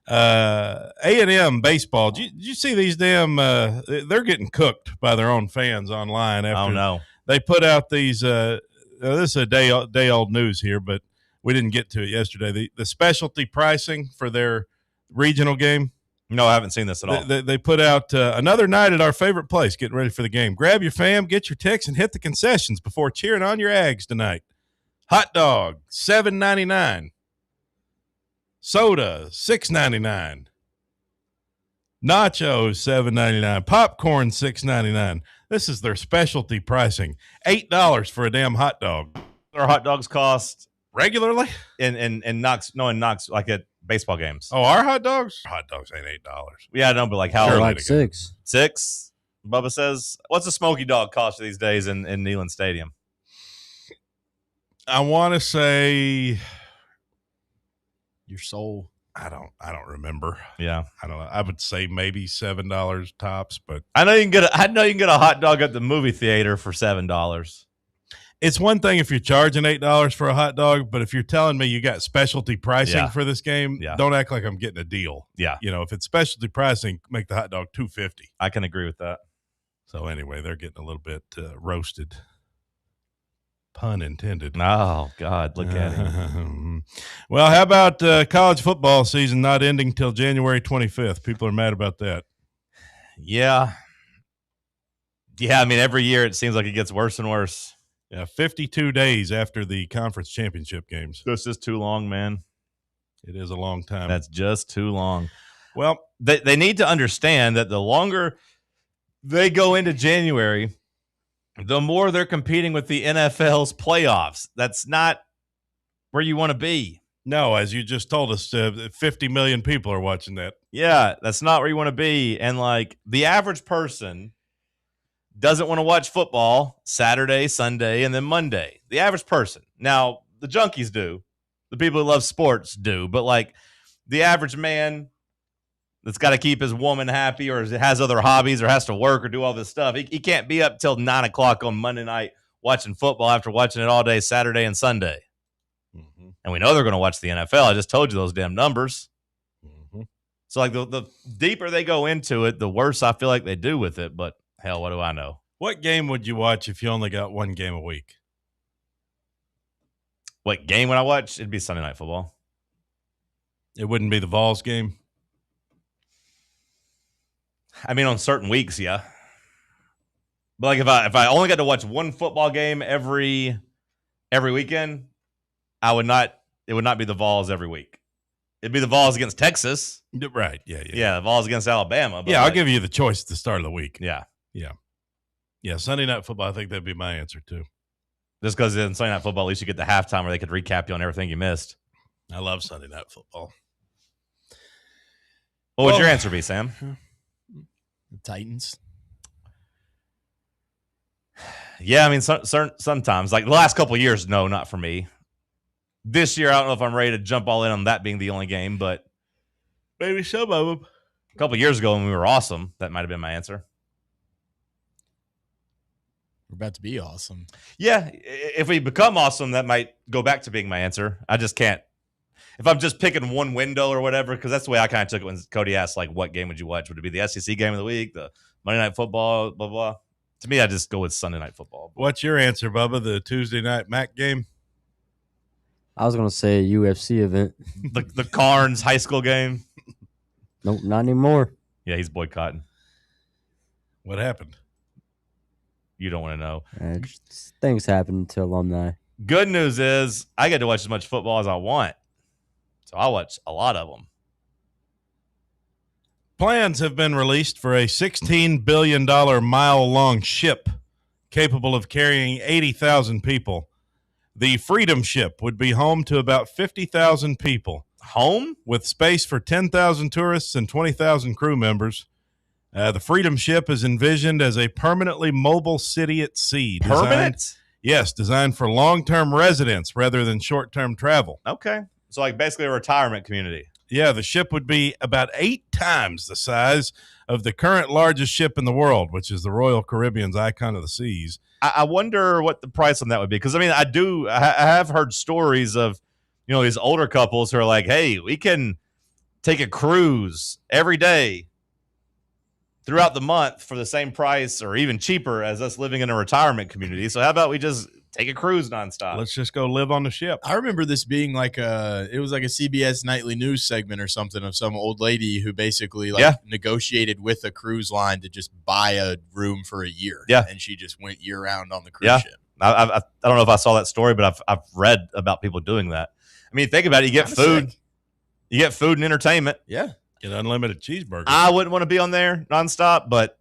A&M baseball. Did you see these damn? They're getting cooked by their own fans online. After no. They put out these. This is a day old news here, but we didn't get to it yesterday. The specialty pricing for their regional game. No, I haven't seen this at all. They put out another night at our favorite place, getting ready for the game. Grab your fam, get your ticks, and hit the concessions before cheering on your Ags tonight. Hot dog, $7.99. Soda, $6.99. Nachos, $7.99. Popcorn, $6.99. This is their specialty pricing. $8 for a damn hot dog. Our hot dogs cost regularly in Knox, like at baseball games. Oh, our hot dogs? Hot dogs ain't $8. Yeah, I know, but like how? Sure, like $6. $6. Bubba says, what's a smoky dog cost these days in Neyland Stadium? I want to say your soul. I don't remember. Yeah, I don't know. I would say maybe $7 tops, but I know you can get a hot dog at the movie theater for $7. It's one thing if you're charging $8 for a hot dog, but if you're telling me you got specialty pricing for this game, don't act like I'm getting a deal. Yeah, if it's specialty pricing, make the hot dog $2.50. I can agree with that. So anyway, they're getting a little bit roasted. Pun intended. Oh, God, look at him. Well, how about college football season not ending till January 25th? People are mad about that. Yeah. Yeah, I mean, every year it seems like it gets worse and worse. Yeah, 52 days after the conference championship games. This is too long, man. It is a long time. That's just too long. Well, they need to understand that the longer they go into January, the more they're competing with the NFL's playoffs. That's not where you want to be. No, as you just told us, 50 million people are watching that. Yeah, that's not where you want to be. And like the average person doesn't want to watch football Saturday, Sunday, and then Monday. The average person. Now, the junkies do. The people who love sports do. But like the average man that's got to keep his woman happy or has other hobbies or has to work or do all this stuff, he can't be up till 9 o'clock on Monday night watching football after watching it all day Saturday and Sunday. Mm-hmm. And we know they're going to watch the NFL. I just told you those damn numbers. Mm-hmm. So like the deeper they go into it, the worse I feel like they do with it. But hell, what do I know? What game would you watch if you only got one game a week? What game would I watch? It'd be Sunday Night Football. It wouldn't be the Vols game? I mean, on certain weeks, yeah. But like if I only got to watch one football game every weekend, it would not be the Vols every week. It'd be the Vols against Texas. Right. Yeah. Yeah, the Vols against Alabama. But I'll give you the choice at the start of the week. Yeah. Yeah, Sunday Night Football, I think that'd be my answer too. Just because in Sunday Night Football, at least you get the halftime where they could recap you on everything you missed. I love Sunday Night Football. What would your answer be, Sam? The Titans. Yeah, I mean, sometimes. Like the last couple of years, no, not for me. This year, I don't know if I'm ready to jump all in on that being the only game, but maybe some of them. A couple of years ago when we were awesome, that might have been my answer. We're about to be awesome. Yeah, if we become awesome, that might go back to being my answer. I just can't. If I'm just picking one window or whatever, because that's the way I kind of took it when Cody asked, like, what game would you watch? Would it be the SEC game of the week, the Monday Night Football, blah, blah? To me, I just go with Sunday Night Football. What's your answer, Bubba? The Tuesday night MAC game? I was going to say a UFC event. The Carnes high school game? Nope, not anymore. Yeah, he's boycotting. What happened? You don't want to know. Things happen to alumni. Good news is I get to watch as much football as I want. So I watch a lot of them. Plans have been released for a $16 billion mile-long ship capable of carrying 80,000 people. The Freedom Ship would be home to about 50,000 people. Home? With space for 10,000 tourists and 20,000 crew members. The Freedom Ship is envisioned as a permanently mobile city at sea. Permanent? Yes, designed for long-term residence rather than short-term travel. Okay. So like basically a retirement community. Yeah, the ship would be about 8 times the size of the current largest ship in the world, which is the Royal Caribbean's Icon of the Seas. I wonder what the price on that would be. Because, I mean, I have heard stories of, you know, these older couples who are like, hey, we can take a cruise every day throughout the month for the same price or even cheaper as us living in a retirement community. So how about we just take a cruise nonstop? Let's just go live on the ship. I remember this being like it was like a CBS nightly news segment or something of some old lady who basically negotiated with a cruise line to just buy a room for a year. Yeah. And she just went year round on the cruise ship. I don't know if I saw that story, but I've read about people doing that. I mean, think about it. You get food. Sick. You get food and entertainment. Yeah. Get unlimited cheeseburgers. I wouldn't want to be on there nonstop, but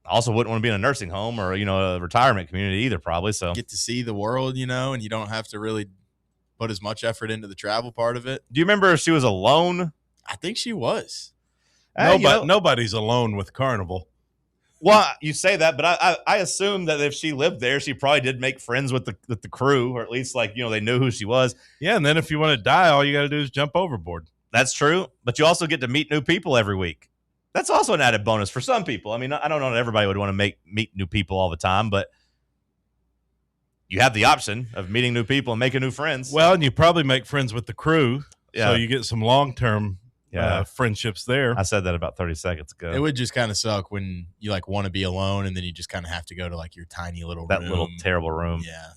I also wouldn't want to be in a nursing home or, you know, a retirement community either, probably. So get to see the world, you know, and you don't have to really put as much effort into the travel part of it. Do you remember if she was alone? I think she was. Nobody's alone with Carnival. Well, you say that, but I assume that if she lived there, she probably did make friends with the crew, or at least, like, you know, they knew who she was. Yeah, and then if you want to die, all you got to do is jump overboard. That's true, but you also get to meet new people every week. That's also an added bonus for some people. I mean, I don't know that everybody would want to meet new people all the time, but you have the option of meeting new people and making new friends. Well, and you probably make friends with the crew, Yeah. so you get some long-term friendships there. I said that about 30 seconds ago. It would just kind of suck when you like want to be alone and then you just kind of have to go to like your tiny little room. Little terrible room. Yeah.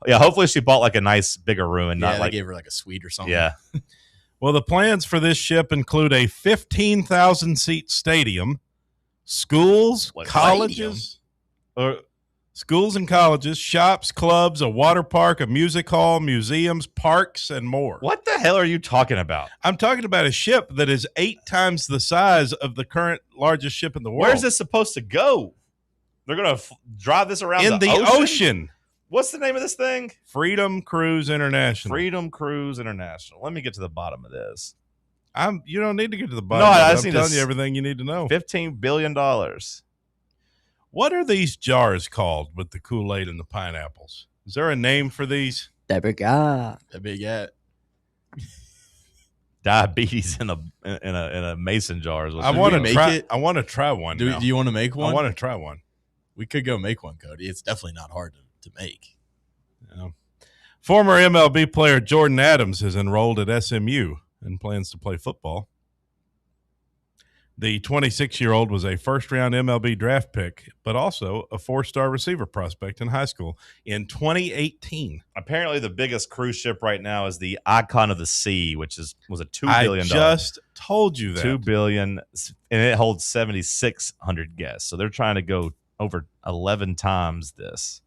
Yeah, hopefully she bought like a nice bigger room and not they like gave her like a suite or something. Yeah. Well, the plans for this ship include a 15,000-seat stadium, schools, colleges. Or schools and colleges, shops, clubs, a water park, a music hall, museums, parks, and more. What the hell are you talking about? I'm talking about a ship that is 8 times the size of the current largest ship in the world. Where's this supposed to go? They're going to drive this around in the ocean. What's the name of this thing? Freedom Cruise International. Freedom Cruise International. Let me get to the bottom of this. You don't need to get to the bottom. No, I'm just need telling you everything you need to know. $15 billion. What are these jars called with the Kool-Aid and the pineapples? Is there a name for these? That big at. Diabetes in a mason jar. I want to make it. I want to try one. Do you want to make one? I want to try one. We could go make one, Cody. It's definitely not hard to make. Yeah. Former MLB player Jordan Adams has enrolled at SMU and plans to play football. The 26-year-old was a first-round MLB draft pick, but also a 4-star receiver prospect in high school in 2018. Apparently, the biggest cruise ship right now is the Icon of the Sea, which was a $2 billion. I just told you that. $2 billion, and it holds 7,600 guests. So they're trying to go over 11 times this.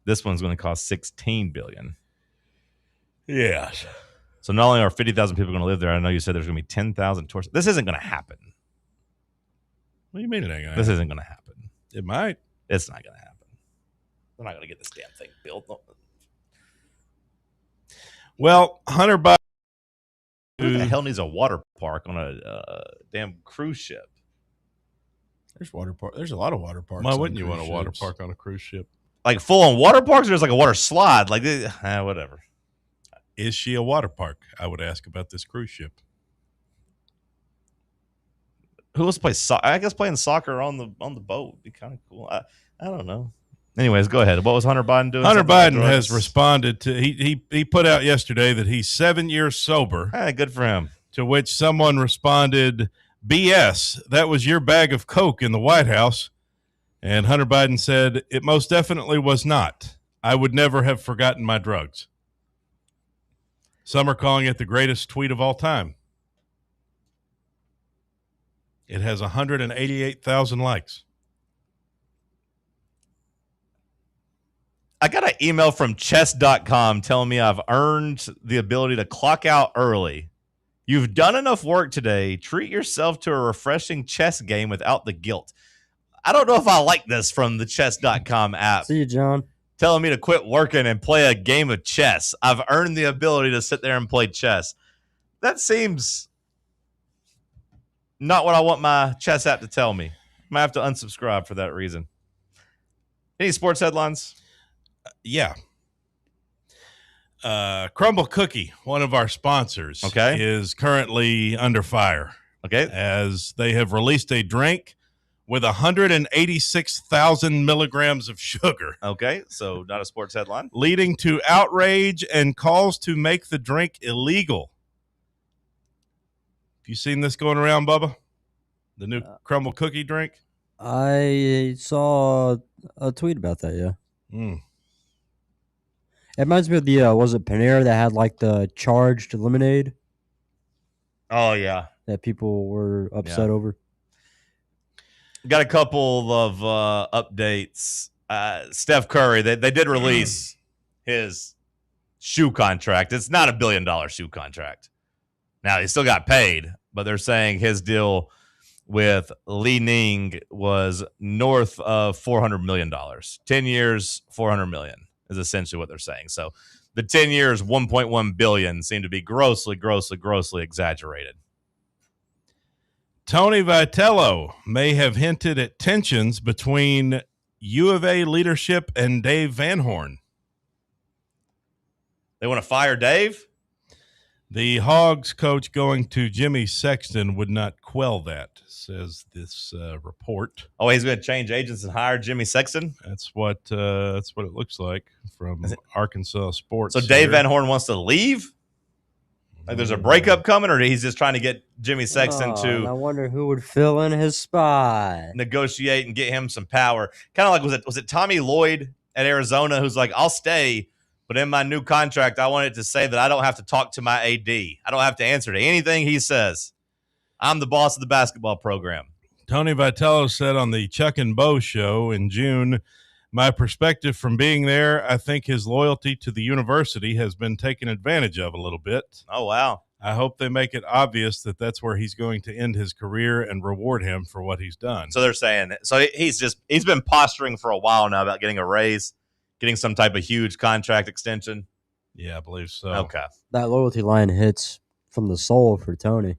This one's going to cost $16 billion. Yes. So not only are 50,000 people going to live there, I know you said there's going to be 10,000 tourists. This isn't going to happen. What do you mean it ain't going to happen? This isn't going to happen. It might. It's not going to happen. They're not going to get this damn thing built. Well, Hunter Biden. Who the hell needs a water park on a damn cruise ship? There's water park. There's a lot of water parks. Why wouldn't you want a water park on a cruise ship? Like full on water parks, or just like a water slide? Like whatever. Is she a water park? I would ask about this cruise ship. Who wants to play soccer? I guess playing soccer on the boat would be kind of cool. I don't know. Anyways, go ahead. What was Hunter Biden doing? Hunter Biden has responded to he put out yesterday that he's 7 years sober. Hey, good for him. To which someone responded, BS, that was your bag of Coke in the White House. And Hunter Biden said, it most definitely was not. I would never have forgotten my drugs. Some are calling it the greatest tweet of all time. It has 188,000 likes. I got an email from chess.com telling me I've earned the ability to clock out early. You've done enough work today. Treat yourself to a refreshing chess game without the guilt. I don't know if I like this from the chess.com app. See you, John. Telling me to quit working and play a game of chess. I've earned the ability to sit there and play chess. That seems not what I want my chess app to tell me. I might have to unsubscribe for that reason. Any sports headlines? Yeah. Crumble Cookie, one of our sponsors, is currently under fire. Okay. As they have released a drink with 186,000 milligrams of sugar. Okay, so not a sports headline. Leading to outrage and calls to make the drink illegal. Have you seen this going around, Bubba? The new Crumble Cookie drink? I saw a tweet about that, yeah. It reminds me of the, was it Panera that had like the charged lemonade? Oh, yeah. That people were upset over. Got a couple of updates. Steph Curry, they did release his shoe contract. It's not $1 billion shoe contract. Now, he still got paid, but they're saying his deal with Li Ning was north of $400 million. 10 years, $400 million is essentially what they're saying. So the 10 years, $1.1 billion seem to be grossly exaggerated. Tony Vitello may have hinted at tensions between U of A leadership and Dave Van Horn. They want to fire Dave? The Hogs coach going to Jimmy Sexton would not quell that, says this report. Oh, he's going to change agents and hire Jimmy Sexton? That's what it looks like from Arkansas Sports. So Dave Van Horn wants to leave? Like there's a breakup coming, or he's just trying to get Jimmy Sexton to I wonder who would fill in his spot. Negotiate and get him some power. Kind of like, was it Tommy Lloyd at Arizona who's like, I'll stay, but in my new contract, I want it to say that I don't have to talk to my AD. I don't have to answer to anything he says. I'm the boss of the basketball program. Tony Vitello said on the Chuck and Bo show in June, My perspective from being there, I think his loyalty to the university has been taken advantage of a little bit. Oh, wow. I hope they make it obvious that that's where he's going to end his career and reward him for what he's done. So they're saying – so he's been posturing for a while now about getting a raise, getting some type of huge contract extension. Yeah, I believe so. Okay. That loyalty line hits from the soul for Tony.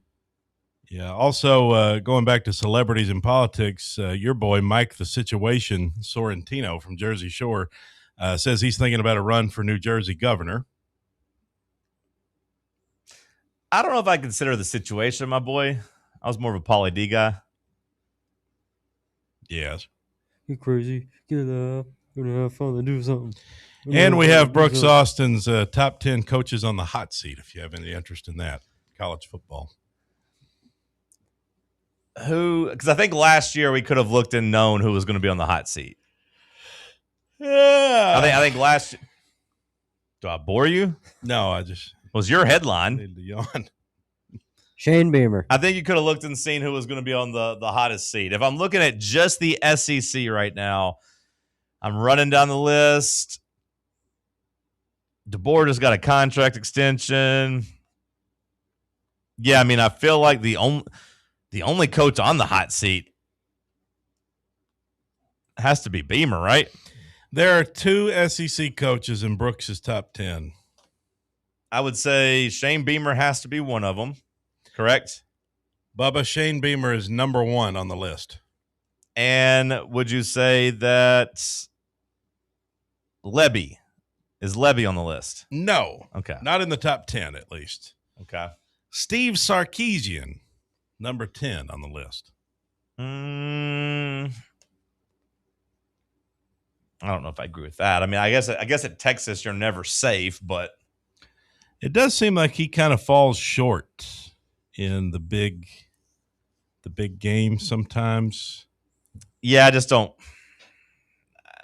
Yeah. Also, going back to celebrities in politics, your boy Mike the Situation Sorrentino from Jersey Shore says he's thinking about a run for New Jersey governor. I don't know if I consider the Situation, my boy. I was more of a Pauly D guy. Yes. You crazy? Get up. Gonna have fun and do something. And we have Brooks Austin's top 10 coaches on the hot seat, if you have any interest in that, college football. Because I think last year we could have looked and known who was going to be on the hot seat. Yeah. I think last. Do I bore you? No, I just was your headline. Need to yawn. Shane Beamer. I think you could have looked and seen who was going to be on the hottest seat. If I'm looking at just the SEC right now, I'm running down the list. DeBoer just got a contract extension. Yeah, I mean, I feel like the only coach on the hot seat has to be Beamer, right? There are 2 SEC coaches in Brooks' top 10. I would say Shane Beamer has to be one of them, correct? Bubba, Shane Beamer is number 1 on the list. And would you say that Lebby is on the list? No. Okay. Not in the top 10, at least. Okay. Steve Sarkisian, number 10 on the list. I don't know if I agree with that. I mean, I guess at Texas you're never safe, but it does seem like he kind of falls short in the big game sometimes. Yeah, I just don't.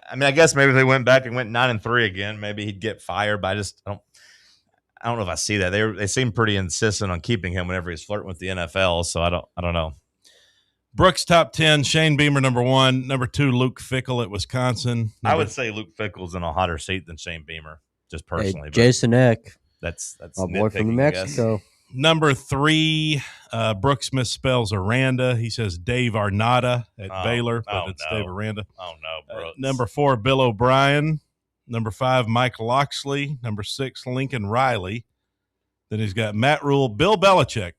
I mean, I guess maybe if they went back and went 9-3 again, maybe he'd get fired. But I don't know if I see that. They seem pretty insistent on keeping him whenever he's flirting with the NFL. So I don't know. Brooks top 10, Shane Beamer number 1, number 2 Luke Fickell at Wisconsin. I would say Luke Fickell's in a hotter seat than Shane Beamer, just personally. Hey, Jason Eck, that's my boy from New Mexico. Number 3, Brooks misspells Aranda. He says Dave Arnada at Baylor, but it's Dave Aranda. Oh no, Brooks. Number 4, Bill O'Brien. Number 5, Mike Loxley. Number 6, Lincoln Riley. Then he's got Matt Rule, Bill Belichick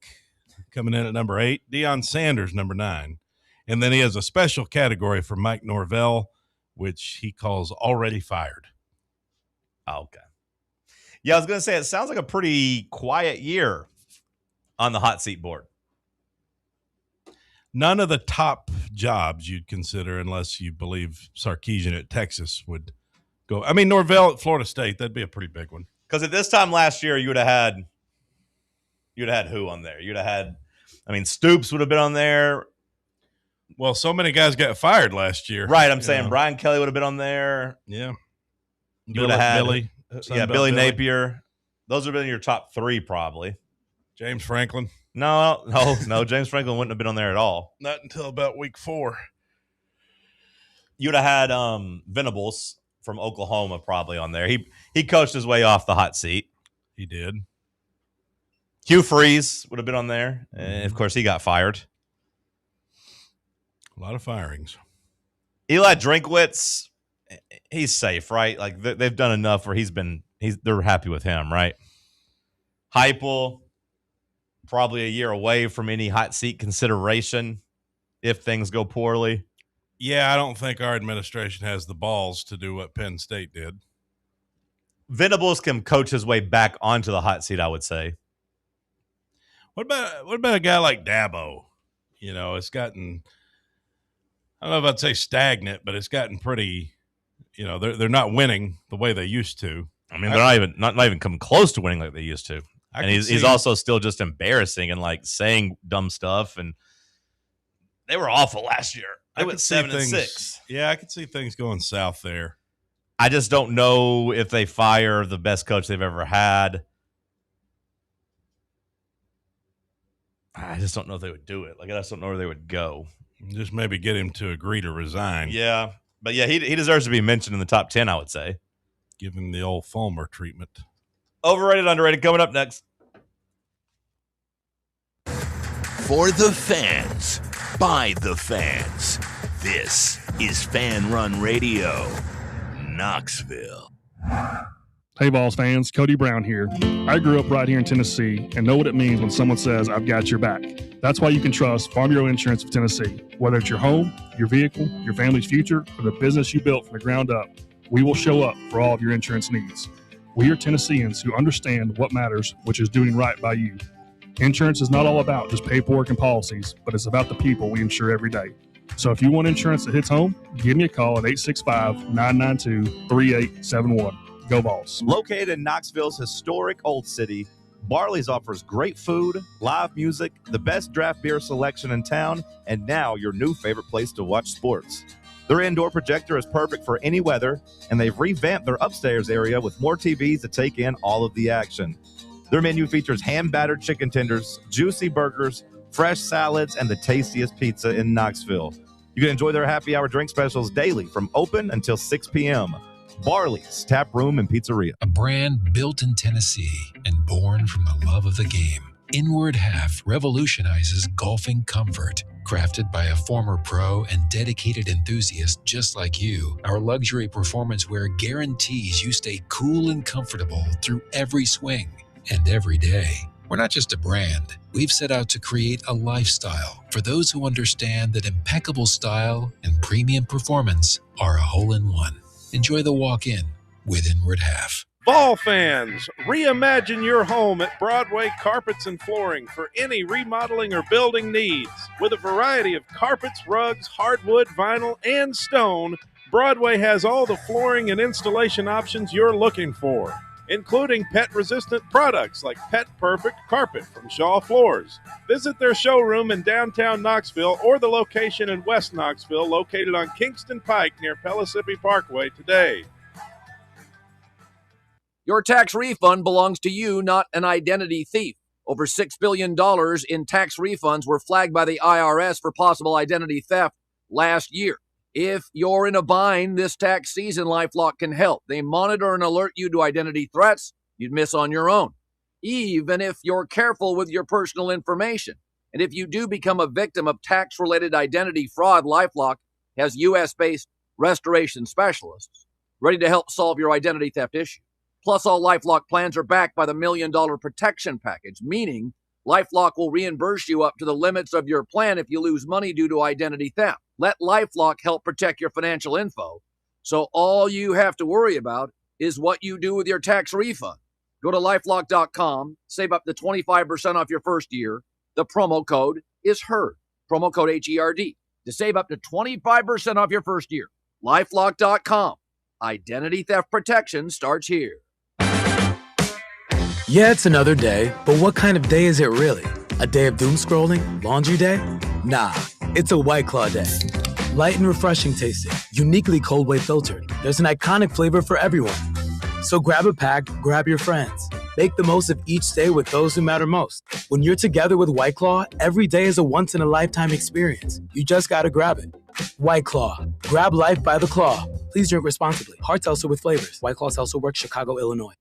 coming in at number 8, Deion Sanders, number 9. And then he has a special category for Mike Norvell, which he calls already fired. Oh, okay. Yeah, I was going to say, it sounds like a pretty quiet year on the hot seat board. None of the top jobs you'd consider, unless you believe Sarkisian at Texas would go. I mean, Norvell at Florida State, that'd be a pretty big one. Because at this time last year, you'd have had who on there? You'd have had, I mean, Stoops would have been on there. Well, so many guys got fired last year. Right, I'm saying Brian Kelly would have been on there. Yeah. You would have had Billy. Billy Napier. Those would have been your top 3 probably. James Franklin. No, James Franklin wouldn't have been on there at all. Not until about week 4. You'd have had Venables from Oklahoma probably on there. He coached his way off the hot seat. He did. Hugh Freeze would have been on there. And of course, he got fired. A lot of firings. Eli Drinkwitz, he's safe, right? Like they've done enough where they're happy with him, right? Heupel, probably a year away from any hot seat consideration if things go poorly. Yeah, I don't think our administration has the balls to do what Penn State did. Venables can coach his way back onto the hot seat, I would say. What about a guy like Dabo? You know, it's gotten, I don't know if I'd say stagnant, but it's gotten pretty, you know, they're not winning the way they used to. I mean, they're not even coming close to winning like they used to. And he's also still just embarrassing and like saying dumb stuff. And they were awful last year. They went 7-6. Yeah, I could see things going south there. I just don't know if they fire the best coach they've ever had. I just don't know if they would do it. Like, I just don't know where they would go. Just maybe get him to agree to resign. Yeah, But yeah, he deserves to be mentioned in the top 10, I would say. Give him the old Fulmer treatment. Overrated, underrated, coming up next. For the fans, by the fans, this is Fan Run Radio, Knoxville. Hey, Vols fans, Cody Brown here. I grew up right here in Tennessee and know what it means when someone says, I've got your back. That's why you can trust Farm Bureau Insurance of Tennessee. Whether it's your home, your vehicle, your family's future, or the business you built from the ground up, we will show up for all of your insurance needs. We are Tennesseans who understand what matters, which is doing right by you. Insurance is not all about just paperwork and policies, but it's about the people we insure every day. So if you want insurance that hits home, give me a call at 865-992-3871. Go Vols. Located in Knoxville's historic Old City, Barley's offers great food, live music, the best draft beer selection in town, and now your new favorite place to watch sports. Their indoor projector is perfect for any weather, and they've revamped their upstairs area with more TVs to take in all of the action. Their menu features hand-battered chicken tenders, juicy burgers, fresh salads, and the tastiest pizza in Knoxville. You can enjoy their happy hour drink specials daily from open until 6 p.m. Barley's Tap Room and Pizzeria. A brand built in Tennessee and born from the love of the game. Inward Half revolutionizes golfing comfort. Crafted by a former pro and dedicated enthusiast just like you, our luxury performance wear guarantees you stay cool and comfortable through every swing and every day. We're not just a brand. We've set out to create a lifestyle for those who understand that impeccable style and premium performance are a hole-in-one. Enjoy the walk-in with Inward Half. Ball fans, reimagine your home at Broadway Carpets and Flooring for any remodeling or building needs. With a variety of carpets, rugs, hardwood, vinyl, and stone, Broadway has all the flooring and installation options you're looking for, including pet-resistant products like Pet Perfect Carpet from Shaw Floors. Visit their showroom in downtown Knoxville or the location in West Knoxville located on Kingston Pike near Pellissippi Parkway today. Your tax refund belongs to you, not an identity thief. Over $6 billion in tax refunds were flagged by the IRS for possible identity theft last year. If you're in a bind this tax season, LifeLock can help. They monitor and alert you to identity threats you'd miss on your own, even if you're careful with your personal information. And if you do become a victim of tax-related identity fraud, LifeLock has U.S.-based restoration specialists ready to help solve your identity theft issue. Plus, all LifeLock plans are backed by the $1 Million Protection Package, meaning LifeLock will reimburse you up to the limits of your plan if you lose money due to identity theft. Let LifeLock help protect your financial info, so all you have to worry about is what you do with your tax refund. Go to LifeLock.com, save up to 25% off your first year. The promo code is HERD, promo code HERD, to save up to 25% off your first year. LifeLock.com. Identity theft protection starts here. Yeah, it's another day, but what kind of day is it really? A day of doom scrolling? Laundry day? Nah, it's a White Claw day. Light and refreshing tasting, uniquely cold way filtered. There's an iconic flavor for everyone. So grab a pack, grab your friends. Make the most of each day with those who matter most. When you're together with White Claw, every day is a once-in-a-lifetime experience. You just gotta grab it. White Claw. Grab life by the claw. Please drink responsibly. Hard seltzer with flavors. White Claw Seltzer Works, Chicago, Illinois.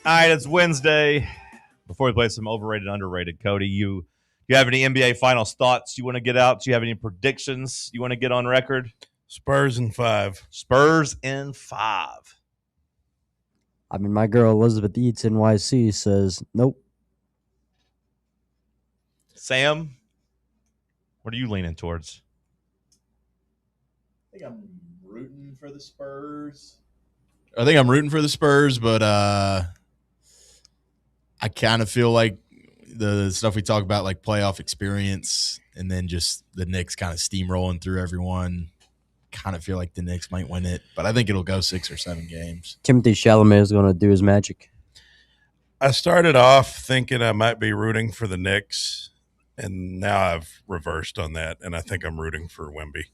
All right, it's Wednesday. Before we play some overrated, underrated, Cody, you have any NBA Finals thoughts you want to get out? Do you have any predictions you want to get on record? Spurs in 5. Spurs in 5. I mean, my girl Elizabeth Eats NYC says nope. Sam, what are you leaning towards? I think I'm rooting for the Spurs. I think I'm rooting for the Spurs, but I kind of feel like the stuff we talk about, like playoff experience, and then just the Knicks kind of steamrolling through everyone. Kind of feel like the Knicks might win it, but I think it'll go 6 or 7 games. Timothy Chalamet is going to do his magic. I started off thinking I might be rooting for the Knicks, and now I've reversed on that, and I think I'm rooting for Wemby.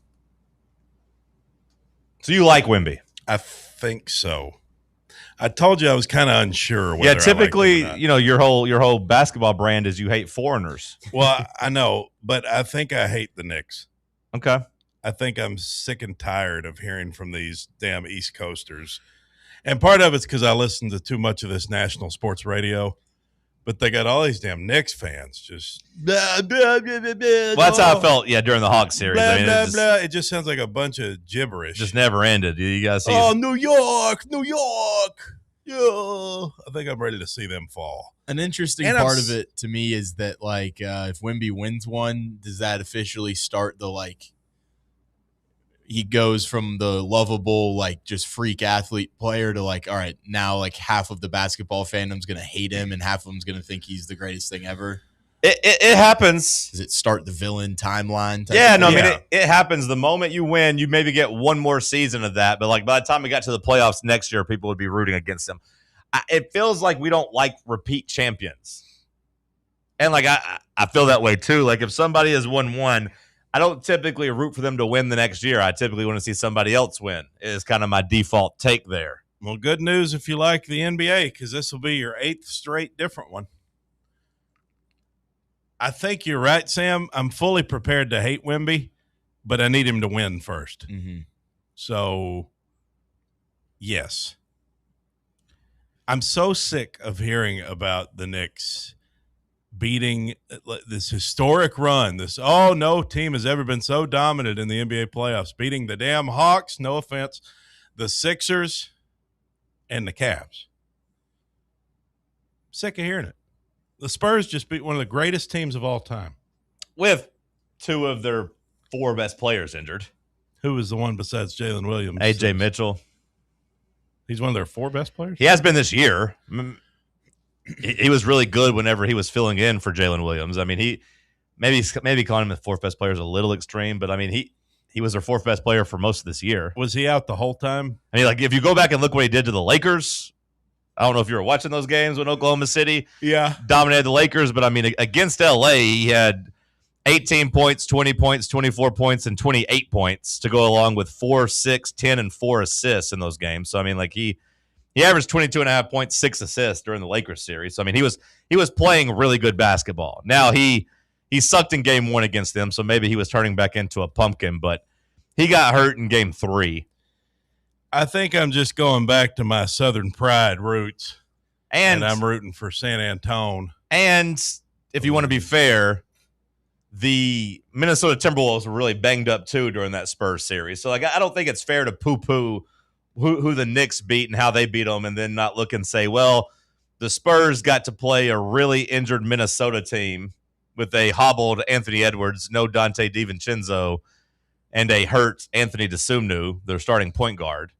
So you like Wemby? I think so. I told you I was kind of unsure whether typically, I liked him or not. your whole basketball brand is you hate foreigners. Well, I know, but I think I hate the Knicks. Okay. I think I'm sick and tired of hearing from these damn East Coasters. And part of it's because I listen to too much of this national sports radio. But they got all these damn Knicks fans just blah, blah, blah, blah, blah. Well, that's how I felt, during the Hawks series. Blah, I mean, blah, it just, blah. It just sounds like a bunch of gibberish. just never ended. You guys see? Oh, New York. Yeah. I think I'm ready to see them fall. An interesting part of it to me is that, like, if Wemby wins one, does that officially start the, like, he goes from the lovable, like, just freak athlete player to, like, all right, now, like, half of the basketball fandom's going to hate him and half of them's going to think he's the greatest thing ever? It happens. Does it start the villain timeline? Yeah, no, I mean, it happens. The moment you win, you maybe get one more season of that. But, like, by the time we got to the playoffs next year, people would be rooting against them. It feels like we don't like repeat champions. And, like, I feel that way, too. Like, if somebody has won one, I don't typically root for them to win the next year. I typically want to see somebody else win. Is kind of my default take there. Well, good news if you like the NBA, because this will be your 8th straight different one. I think you're right, Sam. I'm fully prepared to hate Wemby, but I need him to win first. Mm-hmm. So, yes. I'm so sick of hearing about the Knicks beating this historic run. No team has ever been so dominant in the NBA playoffs, beating the damn Hawks, no offense, the Sixers, and the Cavs. Sick of hearing it. The Spurs just beat one of the greatest teams of all time. With 2 of their 4 best players injured. Who was the one besides Jalen Williams? A.J. Mitchell. He's one of their 4 best players? He has been this year. He was really good whenever he was filling in for Jalen Williams. I mean, he maybe calling him the 4th best player is a little extreme, but I mean, he was their 4th best player for most of this year. Was he out the whole time? I mean, like, if you go back and look what he did to the Lakers, I don't know if you were watching those games when Oklahoma City dominated the Lakers, but I mean, against LA, he had 18 points, 20 points, 24 points, and 28 points to go along with 4, 6, 10, and 4 assists in those games. So, I mean, like, he averaged 22.5 points, 6 assists during the Lakers series. So, I mean, he was playing really good basketball. Now, he sucked in game 1 against them, so maybe he was turning back into a pumpkin, but he got hurt in game 3. I think I'm just going back to my Southern Pride roots, and I'm rooting for San Antonio. And if you want to be fair, the Minnesota Timberwolves were really banged up too during that Spurs series. So, like, I don't think it's fair to poo-poo who the Knicks beat and how they beat them, and then not look and say, well, the Spurs got to play a really injured Minnesota team with a hobbled Anthony Edwards, no Dante DiVincenzo, and a hurt Anthony DeSumnu, their starting point guard.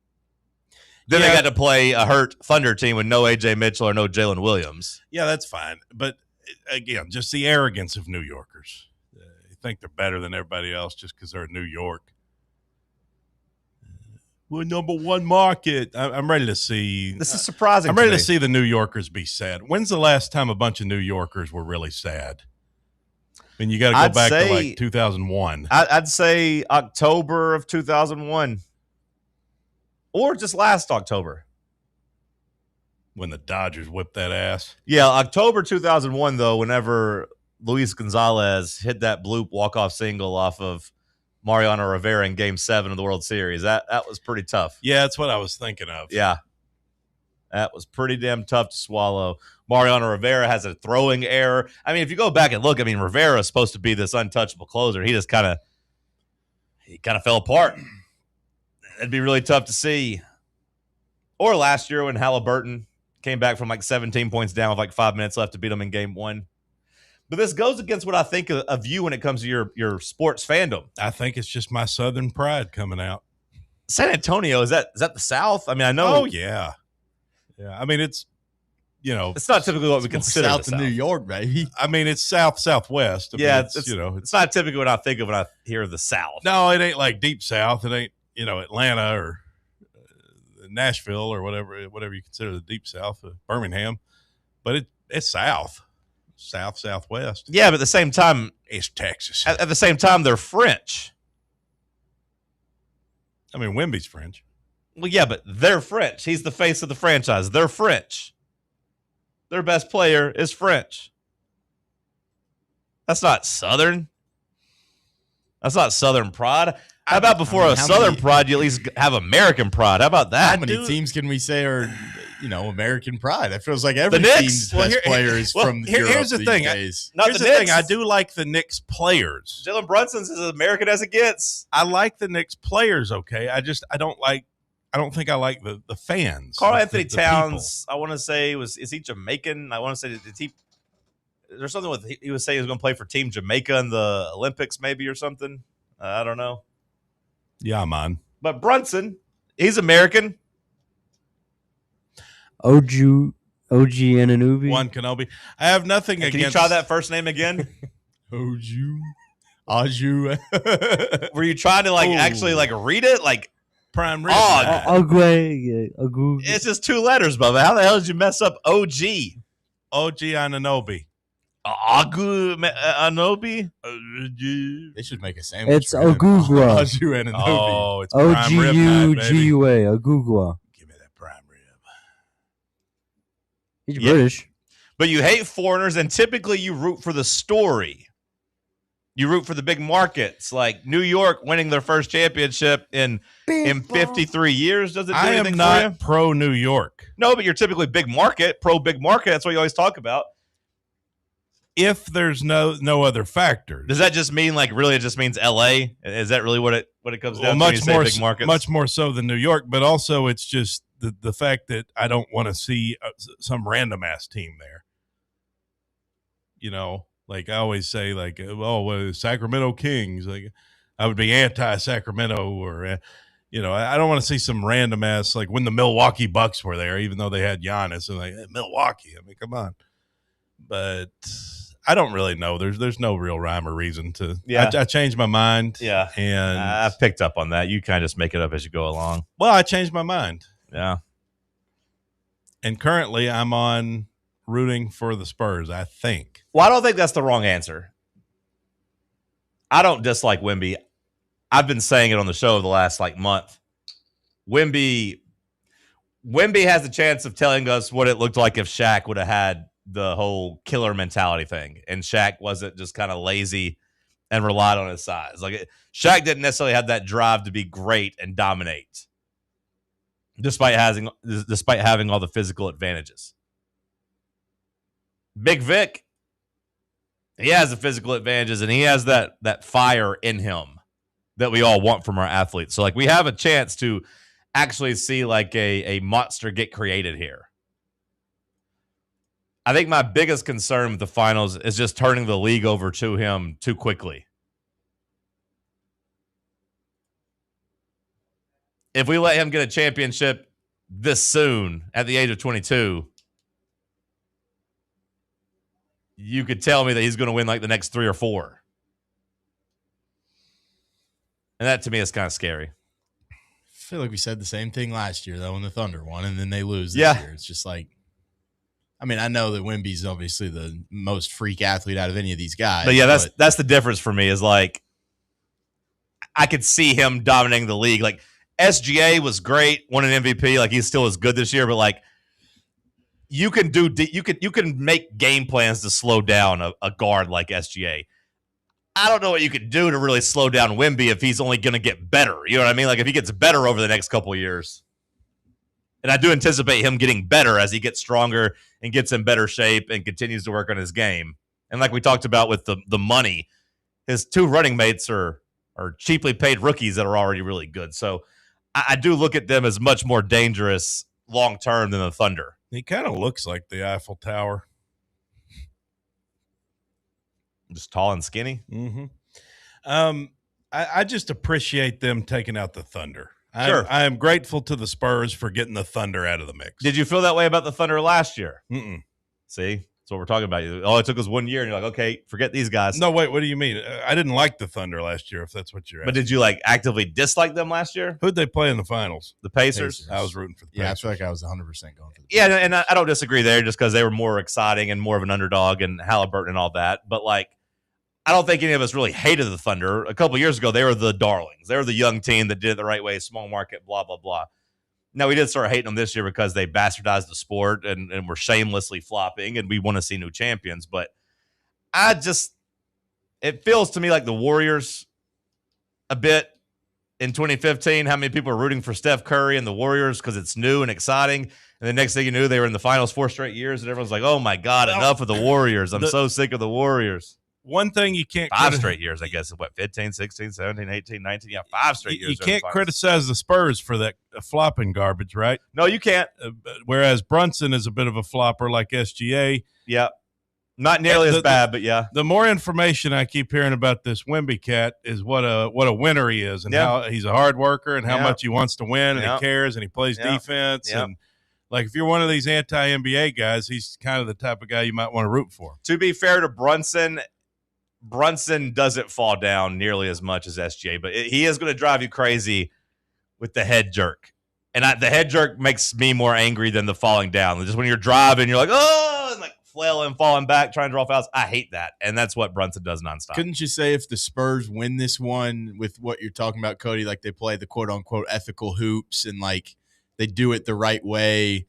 Then they got to play a hurt Thunder team with no A.J. Mitchell or no Jalen Williams. Yeah, that's fine. But, again, just the arrogance of New Yorkers. They think they're better than everybody else just because they're in New York. We're number 1 market. I'm ready to see. This is surprising. I'm ready to see the New Yorkers be sad. When's the last time a bunch of New Yorkers were really sad? I mean, you got to go back to, like, 2001. I'd say October of 2001. Or just last October. When the Dodgers whipped that ass. Yeah, October 2001, though, whenever Luis Gonzalez hit that bloop walk-off single off of Mariano Rivera in Game 7 of the World Series. That was pretty tough. Yeah, that's what I was thinking of. Yeah. That was pretty damn tough to swallow. Mariano Rivera has a throwing error. I mean, if you go back and look, I mean, Rivera is supposed to be this untouchable closer. He just kind of fell apart. It'd be really tough to see. Or last year when Halliburton came back from like 17 points down with like 5 minutes left to beat them in Game 1. But this goes against what I think of you when it comes to your sports fandom. I think it's just my Southern pride coming out. San Antonio, is that the South? I mean, I know. Oh, yeah. Yeah, I mean, it's not typically what we consider south the of New York, baby. I mean, it's southwest. I mean, it's not typically what I think of when I hear the South. No, it ain't like deep South. It ain't Atlanta or Nashville or whatever you consider the deep South, Birmingham, but it's southwest. Yeah, but at the same time, it's Texas. At the same time, they're French. I mean, Wemby's French. Well, yeah, but they're French. He's the face of the franchise. They're French. Their best player is French. That's not Southern. That's not Southern pride. How about before Southern pride, you at least have American pride? How about that? How many teams can we say are, American pride? It feels like every team's best player is from Europe. Here's the thing. Days. Here's the thing. I do like the Knicks players. Jalen Brunson's as American as it gets. I like the Knicks players. Okay, I don't think I like the fans. Karl Anthony Towns, I want to say is he Jamaican? I want to say there's something with he was saying he was going to play for Team Jamaica in the Olympics maybe or something. I don't know. Yeah, man. But Brunson, he's American. OG Anunoby. One Kenobi. I have nothing against. Can you try that first name again? Aju. Were you trying to actually read it like prime rib? It's just 2 letters, Bubba. How the hell did you mess up OG? OG Anunoby. Anunoby? They should make a sandwich. It's Agugua. Aju Anunoby. Oh, it's prime rib night, baby. Ogua. Agugua. Give me that prime rib. He's British. But you hate foreigners, and typically you root for the story. You root for the big markets, like New York winning their first championship in 53 years. Does it do anything I am for you? not pro New York. No, but you're typically big market, pro big market. That's what you always talk about. If there's no other factors. Does that just mean really it just means LA? Is that really what it comes down to? Much when you say more, big markets? much more so than New York, but also it's just the fact that I don't want to see some random ass team there. Like I always say, Sacramento Kings. Like I would be anti-Sacramento, or I don't want to see some random ass when the Milwaukee Bucks were there, even though they had Giannis, and Milwaukee. I mean, come on. But I don't really know. There's no real rhyme or reason to. Yeah, I changed my mind. Yeah, and I've picked up on that. You kind of just make it up as you go along. Well, I changed my mind. Yeah, and currently I'm on rooting for the Spurs. I think. Well, I don't think that's the wrong answer. I don't dislike Wemby. I've been saying it on the show the last month. Wemby has a chance of telling us what it looked like if Shaq would have had the whole killer mentality thing, and Shaq wasn't just kind of lazy and relied on his size. Shaq didn't necessarily have that drive to be great and dominate, despite having all the physical advantages. Big Vic, he has the physical advantages, and he has that fire in him that we all want from our athletes. So we have a chance to actually see a monster get created here. I think my biggest concern with the finals is just turning the league over to him too quickly. If we let him get a championship this soon at the age of 22, you could tell me that he's going to win the next 3 or 4. And that to me is kind of scary. I feel like we said the same thing last year, though, when the Thunder won, and then they lose this year. It's just I know that Wemby's obviously the most freak athlete out of any of these guys. But yeah, that's the difference for me is I could see him dominating the league. SGA was great, won an MVP. He's still as good this year, but you can make game plans to slow down a guard like SGA. I don't know what you could do to really slow down Wemby if he's only going to get better. You know what I mean? If he gets better over the next couple of years. And I do anticipate him getting better as he gets stronger and gets in better shape and continues to work on his game. And like we talked about with the money, his 2 running mates are cheaply paid rookies that are already really good. So I do look at them as much more dangerous long-term than the Thunder. He kind of looks like the Eiffel Tower. Just tall and skinny? Mm-hmm. I just appreciate them taking out the Thunder. I am grateful to the Spurs for getting the Thunder out of the mix. Did you feel that way about the Thunder last year? Mm-mm. See, that's what we're talking about. Oh, it took us 1 year, and you're like, okay, forget these guys. No, wait, what do you mean? I didn't like the Thunder last year, if that's what you're asking. But did you like actively dislike them last year? Who'd they play in the finals? The Pacers. I was rooting for the Pacers. Yeah, I feel like I was 100% going for the Yeah, and I don't disagree there just because they were more exciting and more of an underdog and Halliburton and all that. But, like, I don't think any of us really hated the Thunder. A couple years ago, they were the darlings. They were the young team that did it the right way, small market, blah, blah, blah. Now, we did start hating them this year because they bastardized the sport and were shamelessly flopping, and we want to see new champions. But it feels to me like the Warriors a bit in 2015, how many people are rooting for Steph Curry and the Warriors because it's new and exciting. And the next thing you knew, they were in the finals 4 straight years, and everyone's like, oh, my God, enough of the Warriors. I'm so sick of the Warriors. One thing you can't 5 straight years, I guess. What, 15, 16, 17, 18, 19? Yeah, 5 straight years. You can't criticize the Spurs for that flopping garbage, right? No, you can't. Whereas Brunson is a bit of a flopper like SGA. Yeah. Not nearly as bad, but yeah. The more information I keep hearing about this Wemby cat is what a winner he is and how he's a hard worker and how much he wants to win and he cares and he plays defense. And like if you're one of these anti-NBA guys, he's kind of the type of guy you might want to root for. To be fair to Brunson doesn't fall down nearly as much as SGA, but he is going to drive you crazy with the head jerk. And the head jerk makes me more angry than the falling down. Just when you're driving, you're like, oh, and like flailing, falling back, trying to draw fouls. I hate that. And that's what Brunson does nonstop. Couldn't you say if the Spurs win this one with what you're talking about, Cody, like they play the quote-unquote ethical hoops and like they do it the right way,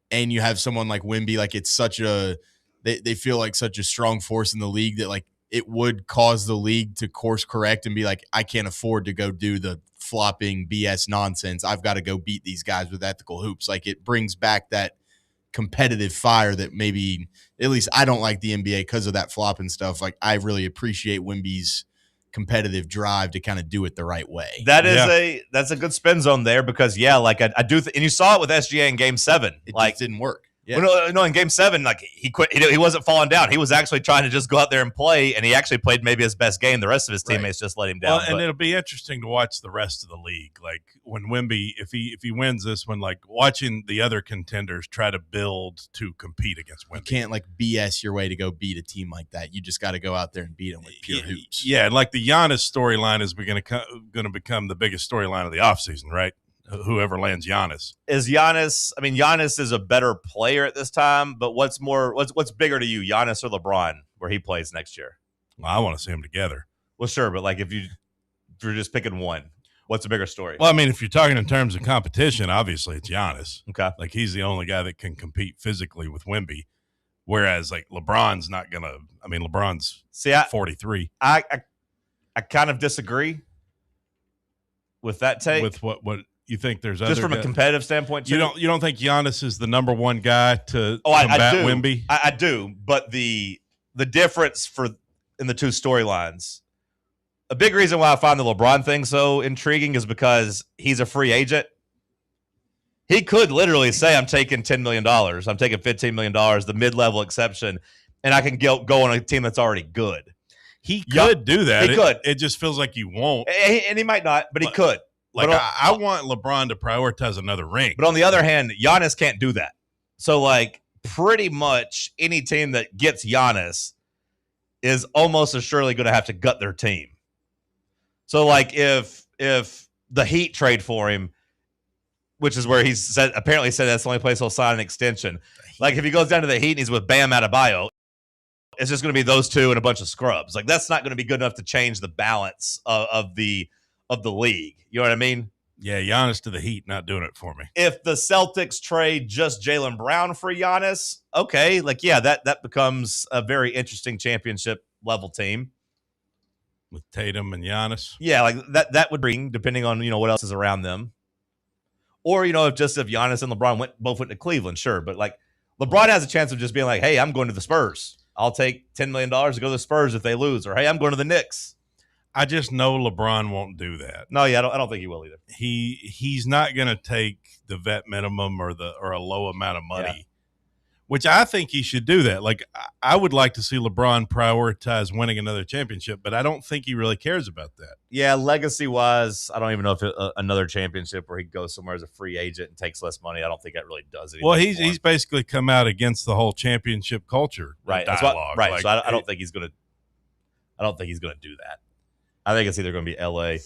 and you have someone like Wemby, like it's such a they feel like such a strong force in the league that like it would cause the league to course correct and be like, I can't afford to go do the flopping BS nonsense. I've got to go beat these guys with ethical hoops. Like it brings back that competitive fire that maybe, at least I don't like the NBA because of that flopping stuff. Like I really appreciate Wemby's competitive drive to kind of do it the right way. That's a good spin zone there because like I do, and you saw it with SGA in Game 7. It like just didn't work. Yeah. Well, no, in Game 7, like he quit. He wasn't falling down. He was actually trying to just go out there and play, and he actually played maybe his best game. The rest of his teammates just let him down. Well, and it'll be interesting to watch the rest of the league. Like when Wemby, if he wins this one, like watching the other contenders try to build to compete against Wemby. You can't like BS your way to go beat a team like that. You just got to go out there and beat them with pure hoops. Yeah, and like the Giannis storyline is going to become the biggest storyline of the offseason, right? Whoever lands Giannis. Giannis is a better player at this time, but what's bigger to you, Giannis or LeBron, where he plays next year? Well, I want to see them together. Well, sure, but like if you're just picking one, what's a bigger story? Well, I mean, if you're talking in terms of competition, obviously it's Giannis. Okay. Like he's the only guy that can compete physically with Wemby, whereas like LeBron's not going to – LeBron's 43. I kind of disagree with that take. With what you think there's just other from guys? A competitive standpoint too? You don't think Giannis is the number one guy to combat I do. Wemby? I do, but the difference in the two storylines, a big reason why I find the LeBron thing so intriguing is because he's a free agent. He could literally say, I'm taking $10 million. I'm taking $15 million, the mid-level exception, and I can go on a team that's already good. He could do that. He could. It just feels like you won't. And he might not, but he could. Like I want LeBron to prioritize another ring. But on the other hand, Giannis can't do that. So like pretty much any team that gets Giannis is almost assuredly going to have to gut their team. So like if the Heat trade for him, which is where apparently said that's the only place he'll sign an extension. Like if he goes down to the Heat and he's with Bam Adebayo, it's just going to be those two and a bunch of scrubs. Like that's not going to be good enough to change the balance of the league. You know what I mean? Yeah, Giannis to the Heat, not doing it for me. If the Celtics trade just Jaylen Brown for Giannis, okay, like, yeah, that becomes a very interesting championship level team. With Tatum and Giannis? Yeah, like that would bring, depending on, what else is around them. Or, if Giannis and LeBron both went to Cleveland, sure. But, like, LeBron has a chance of just being like, hey, I'm going to the Spurs. I'll take $10 million to go to the Spurs if they lose. Or, hey, I'm going to the Knicks. I just know LeBron won't do that. No, yeah, I don't think he will either. He's not going to take the vet minimum or a low amount of money which I think he should do that. Like, I would like to see LeBron prioritize winning another championship, but I don't think he really cares about that. Yeah, legacy-wise, I don't even know if another championship where he goes somewhere as a free agent and takes less money. I don't think that really does anything. Well, he's basically come out against the whole championship culture dialogue. Right. So I don't think he's going to. I don't think he's going to do that. I think it's either going to be L.A.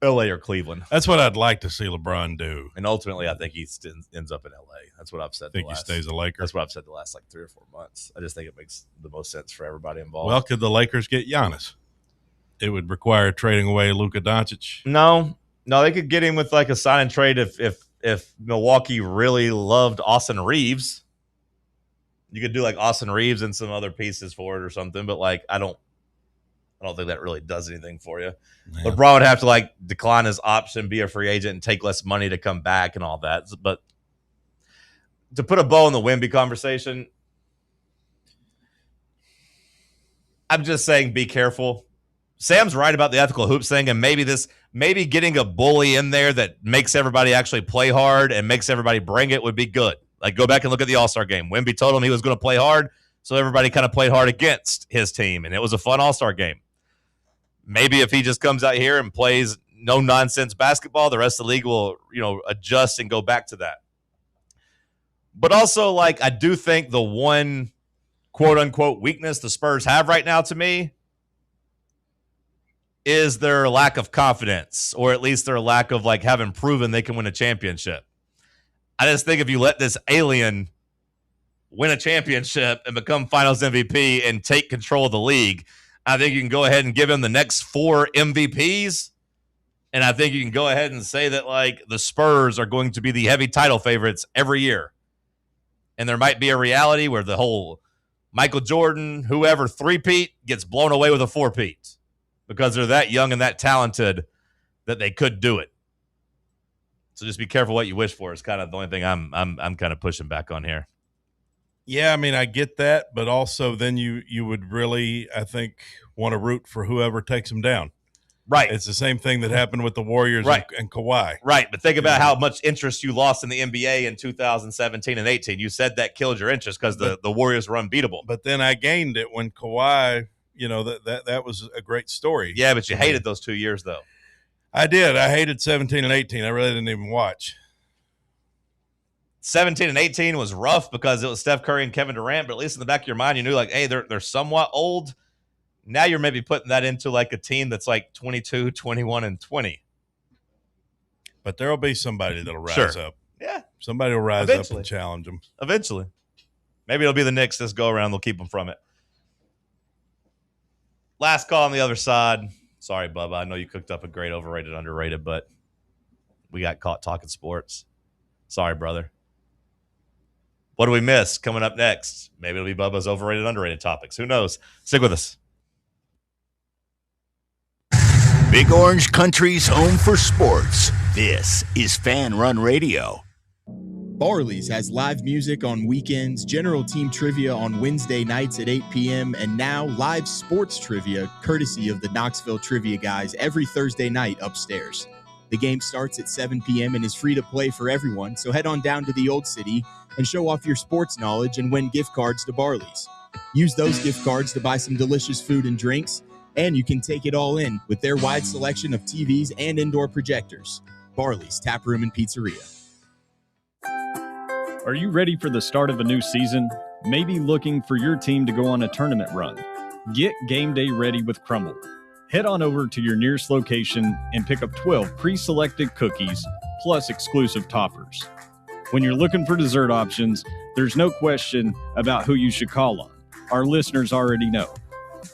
or Cleveland. That's what I'd like to see LeBron do. And ultimately, I think he ends up in L.A. That's what I've said. Think he stays a Laker? That's what I've said the last 3 or 4 months. I just think it makes the most sense for everybody involved. Well, could the Lakers get Giannis? It would require trading away Luka Doncic. No, they could get him with like a sign and trade if Milwaukee really loved Austin Reeves. You could do like Austin Reeves and some other pieces for it or something, but like I don't think that really does anything for you. Yeah. LeBron would have to like decline his option, be a free agent, and take less money to come back and all that. But to put a bow in the Wemby conversation, I'm just saying be careful. Sam's right about the ethical hoops thing, and maybe getting a bully in there that makes everybody actually play hard and makes everybody bring it would be good. Like go back and look at the All-Star game. Wemby told him he was going to play hard, so everybody kind of played hard against his team, and it was a fun All-Star game. Maybe if he just comes out here and plays no-nonsense basketball, the rest of the league will, adjust and go back to that. But also, like, I do think the one quote-unquote weakness the Spurs have right now to me is their lack of confidence, or at least their lack of, like, having proven they can win a championship. I just think if you let this alien win a championship and become Finals MVP and take control of the league, I think you can go ahead and give him the next 4 MVPs, and I think you can go ahead and say that, like, the Spurs are going to be the heavy title favorites every year. And there might be a reality where the whole Michael Jordan, whoever, 3-peat gets blown away with a 4-peat because they're that young and that talented that they could do it. So just be careful what you wish for is kind of the only thing I'm kind of pushing back on here. Yeah, I mean, I get that, but also then you would really, I think, want to root for whoever takes them down. Right. It's the same thing that happened with the Warriors and Kawhi. Right, but think about how much interest you lost in the NBA in 2017 and 18. You said that killed your interest because the Warriors were unbeatable. But then I gained it when Kawhi, that was a great story. Yeah, but you hated those 2 years, though. I did. I hated 17 and 18. I really didn't even watch. 17 and 18 was rough because it was Steph Curry and Kevin Durant, but at least in the back of your mind, you knew, like, hey, they're somewhat old. Now you're maybe putting that into, like, a team that's, like, 22, 21, and 20. But there will be somebody that will rise up. Yeah. Somebody will rise up and challenge them. Eventually. Maybe it'll be the Knicks this go-around. They'll keep them from it. Last call on the other side. Sorry, Bubba. I know you cooked up a great overrated, underrated, but we got caught talking sports. Sorry, brother. What do we miss coming up next? Maybe it'll be Bubba's overrated, underrated topics. Who knows? Stick with us. Big Orange Country's home for sports. This is Fan Run Radio. Barley's has live music on weekends, general team trivia on Wednesday nights at 8 p.m., and now live sports trivia courtesy of the Knoxville Trivia Guys every Thursday night upstairs. The game starts at 7 p.m. and is free to play for everyone, so head on down to the Old City and show off your sports knowledge and win gift cards to Barley's. Use those gift cards to buy some delicious food and drinks, and you can take it all in with their wide selection of TVs and indoor projectors. Barley's Tap Room and Pizzeria. Are you ready for the start of a new season? Maybe looking for your team to go on a tournament run? Get game day ready with Crumble. Head on over to your nearest location and pick up 12 pre-selected cookies plus exclusive toppers. When you're looking for dessert options, there's no question about who you should call on. Our listeners already know.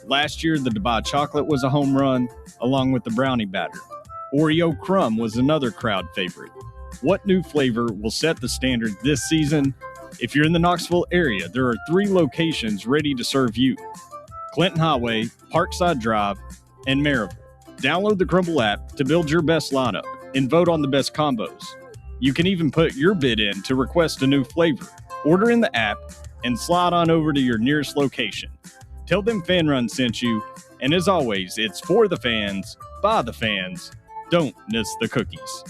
Last year, the Dubai chocolate was a home run, along with the brownie batter. Oreo crumb was another crowd favorite. What new flavor will set the standard this season? If you're in the Knoxville area, there are 3 locations ready to serve you: Clinton Highway, Parkside Drive, and Maryville. Download the Crumble app to build your best lineup and vote on the best combos. You can even put your bid in to request a new flavor. Order in the app and slide on over to your nearest location. Tell them Fan Run sent you, and as always, it's for the fans, by the fans. Don't miss the cookies.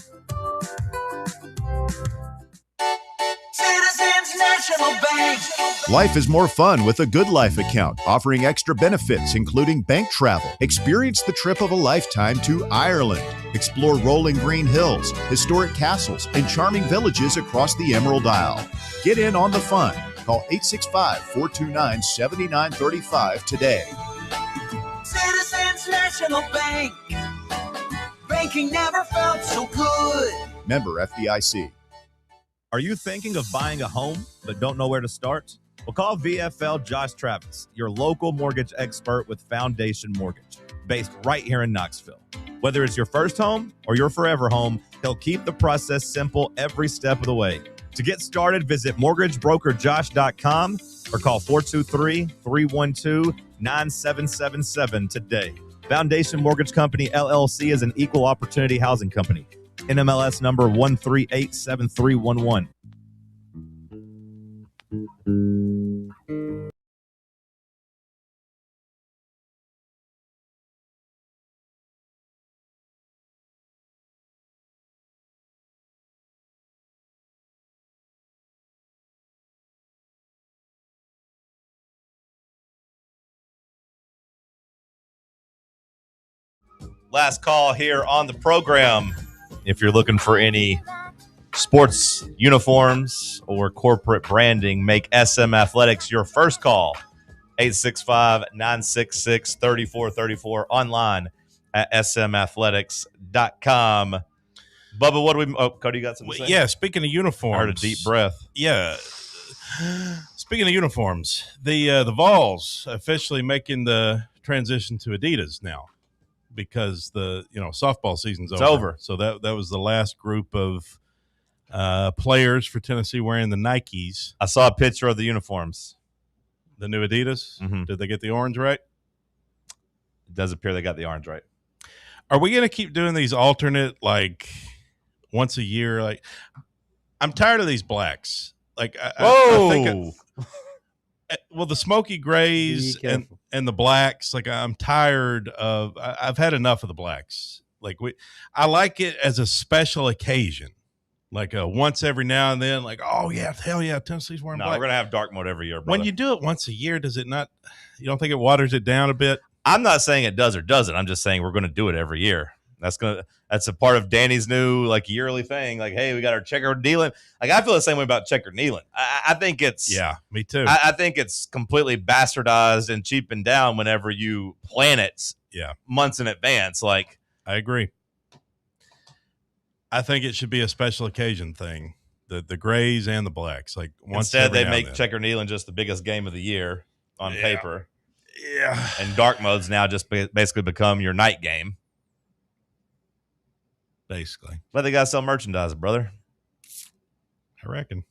Citizens Citizens National Bank. Life is more fun with a Good Life account, offering extra benefits, including bank travel. Experience the trip of a lifetime to Ireland. Explore rolling green hills, historic castles, and charming villages across the Emerald Isle. Get in on the fun. Call 865-429-7935 today. Citizens National Bank. Banking never felt so good. Member FDIC. Are you thinking of buying a home but don't know where to start? Well, call VFL Josh Travis, your local mortgage expert with Foundation Mortgage, based right here in Knoxville. Whether it's your first home or your forever home, he'll keep the process simple every step of the way. To get started, visit mortgagebrokerjosh.com or call 423-312-9777 today. Foundation Mortgage Company, LLC is an equal opportunity housing company. NMLS number 1387311. Last call here on the program. If you're looking for any sports uniforms or corporate branding, make SM Athletics your first call. 865-966-3434. Online at smathletics.com. Bubba, what do we... Oh, Cody, you got something to say? Yeah, speaking of uniforms. I heard a deep breath. Yeah. Speaking of uniforms, the Vols officially making the transition to Adidas now, because the softball season's over. So that was the last group of players for Tennessee wearing the Nikes. I saw a picture of the uniforms. The new Adidas? Mm-hmm. Did they get the orange right? It does appear they got the orange right. Are we going to keep doing these alternate, like, once a year? Like, I'm tired of these blacks. Like, I think well, the smoky grays and the blacks, like, I'm tired of. I've had enough of the blacks. Like, I like it as a special occasion, like a once every now and then. Like, oh yeah, hell yeah, Tennessee's wearing black. We're gonna have dark mode every year, brother. When you do it once a year, does it not? You don't think it waters it down a bit? I'm not saying it does or doesn't. I'm just saying we're going to do it every year. That's a part of Danny's new like yearly thing. Like, hey, we got our checkered kneeling. Like, I feel the same way about checkered kneeling. I think it's me too. I think it's completely bastardized and cheapened down whenever you plan it months in advance. Like, I agree. I think it should be a special occasion thing. The grays and the blacks. Like, once instead they make checkered kneeling just the biggest game of the year on paper. Yeah. And dark mode's now just basically become your night game. Basically. But they got to sell merchandise, brother. I reckon.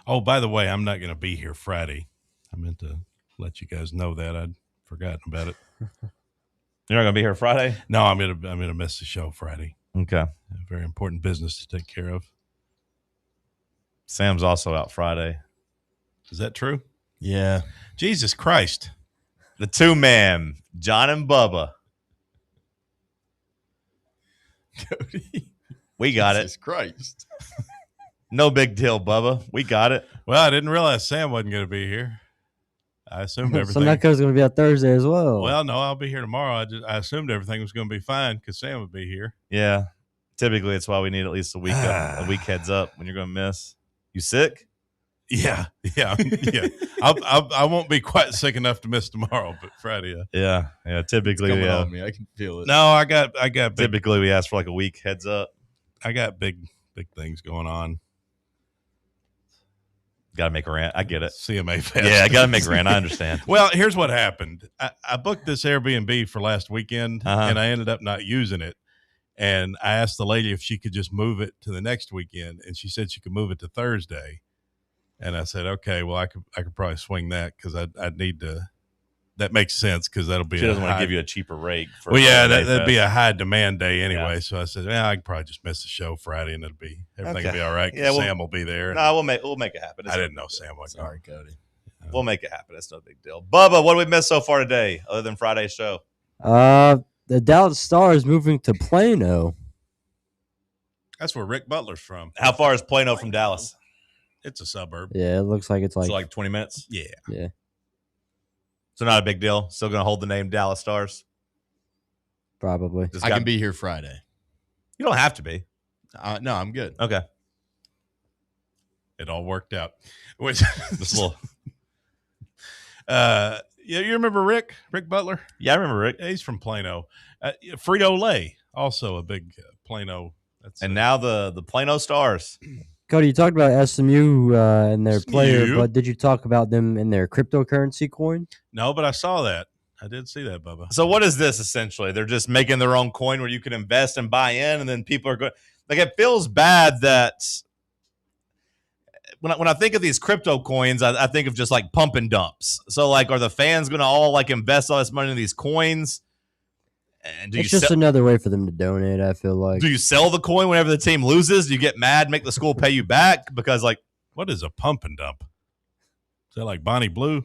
Oh, by the way, I'm not going to be here Friday. I meant to let you guys know that. I'd forgotten about it. You're not going to be here Friday? No, I'm going to miss the show Friday. Okay. Very important business to take care of. Sam's also out Friday. Is that true? Yeah. Jesus Christ. The two-man, John and Bubba. Cody. We got Jesus Christ. No big deal, Bubba. We got it. Well, I didn't realize Sam wasn't going to be here. I assumed everything. So that was going to be on Thursday as well. Well, no, I'll be here tomorrow. I assumed everything was going to be fine because Sam would be here. Yeah. Typically, it's why we need at least a week heads up when you're going to miss. You sick? Yeah. I won't be quite sick enough to miss tomorrow, but Friday. Yeah. Typically, it's coming on me. I can feel it. No, I got. Typically, we ask for like a week heads up. I got big things going on. Got to make a rant. I get it. CMA Fest. Yeah, I got to make a rant. I understand. Well, here's what happened. I booked this Airbnb for last weekend, and I ended up not using it. And I asked the lady if she could just move it to the next weekend, and she said she could move it to Thursday. And I said, okay, well, I could probably swing that because I'd need to. That makes sense because that'll be. She doesn't want to give you a cheaper rate. Well, yeah, that'd be a high demand day anyway. Yeah. So I said, I could probably just miss the show Friday and everything will be all right. Yeah, Sam will be there. No, we'll make it happen. I didn't know Sam was. Sorry, Cody. We'll make it happen. It's no big deal. Bubba, what did we miss so far today, other than Friday's show? The Dallas Stars moving to Plano. That's where Rick Butler's from. How far is Plano from Dallas? It's a suburb. Yeah, it looks like it's So like 20 minutes? Yeah. Yeah. So not a big deal. Still going to hold the name Dallas Stars? Probably. I can be here Friday. You don't have to be. No, I'm good. Okay. It all worked out. Which this little. Yeah, you remember Rick Butler? Yeah, I remember Rick. Yeah, he's from Plano. Frito-Lay, also a big Plano. And now the Plano Stars. Cody, you talked about SMU and their player, but did you talk about them in their cryptocurrency coin? No, but I saw that. I did see that, Bubba. So what is this essentially? They're just making their own coin where you can invest and buy in, and then people are going. Like, it feels bad that when I think of these crypto coins, I think of just like pump and dumps. So like, are the fans going to all like invest all this money in these coins? And It's just another way for them to donate, I feel like. Do you sell the coin whenever the team loses? Do you get mad, make the school pay you back? Because like, what is a pump and dump? Is that like Bonnie Blue?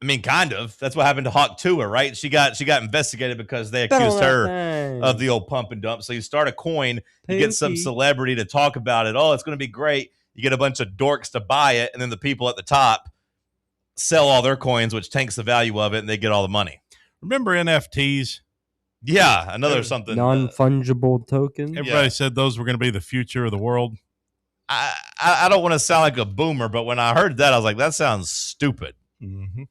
I mean, kind of. That's what happened to Hawk Tua, right? She got investigated because they accused her of the old pump and dump. So you start a coin, you get some celebrity to talk about it. Oh, it's going to be great. You get a bunch of dorks to buy it, and then the people at the top sell all their coins, which tanks the value of it, and they get all the money. Remember NFTs? Yeah, another something. Non-fungible tokens. Everybody said those were going to be the future of the world. I don't want to sound like a boomer, but when I heard that, I was like, that sounds stupid. Mm-hmm.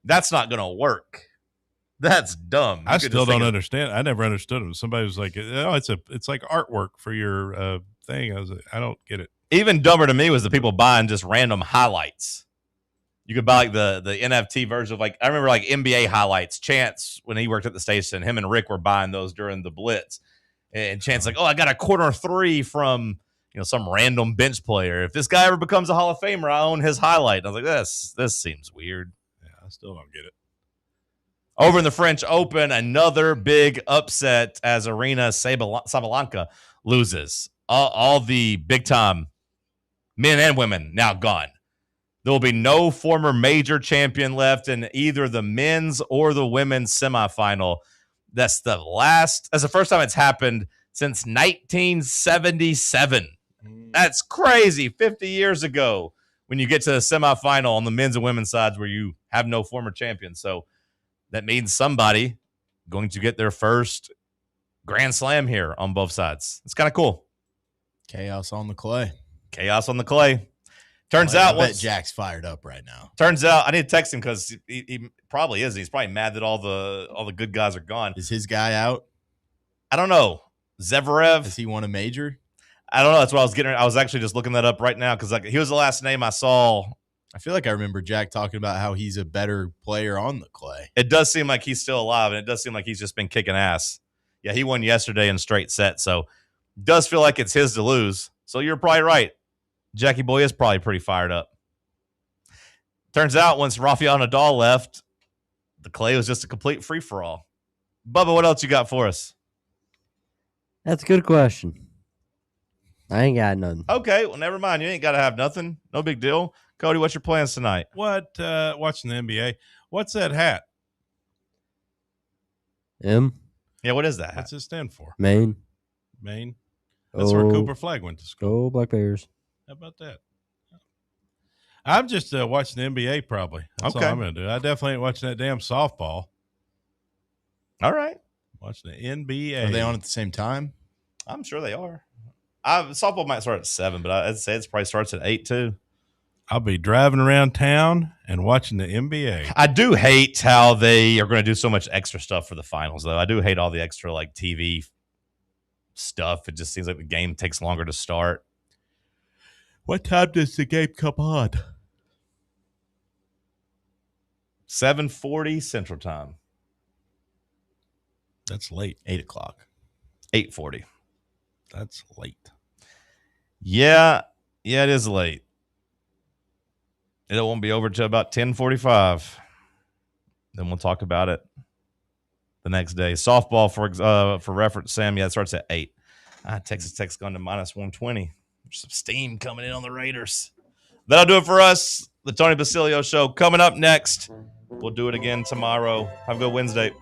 That's not going to work. That's dumb. I still don't understand. I never understood it. Somebody was like, "Oh, it's like artwork for your thing." I was like, I don't get it. Even dumber to me was the people buying just random highlights. You could buy like the NFT version of like, I remember like NBA highlights. Chance, when he worked at the station, him and Rick were buying those during the Blitz. And Chance like, oh, I got a corner three from some random bench player. If this guy ever becomes a Hall of Famer, I own his highlight. And I was like, this seems weird. Yeah, I still don't get it. Over in the French Open, another big upset as Arena Sabalenka loses. All the big-time men and women now gone. There will be no former major champion left in either the men's or the women's semifinal. That's the first time it's happened since 1977. That's crazy. 50 years ago when you get to the semifinal on the men's and women's sides where you have no former champion. So that means somebody going to get their first Grand Slam here on both sides. It's kind of cool. Chaos on the clay. Chaos on the clay. Turns out, I bet Jack's fired up right now. Turns out, I need to text him because he probably is. He's probably mad that all the good guys are gone. Is his guy out? I don't know. Zverev. Has he won a major? I don't know. That's what I was getting. I was actually just looking that up right now because like he was the last name I saw. I feel like I remember Jack talking about how he's a better player on the clay. It does seem like he's still alive, and it does seem like he's just been kicking ass. Yeah, he won yesterday in straight sets, so it does feel like it's his to lose. So you're probably right. Jackie Boy is probably pretty fired up. Turns out once Rafael Nadal left, the clay was just a complete free-for-all. Bubba, what else you got for us? That's a good question. I ain't got nothing. Okay, well, never mind. You ain't got to have nothing. No big deal. Cody, what's your plans tonight? Watching the NBA. What's that hat? M? Yeah, what is that hat? What's it stand for? Maine. Maine? That's where Cooper Flagg went to school. Go Black Bears. How about that? I'm just watching the NBA probably. That's all I'm going to do. I definitely ain't watching that damn softball. All right. Watching the NBA. Are they on at the same time? I'm sure they are. Softball might start at 7, but I'd say it probably starts at 8 too. I'll be driving around town and watching the NBA. I do hate how they are going to do so much extra stuff for the finals, though. I do hate all the extra like TV stuff. It just seems like the game takes longer to start. What time does the game come on? 7:40 Central Time. That's late. 8 o'clock. 8:40. That's late. Yeah, it is late. It won't be over till about 10:45. Then we'll talk about it the next day. Softball, for reference, Sam, it starts at 8. Texas Tech's gone to -120. There's some steam coming in on the Raiders. That'll do it for us. The Tony Basilio Show coming up next. We'll do it again tomorrow. Have a good Wednesday.